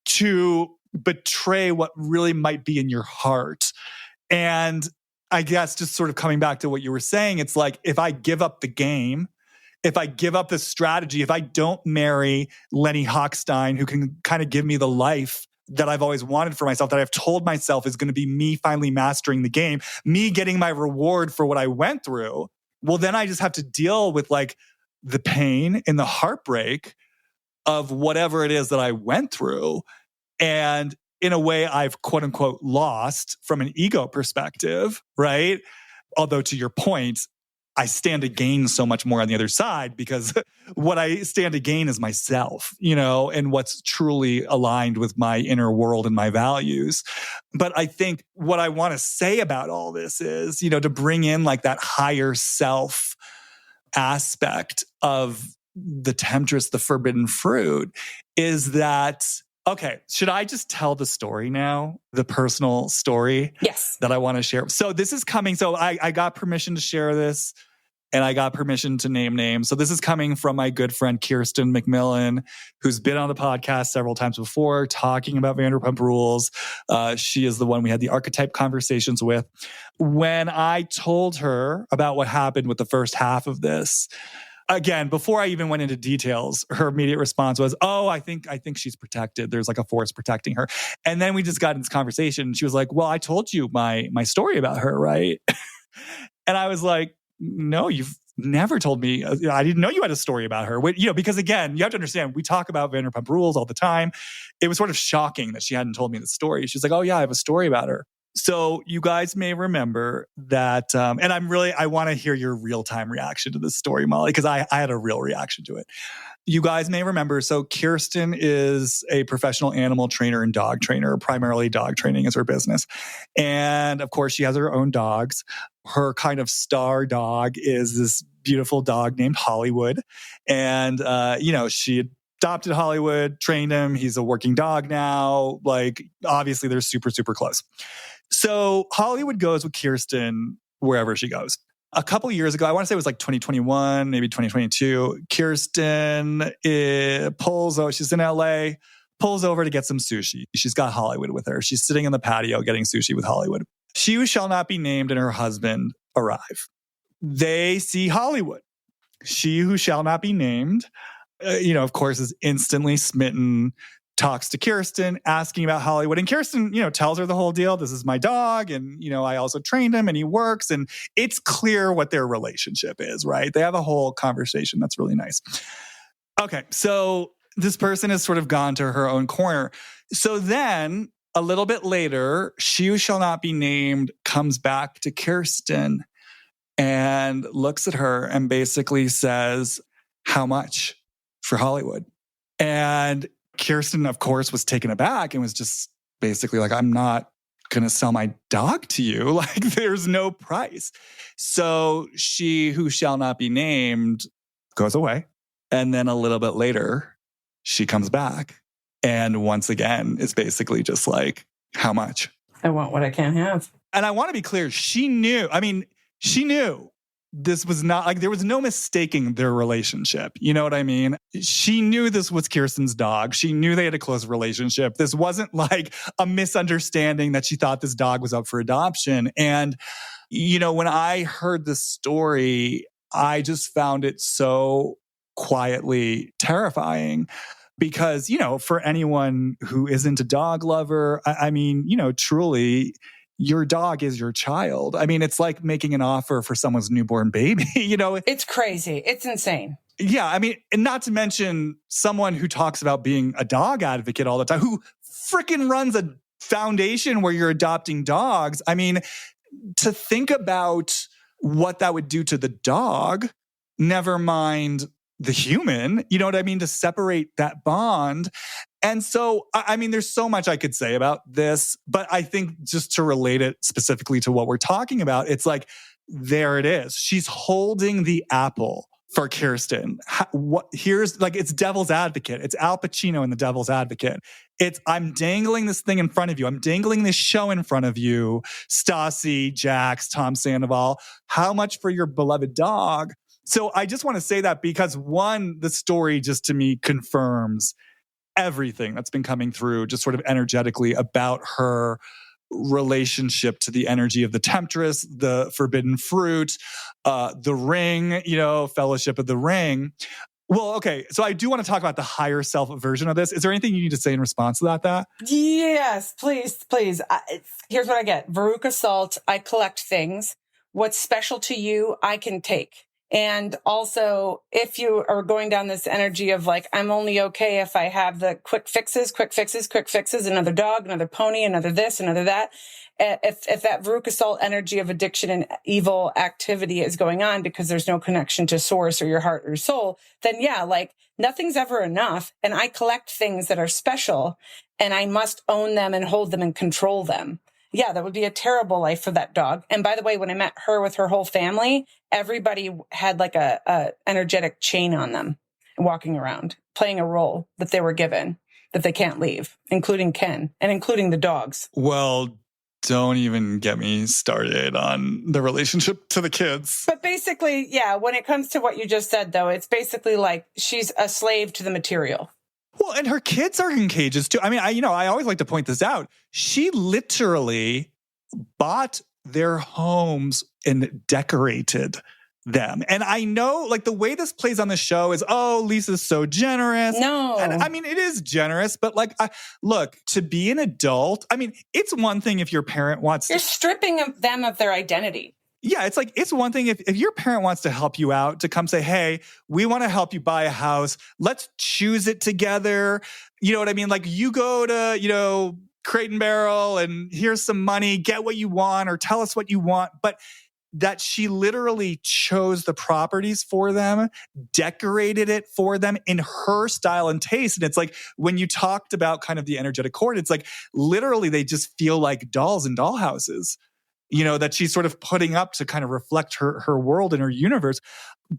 to betray what really might be in your heart. And I guess just sort of coming back to what you were saying, it's like, if I give up the game, if I give up the strategy, if I don't marry Lenny Hochstein, who can kind of give me the life that I've always wanted for myself, that I've told myself is going to be me finally mastering the game, me getting my reward for what I went through, well, then I just have to deal with like the pain and the heartbreak of whatever it is that I went through. And in a way, I've quote unquote lost from an ego perspective, right? Although to your point, I stand to gain so much more on the other side, because what I stand to gain is myself, and what's truly aligned with my inner world and my values. But I think what I want to say about all this is, to bring in like that higher self aspect of the temptress, the forbidden fruit, is that, okay, should I just tell the story now? The personal story? Yes. That I want to share. So this is coming. So I got permission to share this, and I got permission to name names. So this is coming from my good friend Kirsten McMillan, who's been on the podcast several times before talking about Vanderpump Rules. She is the one we had the archetype conversations with. When I told her about what happened with the first half of this, again, before I even went into details, her immediate response was, "Oh, I think she's protected. There's like a force protecting her." And then we just got into this conversation, and she was like, "Well, I told you my story about her, right?" And I was like, "No, you've never told me. I didn't know you had a story about her." Because again, you have to understand, we talk about Vanderpump Rules all the time. It was sort of shocking that she hadn't told me the story. She's like, "Oh yeah, I have a story about her." So you guys may remember that, and I want to hear your real-time reaction to this story, Molly, because I had a real reaction to it. You guys may remember, so Kirsten is a professional animal trainer and dog trainer. Primarily dog training is her business. And of course, she has her own dogs. Her kind of star dog is this beautiful dog named Hollywood. And, she adopted Hollywood, trained him. He's a working dog now. Like, obviously, they're super, super close. So Hollywood goes with Kirsten wherever she goes. A couple years ago, I want to say it was like 2021, maybe 2022, Kirsten she's in LA, pulls over to get some sushi. She's got Hollywood with her. She's sitting in the patio getting sushi with Hollywood. She who shall not be named and her husband arrive. They see Hollywood. She who shall not be named, of course, is instantly smitten, talks to Kirsten, asking about Hollywood. And Kirsten, tells her the whole deal. This is my dog. And, I also trained him and he works. And it's clear what their relationship is, right? They have a whole conversation. That's really nice. Okay. So this person has sort of gone to her own corner. So then a little bit later, she who shall not be named comes back to Kirsten and looks at her and basically says, how much for Hollywood? And Kirsten, of course, was taken aback and was just basically like, I'm not going to sell my dog to you. Like, there's no price. So she who shall not be named goes away. And then a little bit later, she comes back. And once again, it's basically just like, how much? I want what I can't have. And I want to be clear. She knew this was not like, there was no mistaking their relationship. You know what I mean? She knew this was Kirsten's dog. She knew they had a close relationship. This wasn't like a misunderstanding that she thought this dog was up for adoption. And, when I heard this story, I just found it so quietly terrifying. Because, for anyone who isn't a dog lover, I mean, truly, your dog is your child. I mean, it's like making an offer for someone's newborn baby, It's crazy. It's insane. Yeah, I mean, and not to mention someone who talks about being a dog advocate all the time, who freaking runs a foundation where you're adopting dogs. I mean, to think about what that would do to the dog, never mind the human, you know what I mean? To separate that bond. And so, I mean, there's so much I could say about this, but I think just to relate it specifically to what we're talking about, it's like, there it is. She's holding the apple for Kirsten. Here's like, it's devil's advocate. It's Al Pacino in The Devil's Advocate. I'm dangling this thing in front of you. I'm dangling this show in front of you. Stassi, Jax, Tom Sandoval. How much for your beloved dog? So I just want to say that because one, the story just to me confirms everything that's been coming through just sort of energetically about her relationship to the energy of the temptress, the forbidden fruit, the ring, fellowship of the ring. Well, okay. So I do want to talk about the higher self version of this. Is there anything you need to say in response to that? Yes, please. Here's what I get. Veruca Salt, I collect things. What's special to you, I can take. And also, if you are going down this energy of like, I'm only okay if I have the quick fixes, another dog, another pony, another this, another that. If that Veruca Salt energy of addiction and evil activity is going on because there's no connection to source or your heart or soul, then yeah, like nothing's ever enough. And I collect things that are special and I must own them and hold them and control them. Yeah, that would be a terrible life for that dog. And by the way, when I met her with her whole family, everybody had like a energetic chain on them walking around, playing a role that they were given that they can't leave, including Ken and including the dogs. Well, don't even get me started on the relationship to the kids. But basically, yeah, when it comes to what you just said, though, it's basically like she's a slave to the material. Well, and her kids are in cages too. I mean, I always like to point this out. She literally bought their homes and decorated them. And I know like the way this plays on the show is, oh, Lisa's so generous. No. And I mean, it is generous, but like, look, to be an adult, I mean, it's one thing if your parent wants You're stripping them of their identity. Yeah, it's like, it's one thing if your parent wants to help you out, to come say, hey, we want to help you buy a house. Let's choose it together. You know what I mean? Like you go to, Crate and Barrel and here's some money, get what you want or tell us what you want. But that she literally chose the properties for them, decorated it for them in her style and taste. And it's like, when you talked about kind of the energetic cord, it's like literally they just feel like dolls in dollhouses. That she's sort of putting up to kind of reflect her world and her universe.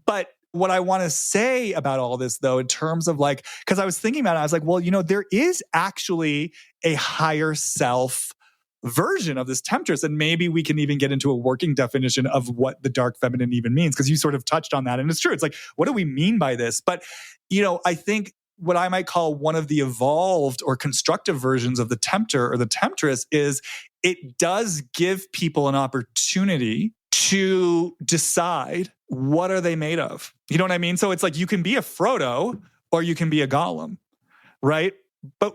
But what I want to say about all this, though, in terms of like, because I was thinking about it, I was like, well, there is actually a higher self version of this temptress. And maybe we can even get into a working definition of what the dark feminine even means, because you sort of touched on that. And it's true. It's like, what do we mean by this? But, I think what I might call one of the evolved or constructive versions of the tempter or the temptress is it does give people an opportunity to decide what are they made of. You know what I mean? So it's like you can be a Frodo or you can be a Gollum, right? But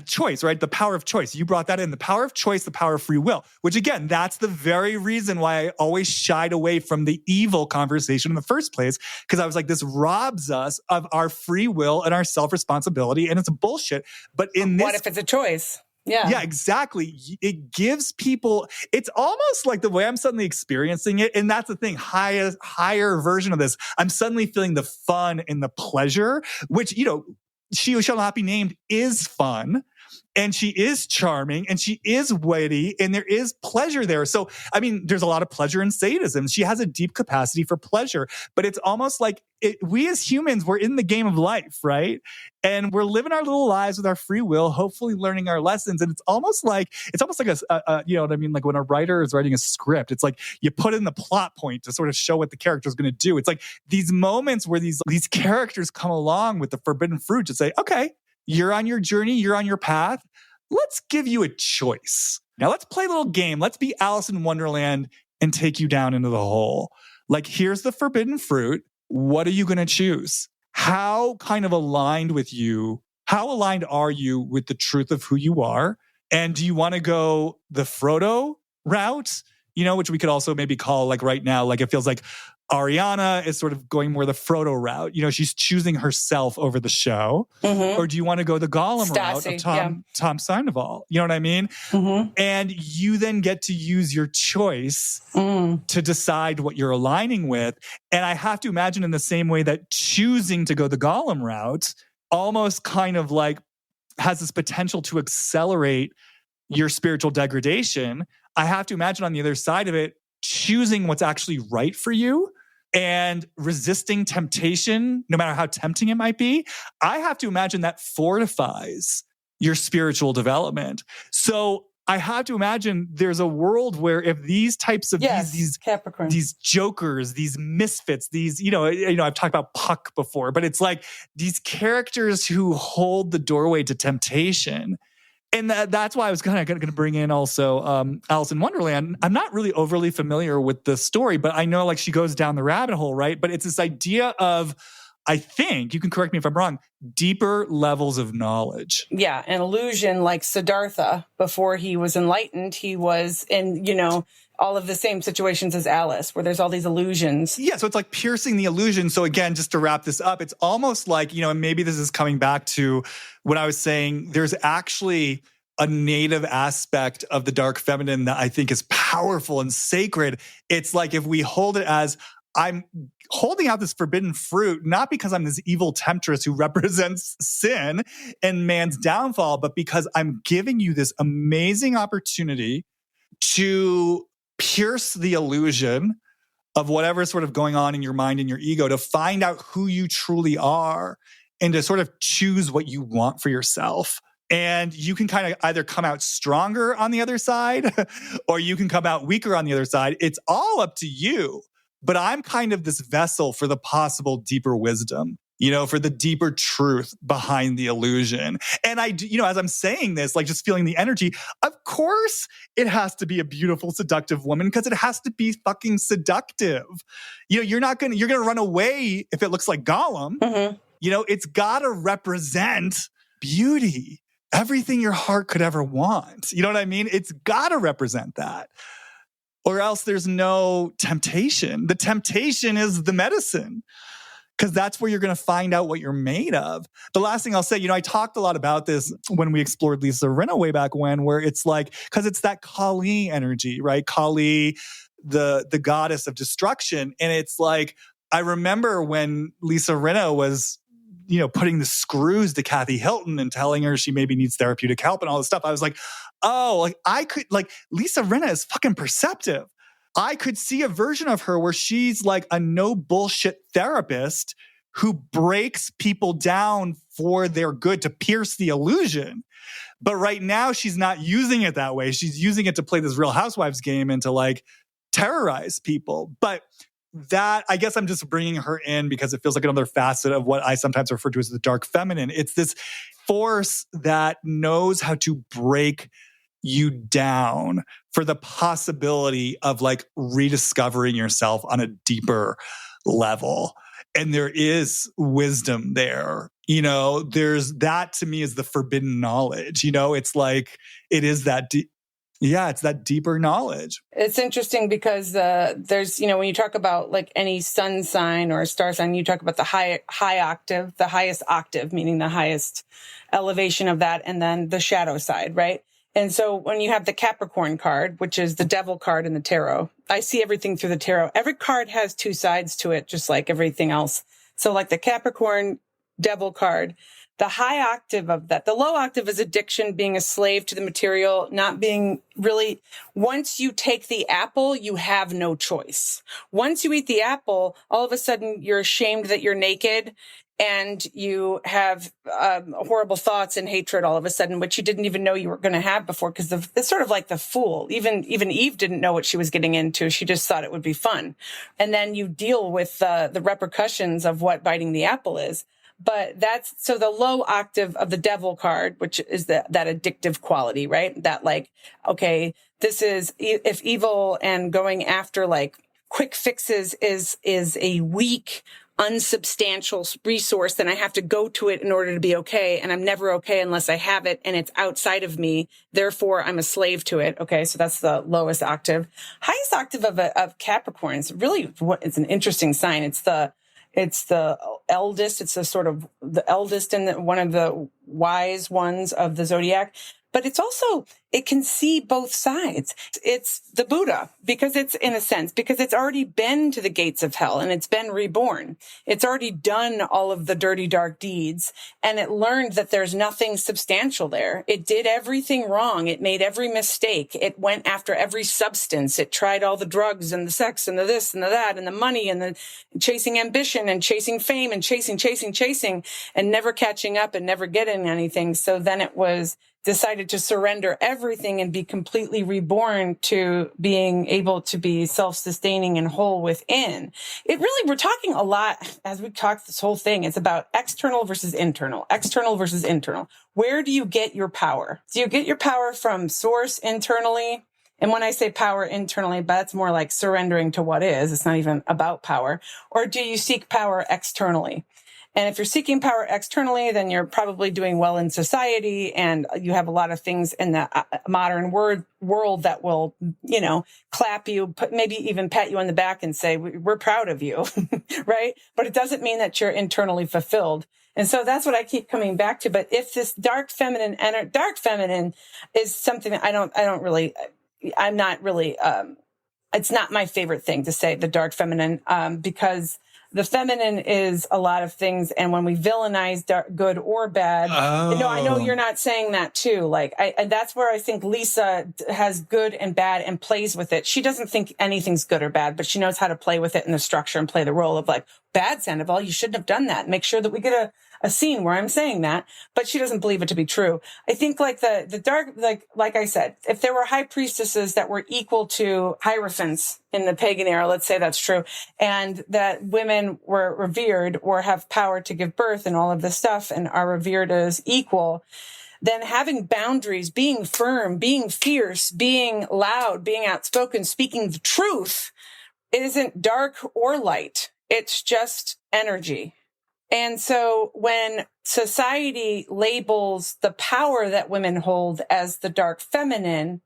choice, right? The power of choice. You brought that in. The power of choice, the power of free will, which again, that's the very reason why I always shied away from the evil conversation in the first place. Because I was like, this robs us of our free will and our self-responsibility, and it's bullshit. But in this, what if it's a choice? Yeah. Yeah, exactly. It gives people, it's almost like the way I'm suddenly experiencing it. And that's the thing, higher version of this. I'm suddenly feeling the fun and the pleasure, which, She Who Shall Not Be Named is fun. And she is charming and she is witty and there is pleasure there. So, I mean, there's a lot of pleasure in sadism. She has a deep capacity for pleasure, but it's almost like we as humans, we're in the game of life, right? And we're living our little lives with our free will, hopefully learning our lessons. And it's almost like a you know what I mean? Like when a writer is writing a script, it's like you put in the plot point to sort of show what the character is going to do. It's like these moments where these characters come along with the forbidden fruit to say, okay, you're on your journey, you're on your path. Let's give you a choice. Now let's play a little game. Let's be Alice in Wonderland and take you down into the hole. Like, here's the forbidden fruit. What are you going to choose? How kind of aligned with you? How aligned are you with the truth of who you are? And do you want to go the Frodo route? Which we could also maybe call, like right now, like it feels like Ariana is sort of going more the Frodo route. She's choosing herself over the show. Mm-hmm. Or do you want to go the Gollum route of Tom Sandoval? You know what I mean? Mm-hmm. And you then get to use your choice to decide what you're aligning with. And I have to imagine in the same way that choosing to go the Gollum route almost kind of like has this potential to accelerate your spiritual degradation. I have to imagine on the other side of it, choosing what's actually right for you and resisting temptation, no matter how tempting it might be. I have to imagine that fortifies your spiritual development. So I have to imagine there's a world where if these types of these jokers, these misfits, these, I've talked about Puck before, but it's like these characters who hold the doorway to temptation. And that's why I was kind of going to bring in also Alice in Wonderland. I'm not really overly familiar with the story, but I know like she goes down the rabbit hole, right? But it's this idea of, I think, you can correct me if I'm wrong, deeper levels of knowledge. Yeah, an illusion like Siddhartha, before he was enlightened, he was in, all of the same situations as Alice, where there's all these illusions. Yeah, so it's like piercing the illusion. So again, just to wrap this up, it's almost like, and maybe this is coming back to what I was saying, there's actually a native aspect of the dark feminine that I think is powerful and sacred. It's like if we hold it as, I'm holding out this forbidden fruit, not because I'm this evil temptress who represents sin and man's downfall, but because I'm giving you this amazing opportunity to pierce the illusion of whatever's sort of going on in your mind and your ego, to find out who you truly are and to sort of choose what you want for yourself. And you can kind of either come out stronger on the other side or you can come out weaker on the other side. It's all up to you. But I'm kind of this vessel for the possible deeper wisdom, for the deeper truth behind the illusion. And I do, as I'm saying this, like just feeling the energy, of course it has to be a beautiful, seductive woman because it has to be fucking seductive. You're going to run away if it looks like Gollum. Mm-hmm. It's got to represent beauty, everything your heart could ever want. You know what I mean? It's got to represent that. Or else there's no temptation. The temptation is the medicine, because that's where you're going to find out what you're made of. The last thing I'll say, I talked a lot about this when we explored Lisa Rinna way back when, where it's like, because it's that Kali energy, right? Kali, the goddess of destruction. And it's like, I remember when Lisa Rinna was, putting the screws to Kathy Hilton and telling her she maybe needs therapeutic help and all this stuff. I was like, oh, like I could, like Lisa Rinna is fucking perceptive. I could see a version of her where she's like a no bullshit therapist who breaks people down for their good to pierce the illusion. But right now she's not using it that way. She's using it to play this Real Housewives game and to like terrorize people. But that, I guess I'm just bringing her in because it feels like another facet of what I sometimes refer to as the dark feminine. It's this force that knows how to break you down for the possibility of like rediscovering yourself on a deeper level. And there is wisdom there. You know, there's that, to me, is the forbidden knowledge. You know, it's like, it is that it's that deeper knowledge. It's interesting because there's, when you talk about like any sun sign or a star sign, you talk about the high octave, the highest octave, meaning the highest elevation of that, and then the shadow side, right? And so when you have the Capricorn card, which is the devil card in the tarot, I see everything through the tarot. Every card has two sides to it, just like everything else. So like the Capricorn devil card, the high octave of that, the low octave is addiction, being a slave to the material, not being really, once you take the apple, you have no choice. Once you eat the apple, all of a sudden you're ashamed that you're naked and you have horrible thoughts and hatred all of a sudden, which you didn't even know you were going to have before, because it's sort of like the fool. Even Eve didn't know what she was getting into. She just thought it would be fun. And then you deal with the repercussions of what biting the apple is. But that's, so the low octave of the devil card, which is that addictive quality, right? That like, okay, this is, if evil and going after like quick fixes is a weak, unsubstantial resource, then I have to go to it in order to be okay. And I'm never okay unless I have it and it's outside of me. Therefore, I'm a slave to it. Okay. So that's the lowest octave. Highest octave of Capricorn is really it's an interesting sign. It's the eldest. It's the eldest and one of the wise ones of the zodiac. But it's also, it can see both sides. It's the Buddha, because it's, in a sense, because it's already been to the gates of hell and it's been reborn. It's already done all of the dirty, dark deeds, and it learned that there's nothing substantial there. It did everything wrong. It made every mistake. It went after every substance. It tried all the drugs and the sex and the this and the that and the money and the chasing ambition and chasing fame and chasing and never catching up and never getting anything. So then it was decided to surrender everything and be completely reborn to being able to be self-sustaining and whole within. It really, we're talking a lot as we talk this whole thing. It's about external versus internal, external versus internal. Where do you get your power? Do you get your power from source internally? And when I say power internally, that's more like surrendering to what is. It's not even about power. Or do you seek power externally? And if you're seeking power externally, then you're probably doing well in society, and you have a lot of things in the modern world that will, clap you, maybe even pat you on the back and say, we're proud of you, right? But it doesn't mean that you're internally fulfilled. And so that's what I keep coming back to. But if this dark feminine is something that I'm not really, it's not my favorite thing to say, the dark feminine, because the feminine is a lot of things. And when we villainize good or bad, I know you're not saying that too. Like, and that's where I think Lisa has good and bad and plays with it. She doesn't think anything's good or bad, but she knows how to play with it in the structure and play the role of like, bad Sandoval, you shouldn't have done that. Make sure that we get a scene where I'm saying that, but she doesn't believe it to be true. I think like the dark, like I said, if there were high priestesses that were equal to hierophants in the pagan era, let's say that's true, and that women were revered or have power to give birth and all of this stuff and are revered as equal, then having boundaries, being firm, being fierce, being loud, being outspoken, speaking the truth isn't dark or light. It's just energy. And so when society labels the power that women hold as the dark feminine,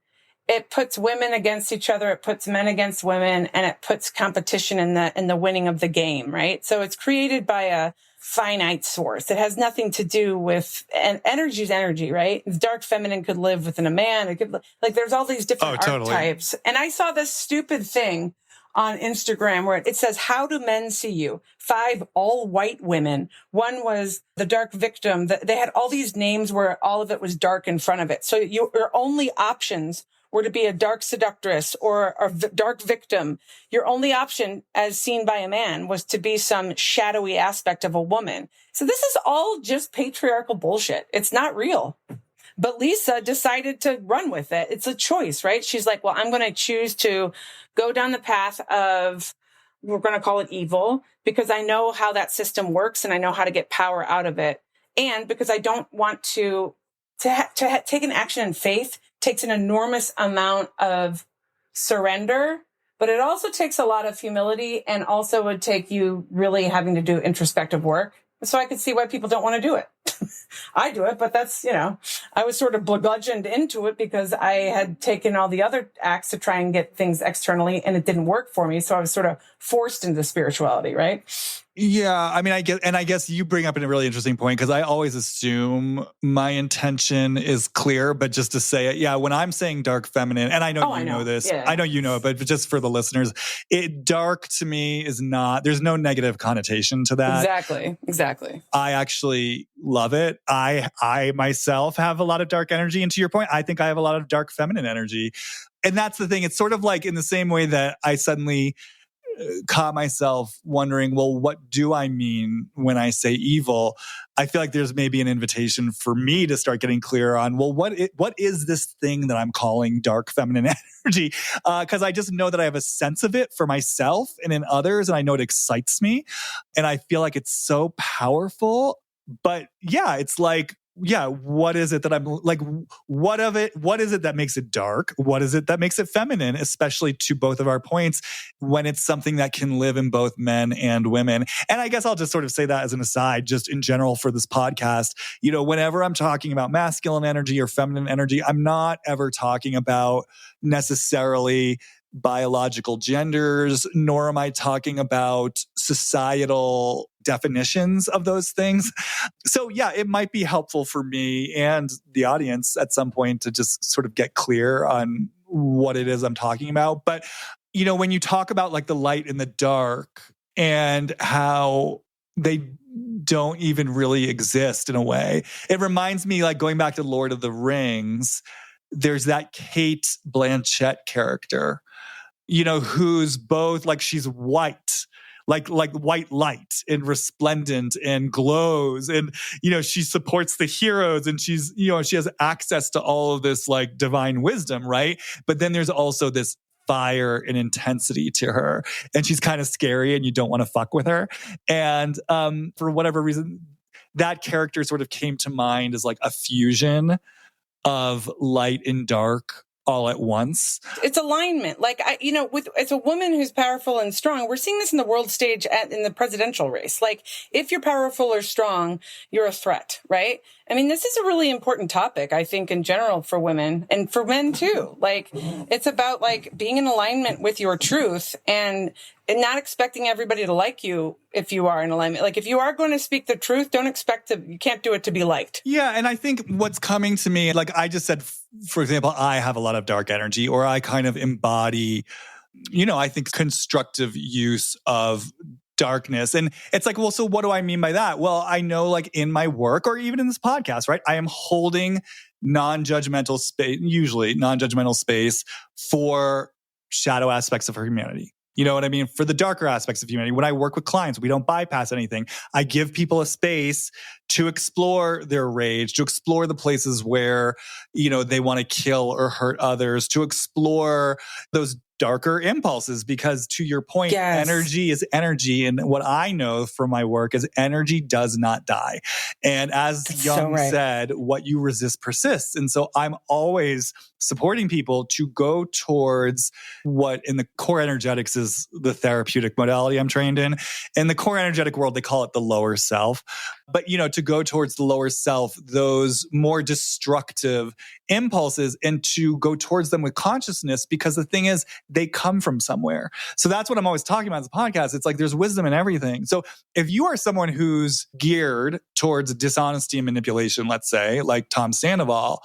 it puts women against each other, it puts men against women, and it puts competition in the winning of the game, right? So it's created by a finite source. It has nothing to do with, and energy is energy, right? The dark feminine could live within a man. It could, like, there's all these different archetypes. And I saw this stupid thing on Instagram where it says, how do men see you? 5 all white women. One was the dark victim. They had all these names where all of it was dark in front of it. So your only options were to be a dark seductress or a dark victim. Your only option, as seen by a man, was to be some shadowy aspect of a woman. So this is all just patriarchal bullshit. It's not real. But Lisa decided to run with it. It's a choice, right? She's like, well, I'm going to choose to go down the path of we're going to call it evil, because I know how that system works and I know how to get power out of it. And because I don't want to take an action in faith takes an enormous amount of surrender, but it also takes a lot of humility, and also would take you really having to do introspective work. So I could see why people don't want to do it. I do it, but that's, I was sort of bludgeoned into it because I had taken all the other acts to try and get things externally, and it didn't work for me. So I was sort of forced into spirituality, right? Yeah, I mean, I guess you bring up a really interesting point, because I always assume my intention is clear, but just to say it, yeah, when I'm saying dark feminine, and I know you know this, yeah. I know you know it, but just for the listeners, dark to me is not, there's no negative connotation to that. Exactly. I actually love it. I myself have a lot of dark energy, and to your point, I think I have a lot of dark feminine energy. And that's the thing. It's sort of like in the same way that I suddenly caught myself wondering, well, what do I mean when I say evil? I feel like there's maybe an invitation for me to start getting clear on, well, what is this thing that I'm calling dark feminine energy? Because I just know that I have a sense of it for myself and in others, and I know it excites me. And I feel like it's so powerful. But yeah, it's like, yeah, what is it that I'm like, what is it that makes it dark? What is it that makes it feminine, especially to both of our points, when it's something that can live in both men and women? And I guess I'll just sort of say that as an aside, just in general for this podcast, whenever I'm talking about masculine energy or feminine energy, I'm not ever talking about necessarily biological genders, nor am I talking about societal definitions of those things. So yeah, it might be helpful for me and the audience at some point to just sort of get clear on what it is I'm talking about. But, when you talk about like the light and the dark and how they don't even really exist in a way, it reminds me, like going back to Lord of the Rings, there's that Cate Blanchett character, who's both like, she's white, like white light and resplendent and glows. And, she supports the heroes, and she's, she has access to all of this like divine wisdom, right? But then there's also this fire and intensity to her, and she's kind of scary and you don't want to fuck with her. And for whatever reason, that character sort of came to mind as like a fusion of light and dark all at once. It's alignment. Like, as a woman who's powerful and strong, we're seeing this in the world stage in the presidential race. Like, if you're powerful or strong, you're a threat, right? I mean, this is a really important topic, I think, in general for women and for men too. Like, it's about like being in alignment with your truth and not expecting everybody to like you if you are in alignment. Like, if you are going to speak the truth, you can't do it to be liked. Yeah. And I think what's coming to me, like I just said, for example, I have a lot of dark energy, or I kind of embody, I think constructive use of darkness. And it's like, well, so what do I mean by that? Well, I know like in my work or even in this podcast, right? I am holding non-judgmental space, usually non-judgmental space for shadow aspects of humanity. You know what I mean? For the darker aspects of humanity. When I work with clients, we don't bypass anything. I give people a space to explore their rage, to explore the places where, they want to kill or hurt others, to explore those darker impulses, because to your point, yes, energy is energy. And what I know from my work is energy does not die. And as That's Jung so right. said, what you resist persists. And so I'm always supporting people to go towards what in the core energetics is the therapeutic modality I'm trained in. In the core energetic world, they call it the lower self. But, to go towards the lower self, those more destructive impulses, and to go towards them with consciousness, because the thing is, they come from somewhere. So that's what I'm always talking about in this podcast. It's like there's wisdom in everything. So if you are someone who's geared towards dishonesty and manipulation, let's say, like Tom Sandoval,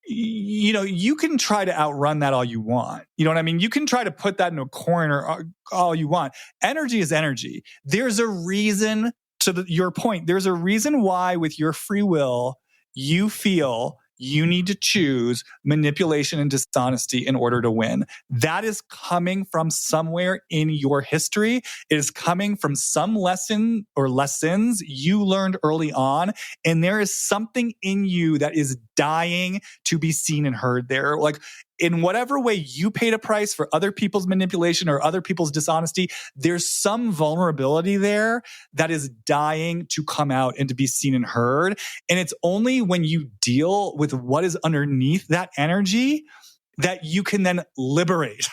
you can try to outrun that all you want. You know what I mean? You can try to put that in a corner all you want. Energy is energy. There's a reason, to your point, there's a reason why with your free will, you feel you need to choose manipulation and dishonesty in order to win. That is coming from somewhere in your history. It is coming from some lesson or lessons you learned early on. And there is something in you that is dying to be seen and heard there. Like, in whatever way you paid a price for other people's manipulation or other people's dishonesty, there's some vulnerability there that is dying to come out and to be seen and heard. And it's only when you deal with what is underneath that energy that you can then liberate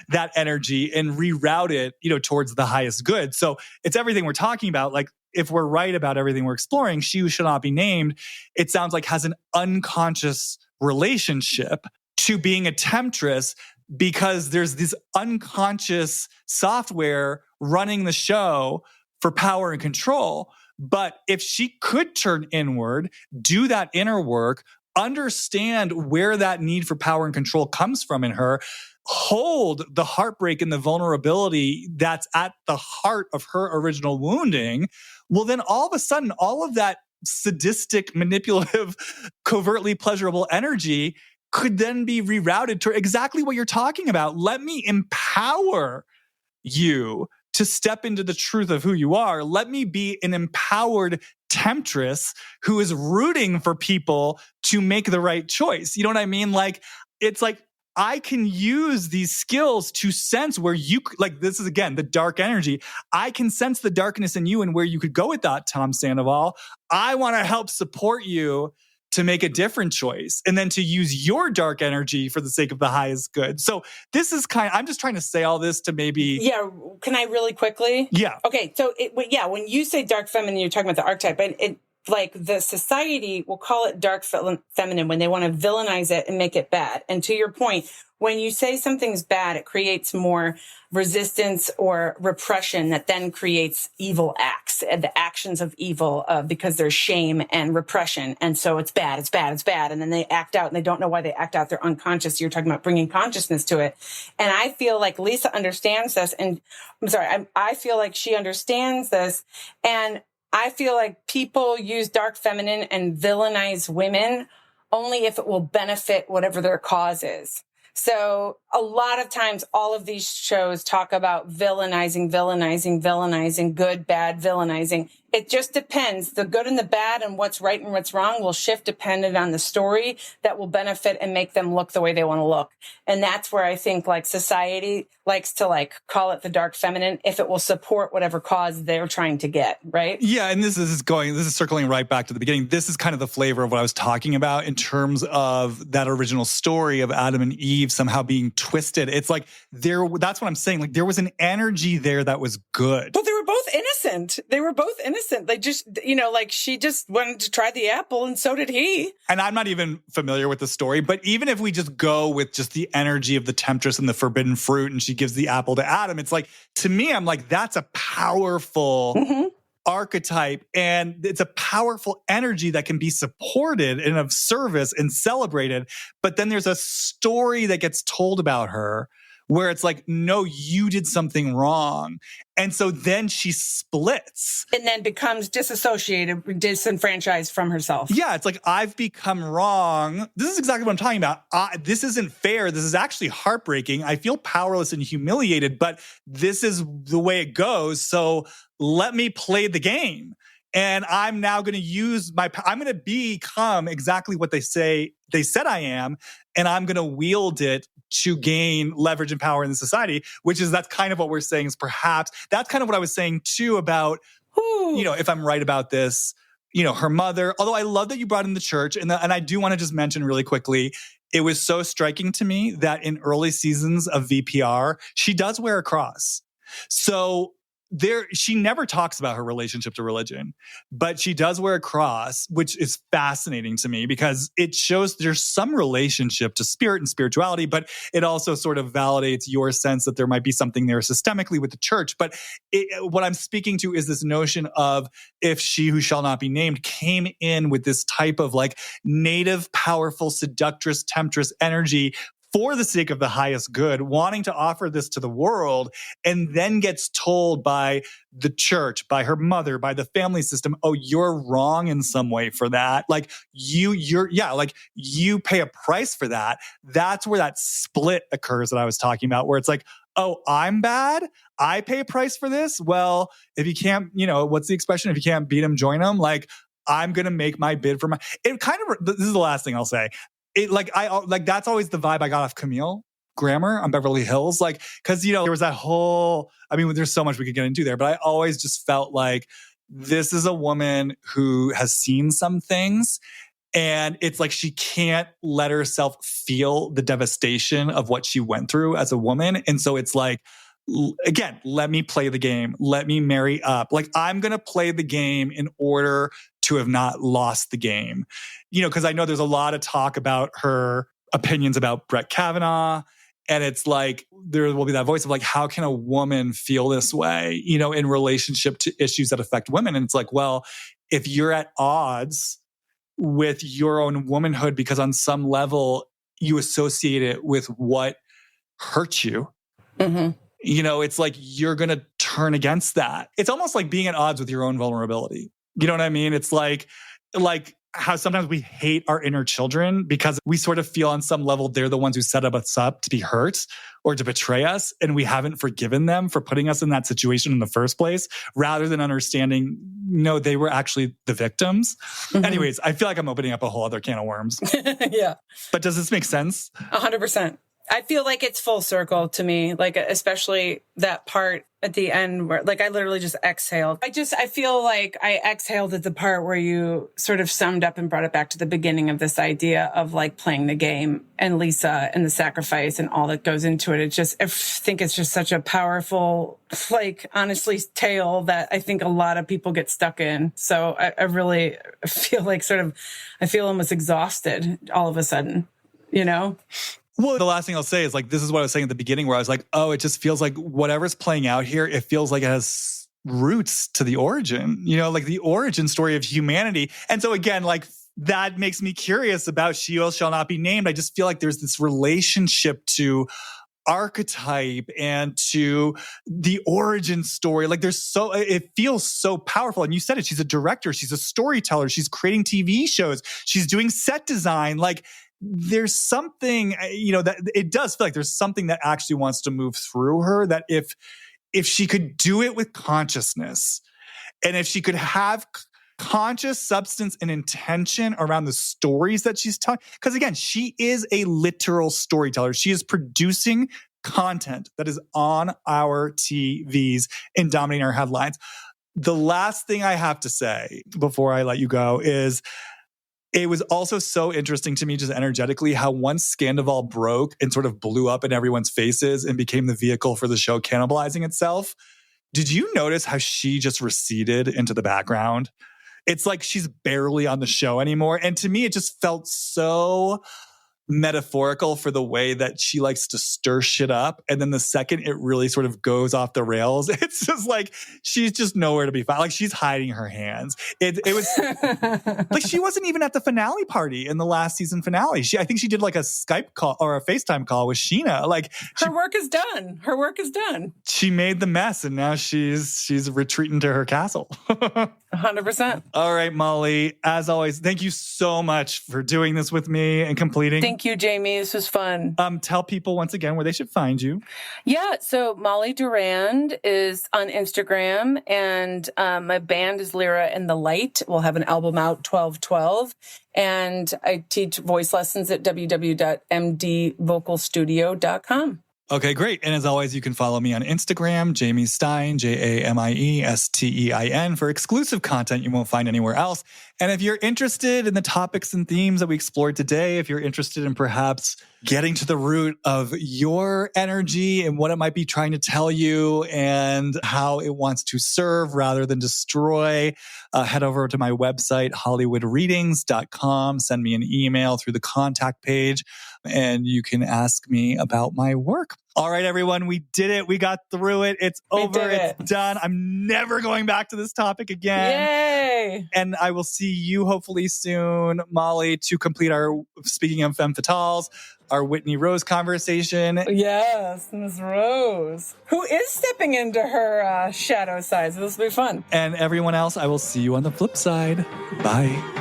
that energy and reroute it, towards the highest good. So it's everything we're talking about. Like, if we're right about everything we're exploring, She Who Shall Not Be Named, it sounds like has an unconscious relationship to being a temptress, because there's this unconscious software running the show for power and control. But if she could turn inward, do that inner work, understand where that need for power and control comes from in her, hold the heartbreak and the vulnerability that's at the heart of her original wounding, well, then all of a sudden, all of that sadistic, manipulative, covertly pleasurable energy could then be rerouted to exactly what you're talking about. Let me empower you to step into the truth of who you are. Let me be an empowered temptress who is rooting for people to make the right choice. You know what I mean? Like, it's like, I can use these skills to sense where you, like, this is again, the dark energy. I can sense the darkness in you and where you could go with that, Tom Sandoval. I want to help support you to make a different choice and then to use your dark energy for the sake of the highest good. So this is I'm just trying to say all this to maybe... Yeah. Can I really quickly? Yeah. Okay. So when you say dark feminine, you're talking about the archetype, and it like the society will call it dark feminine when they want to villainize it and make it bad. And to your point, when you say something's bad, it creates more resistance or repression that then creates evil acts, the actions of evil, because there's shame and repression. And so it's bad, it's bad, it's bad. And then they act out and they don't know why they act out. They're unconscious. You're talking about bringing consciousness to it. And I feel like Lisa understands this. And I feel like she understands this. And I feel like people use dark feminine and villainize women only if it will benefit whatever their cause is. So a lot of times, all of these shows talk about villainizing, good, bad, villainizing. It just depends. The good and the bad and what's right and what's wrong will shift dependent on the story that will benefit and make them look the way they want to look. And that's where I think like society likes to call it the dark feminine if it will support whatever cause they're trying to get, right? Yeah, and this is circling right back to the beginning. This is kind of the flavor of what I was talking about in terms of that original story of Adam and Eve somehow being twisted. It's like that's what I'm saying. Like, there was an energy there that was good. But they were both innocent. They just, she just wanted to try the apple and so did he. And I'm not even familiar with the story, but even if we just go with just the energy of the temptress and the forbidden fruit and she gives the apple to Adam, it's like, to me, I'm like, that's a powerful archetype, and it's a powerful energy that can be supported and of service and celebrated. But then there's a story that gets told about her where it's like, no, you did something wrong. And so then she splits. And then becomes disassociated, disenfranchised from herself. Yeah, it's like, I've become wrong. This is exactly what I'm talking about. This isn't fair. This is actually heartbreaking. I feel powerless and humiliated, but this is the way it goes. So let me play the game. And I'm now going to use I'm going to become exactly what they said I am. And I'm going to wield it to gain leverage and power in the society, that's kind of what we're saying is perhaps, that's kind of what I was saying too about, if I'm right about this, her mother, although I love that you brought in the church. And I do want to just mention really quickly, it was so striking to me that in early seasons of VPR, she does wear a cross. So she never talks about her relationship to religion, but she does wear a cross, which is fascinating to me because it shows there's some relationship to spirit and spirituality, but it also sort of validates your sense that there might be something there systemically with the church. But what I'm speaking to is this notion of, if She Who Shall Not Be Named came in with this type of native, powerful, seductress, temptress energy for the sake of the highest good, wanting to offer this to the world, and then gets told by the church, by her mother, by the family system, oh, you're wrong in some way for that. You pay a price for that. That's where that split occurs that I was talking about, where it's like, oh, I'm bad. I pay a price for this. Well, if you can't, what's the expression? If you can't beat them, join them. I'm going to make my bid for this is the last thing I'll say. that's always the vibe I got off Camille Grammer on Beverly Hills. Like, because, there was that whole, there's so much we could get into there, but I always just felt like this is a woman who has seen some things. And it's like she can't let herself feel the devastation of what she went through as a woman. And so it's like, again, let me play the game. Let me marry up. Like, I'm going to play the game in order to have not lost the game. Because I know there's a lot of talk about her opinions about Brett Kavanaugh. And it's like, there will be that voice of like, how can a woman feel this way, in relationship to issues that affect women? And it's like, well, if you're at odds with your own womanhood because on some level you associate it with what hurt you, it's like you're going to turn against that. It's almost like being at odds with your own vulnerability. You know what I mean? It's like how sometimes we hate our inner children because we sort of feel on some level they're the ones who set us up to be hurt or to betray us, and we haven't forgiven them for putting us in that situation in the first place, rather than understanding, no, they were actually the victims. Anyways, I feel like I'm opening up a whole other can of worms. Yeah. But does this make sense? 100%. I feel like it's full circle to me, like especially that part at the end where like I literally just exhaled. I feel like I exhaled at the part where you sort of summed up and brought it back to the beginning of this idea of like playing the game and Lisa and the sacrifice and all that goes into it. I think it's just such a powerful, like honestly tale that I think a lot of people get stuck in. So I really feel like I feel almost exhausted all of a sudden, Well, the last thing I'll say is like, this is what I was saying at the beginning where I was like, oh, it just feels like whatever's playing out here, it feels like it has roots to the origin, like the origin story of humanity. And so again, like that makes me curious about She Who Shall Not Be Named. I just feel like there's this relationship to archetype and to the origin story. Like it feels so powerful. And you said it, she's a director, she's a storyteller, she's creating TV shows, she's doing set design. Like, there's something, that it does feel like there's something that actually wants to move through her, that if she could do it with consciousness and if she could have conscious substance and intention around the stories that she's telling, because again, she is a literal storyteller. She is producing content that is on our TVs and dominating our headlines. The last thing I have to say before I let you go is, it was also so interesting to me just energetically how once Scandival broke and sort of blew up in everyone's faces and became the vehicle for the show cannibalizing itself, did you notice how she just receded into the background? It's like she's barely on the show anymore. And to me, it just felt so metaphorical for the way that she likes to stir shit up. And then the second it really sort of goes off the rails, it's just like, she's just nowhere to be found. Like she's hiding her hands. It was like, she wasn't even at the finale party in the last season finale. I think she did like a Skype call or a FaceTime call with Sheena. Like her work is done. Her work is done. She made the mess and now she's retreating to her castle. 100%. All right, Molly, as always, thank you so much for doing this with me and completing. Thank you, Jamie. This was fun. Tell people once again where they should find you. Yeah, so Molly Durand is on Instagram, and my band is Lyra and the Light. We'll have an album out 12/12, and I teach voice lessons at www.mdvocalstudio.com. Okay, great. And as always, you can follow me on Instagram, Jamie Stein, JamieStein, for exclusive content you won't find anywhere else. And if you're interested in the topics and themes that we explored today, if you're interested in perhaps getting to the root of your energy and what it might be trying to tell you and how it wants to serve rather than destroy, head over to my website, hollywoodreadings.com. Send me an email through the contact page and you can ask me about my work. All right, everyone, we did it. We got through it. It's over. It's done. I'm never going back to this topic again. Yay! And I will see you hopefully soon, Molly, to complete our, speaking of femme fatales, our Whitney Rose conversation. Yes, Ms. Rose, who is stepping into her shadow side. So this will be fun. And everyone else, I will see you on the flip side. Bye.